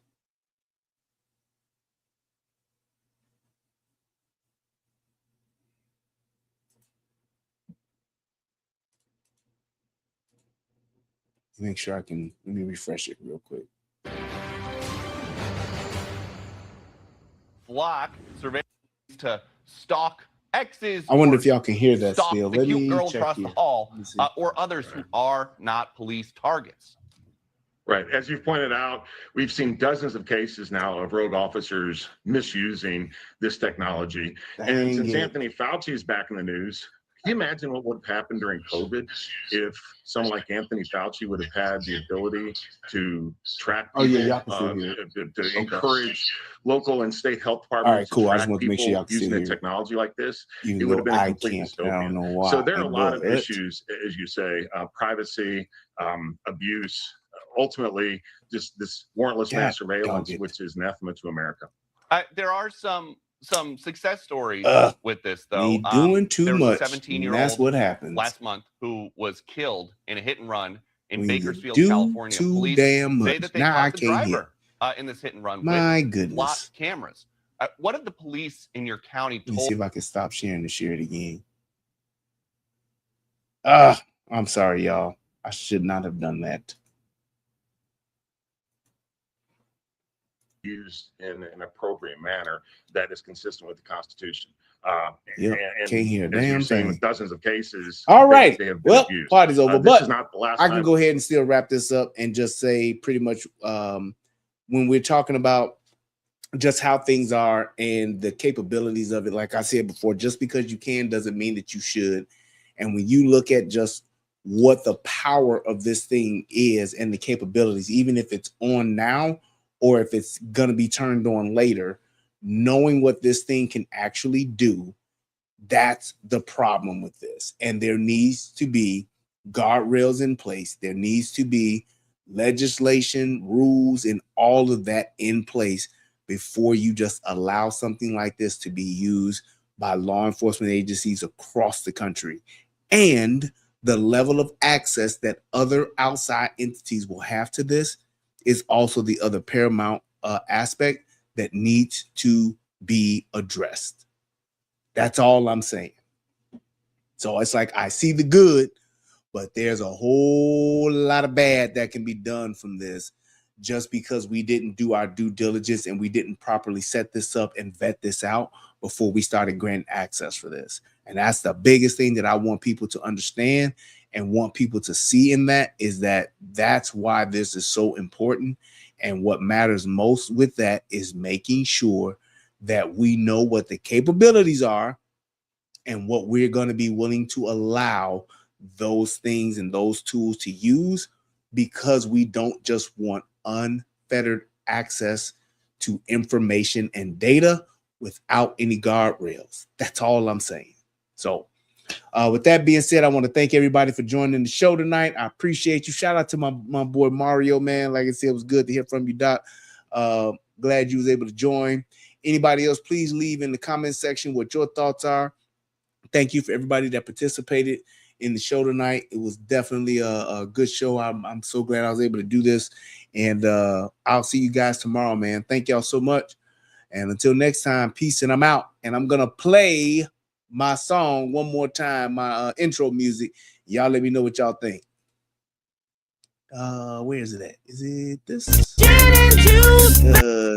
J: Make sure let me refresh it real quick.
G: Flock surveillance to stalk exes.
J: I wonder
G: or
J: if y'all can hear that
G: stalk
J: still.
G: the
J: Let
G: cute
J: me
G: girl
J: check
G: across
J: here.
G: the hall,
J: Let me see.
G: or others who are not police targets.
H: Right. As you've pointed out, we've seen dozens of cases now of rogue officers misusing this technology. And
J: Dang
H: since
J: it.
H: Anthony Fauci is back in the news, can you imagine what would have happened during COVID if someone like Anthony Fauci would have had the ability to track people,
J: y'all can still hear it.
H: to encourage local and state health
J: All right,
H: departments
J: cool.
H: to
J: I
H: track
J: just want to make sure
H: people
J: y'all can still
H: using
J: hear
H: the
J: it.
H: technology like this?
J: Even
H: It would have
J: though
H: been a
J: I
H: complete
J: can't. I
H: dystopia.
J: don't know why.
H: So there are a lot of
J: But-
H: issues, as you say, privacy, abuse, ultimately just this warrantless
J: God
H: mass surveillance,
J: dog it.
H: which is anathema to America.
G: There are some success stories
J: Ugh,
G: with this, though.
J: we doing too
G: there was
J: much,
G: a
J: and
G: 17-year-old
J: that's what happens.
G: last month who was killed in a hit and run in
J: When you
G: Bakersfield,
J: do
G: California.
J: too
G: Police
J: damn
G: say
J: much.
G: that they
J: Now I
G: caught the
J: can't hear.
G: driver in this hit and run
J: My
G: with
J: goodness.
G: locked cameras. What have the police in your county
J: Let me
G: told?
J: see if I can stop sharing and share it again. I'm sorry, y'all. I should not have done that.
H: Used in an appropriate manner that is consistent with the Constitution.
J: Yep, can't hear a
H: as
J: damn
H: you've seen
J: thing.
H: with dozens of cases.
J: All right.
H: they have been
J: Well,
H: abused.
J: party's over,
H: This
J: but
H: is not the last
J: I can
H: time.
J: go ahead and still wrap this up and just say pretty much when we're talking about just how things are and the capabilities of it, like I said before, just because you can doesn't mean that you should. And when you look at just what the power of this thing is and the capabilities, even if it's on now or if it's going to be turned on later, knowing what this thing can actually do, that's the problem with this. And there needs to be guardrails in place. There needs to be legislation, rules, and all of that in place before you just allow something like this to be used by law enforcement agencies across the country. And the level of access that other outside entities will have to this is also the other paramount aspect that needs to be addressed. That's all I'm saying. So it's like I see the good, but there's a whole lot of bad that can be done from this just because we didn't do our due diligence and we didn't properly set this up and vet this out before we started granting access for this. And that's the biggest thing that I want people to understand and want people to see in that is that that's why this is so important. And what matters most with that is making sure that we know what the capabilities are and what we're going to be willing to allow those things and those tools to use, because we don't just want unfettered access to information and data without any guardrails. That's all I'm saying. So with that being said, I want to thank everybody for joining the show tonight. I appreciate you. Shout out to my boy Mario, man. Like I said, it was good to hear from you, Doc. Glad you was able to join. Anybody else, please leave in the comment section what your thoughts are. Thank you for everybody that participated in the show tonight. It was definitely a good show. I'm so glad I was able to do this. And I'll see you guys tomorrow, man. Thank y'all so much. And until next time, peace, and I'm out. And I'm going to play my song one more time, my intro music. Y'all let me know what y'all think. Where is it at? Is it this?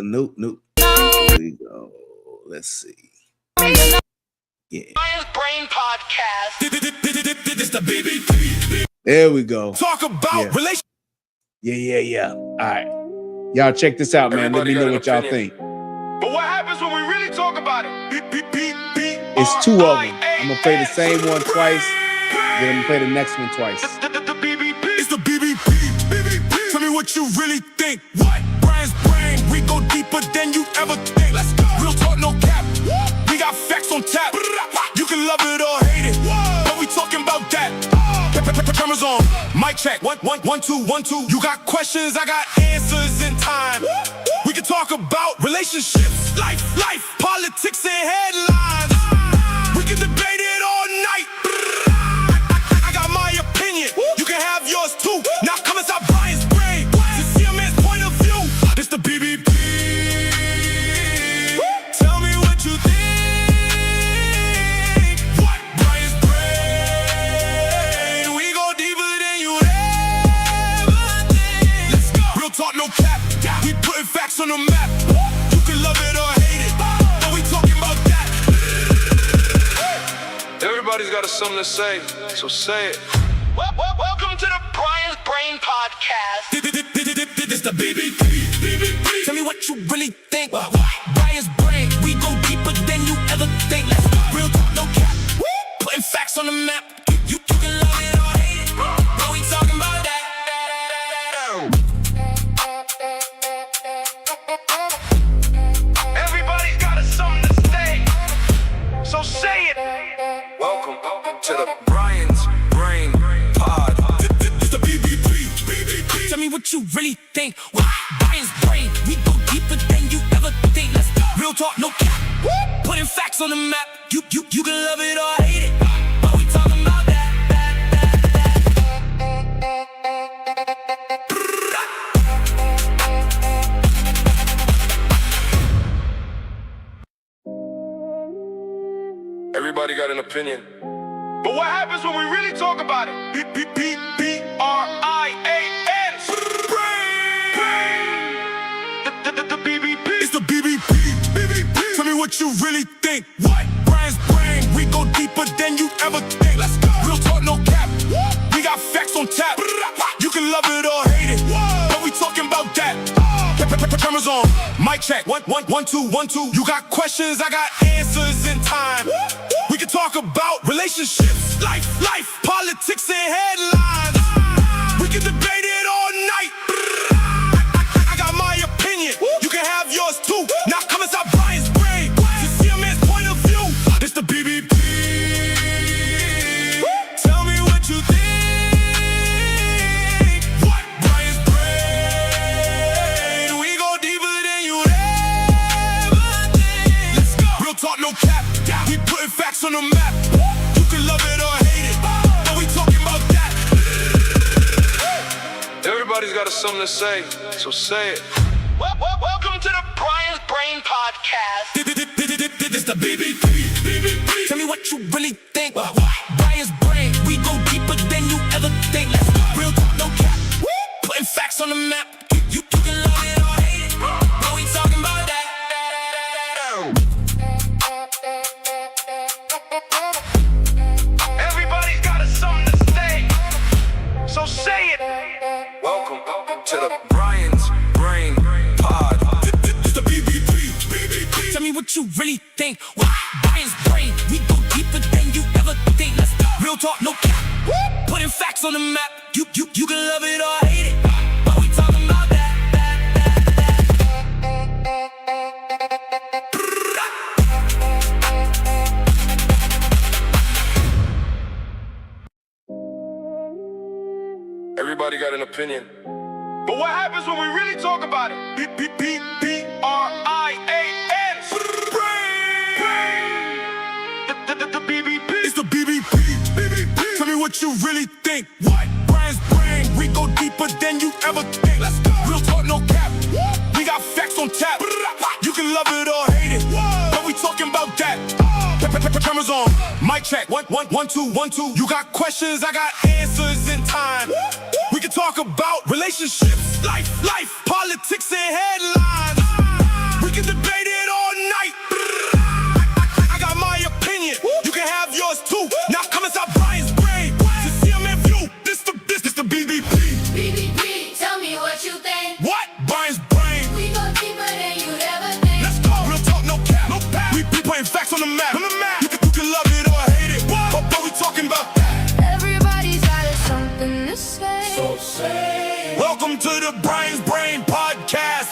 J: Nope. There we go. Let's see. Yeah.
I: Brain Podcast.
J: There we go.
I: Talk about relationship.
J: Yeah. All right. Y'all check this out, man. Let me know what y'all think.
I: But what happens when we really talk about it?
J: It's two of them. I'm going to play the same one twice. Then I'm going to play the next one twice.
I: It's the BBP. what you really think. What? Brian's brain, we go deeper than you ever think. Let's go. Real talk, no cap. We got facts on tap. You can love it or hate it, but we talking about that. Cameras on, mic check. 1, 1, 1, 2, 1, 2. You got questions, I got answers in time. We can talk about relationships, life, politics, and headlines. We can debate it all night. I got my opinion, you can have yours too. Now come inside Brian's brain to see a man's point of view. It's the BBP. Tell me what you think. What? Brian's brain. We go deeper than you ever think. Let's go. Real talk, no cap. We putting facts on the map. You can love it or hate it, but we talking about that.
L: Everybody's got something to say, so say it.
I: Welcome to the Brian's Brain Podcast. It's the BBP. Tell me what you really think. Brian's Brain, we go deeper than you ever think. Let's go. Real talk, no cap. Putting facts on the map. You can love it or hate it, but we talking about that. Everybody's got something to say, so say it.
L: Welcome to the Brian's Brain Pod.
I: It's the BBP. Tell me what you really think. Brian's Brain, we go deeper than you ever think. Let's go. Real talk, no cap. Putting facts on the map. You can love it or hate it, but we talking about that.
L: Everybody got an opinion.
I: But what happens when we really talk about it? B-B-B-R-I-A-N. The BBP. It's the BBP. Tell me what you really think. What? Brian's brain, we go deeper than you ever think. Let's go. Real talk, no cap. We got facts on tap. You can love it or hate it, but we talking about that. Cameras on, mic check. 1, 1, 1, 2, 1, 2. You got questions, I got answers in time. We can talk about relationships, life, politics, and headlines. We can debate it all night. I got my opinion, you can have yours too. Now come inside Brian's brain to see a man's point of view. It's the BBP. Tell me what you think. What? Brian's brain. We go deeper than you ever think. Let's go. Real talk, no cap. We putting facts on the map. You can love it or hate it, but we talking about that.
L: Everybody's got something to say, so say it.
I: Welcome to the Brian's Brain Podcast. It's the BBP. Tell me what you really think. Brian's Brain, we go deeper than you ever think. Let's go. Real talk, no cap. Putting facts on the map. You can love it or hate it, but we talking about that. Everybody's got something to say, so say it.
L: Welcome to the Brian's Brain Pod.
I: It's the BBP. Tell me what you really think. Brian's Brain, we go deeper than you ever think. Let's go. Real talk, no cap. Putting facts on the map. You can love it or hate it, but we talking about that.
L: Everybody got an opinion.
I: But what happens when we really talk about it? B-B-B-R-I-A-N. The BBP. It's the BBP. Tell me what you really think. What? Brian's brain, we go deeper than you ever think. Let's go. Real talk, no cap. We got facts on tap. You can love it or hate it, but we talking about that. Cameras on, mic check. 1, 1, 1, 2, 1, 2. You got questions, I got answers in time. We can talk about relationships, life, politics, and headlines. We can debate it all night. I got my opinion, you can have yours too. Now come inside Brian's brain to see a man view. This the BBP.
M: BBP, tell me what you think.
I: What? Brian's brain.
M: We go deeper than you'd ever think.
I: Let's go. Real talk, no cap. We putting facts on the map. You can love it or hate it, but we talking about that.
M: Everybody's got something to say.
I: So say. Welcome Welcome to the Brian's Brain Podcast.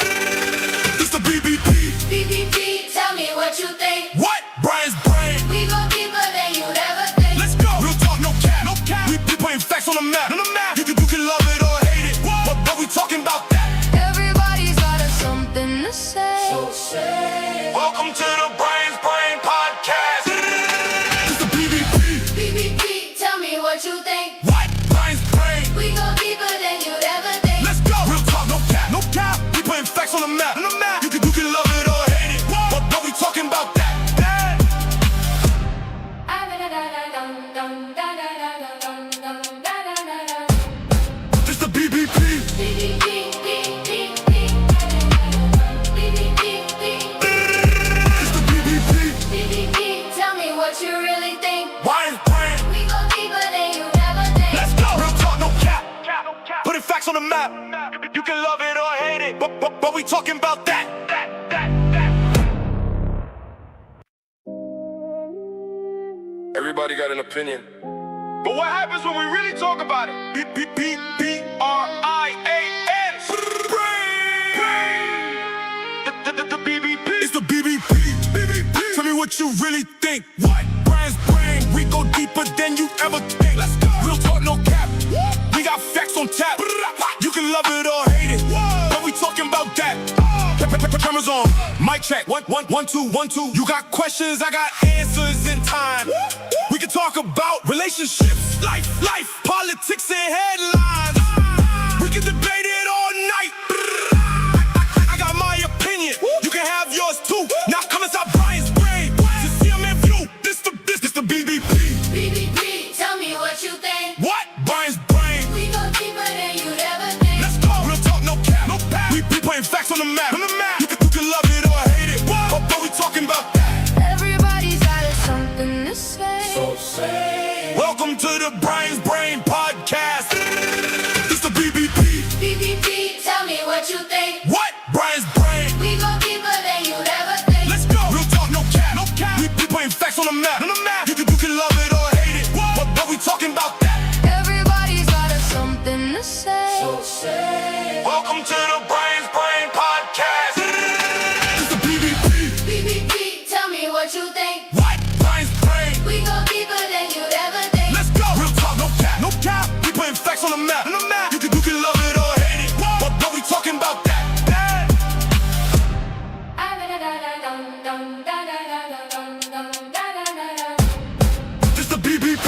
I: It's the BBP.
M: BBP, tell me what you think.
I: What? Brian's Brain.
M: We go deeper than you'd ever think.
I: Let's go. Real talk, no cap. No cap. We putting facts on the map. On the map. You can love it or hate it. But we talking about that.
M: Everybody's got something to say. So say.
I: Welcome to the Brian's Brain Podcast. It's the BBP.
M: BBP, tell me what you think.
I: What? Brian's Brain.
M: We go deeper than you'd ever think.
I: Let's go. Real talk, no cap. No cap. We putting facts on the map. On the map. You can love it or hate it. But we talking about that. It's the BBP. It's the BBP.
M: BBP, tell me what you really think.
I: Brian's Brain.
M: We go deeper than you ever think.
I: Let's go. Real talk, no cap. Putting facts on the map. You can love it or hate it. But we talking about that.
L: Everybody got an opinion.
I: But what happens when we really talk about it? B-B-B-B-R-I-A-N. The BBP. It's the BBP. Tell me what you really think. What? Brian's Brain. We go deeper than you ever think. Let's go. Real talk, no cap. We got facts on tap. You can love it or hate it. But we talking about that. Cameras on. Mic check. 1, 1, 1, 2, 1, 2. You got questions, I got answers in time. We can talk about relationships, life, politics, and headlines. We can debate it all night. I got my opinion. You can have yours too. Now come inside Brian's Brain to see him in view. This the BBP.
M: BBP, tell me what you think.
I: What? Brian's Brain.
M: We go deeper than you'd ever think.
I: Let's go. Real talk, no cap. No cap. We putting facts on the map. On the map. You can love it or hate it. But we talking about that.
M: Everybody's got something to say.
I: So say. Welcome to the Brian's Brain Podcast. It's the BBP.
M: BBP, tell me what you think.
I: What? Brian's Brain.
M: We go deeper than you'd ever think.
I: Let's go. Real talk, no cap. No cap. We putting facts on the map. On the map. You can love it or hate it. But we talking about that.
M: Everybody's got something to say. So say.
I: Welcome to the Brian's Brain Podcast. It's the BBP.
M: BBP, tell me what you think.
I: What? Brian's Brain.
M: We go deeper than you'd ever think.
I: Let's go. Real talk, no cap. No cap. We putting facts on the map. On the map. You can love it or hate it. But we talking about that. It's the BBP.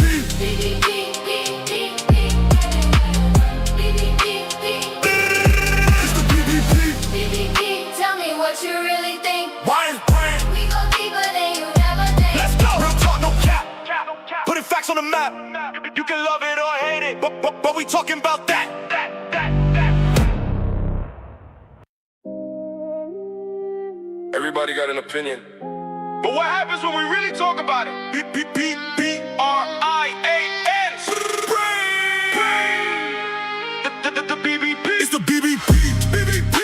I: It's the BBP.
M: BBP, tell me what you really think.
I: Brian's Brain.
M: We go deeper than you'd ever think.
I: Let's go. Real talk, no cap. Putting facts on the map. You can love it or hate it. But we talking about that.
L: Everybody got an opinion.
I: But what happens when we really talk about it? B-B-B-B-R-I-A-N. The BBP. It's the BBP.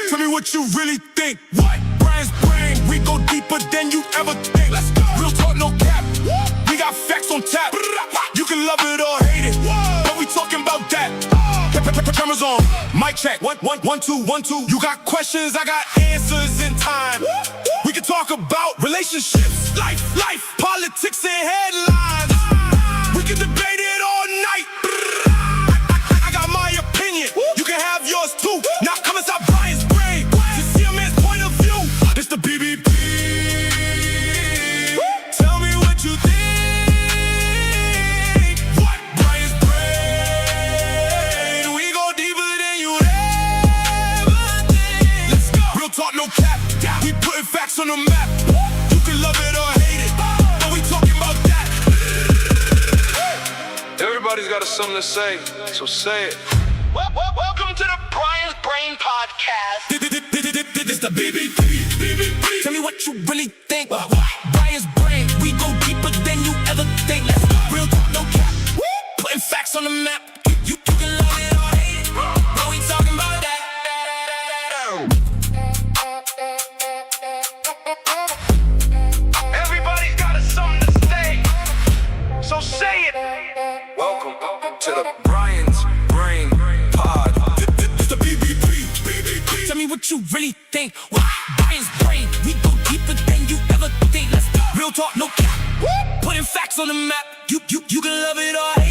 I: Tell me what you really think. What? Brian's Brain. We go deeper than you ever think. Let's go. Real talk, no cap. We got facts on tap. You can love it or hate it. But we talking about that. Cameras on. Mic check. 1, 1, 1, 2, 1, 2. You got questions, I got answers in time. We can talk about relationships, life, politics, and headlines. We can debate it all night. I got my opinion. You can have yours too. Now come inside Brian's Brain to see a man's point of view. It's the BBP. Tell me what you think. What? Brian's Brain. We go deeper than you ever think. Let's go. Real talk, no cap. We putting facts on the map. You can love it or hate it. But we talking about that.
L: Everybody's got something to say, so say it.
I: Welcome to the Brian's Brain Podcast. It's the BBP. Tell me what you really think. Brian's Brain. We go deeper than you ever think. Let's go. Real talk, no cap. Putting facts on the map. You can love it or hate it. But we talking about that. Everybody's got something to say, so say it.
L: Welcome to the Brian's Brain Pod.
I: It's the BBP. what you really think. What? Brian's brain, we go deeper than you ever think. Let's real talk, no cap. Putting facts on the map. You can love it or hate it.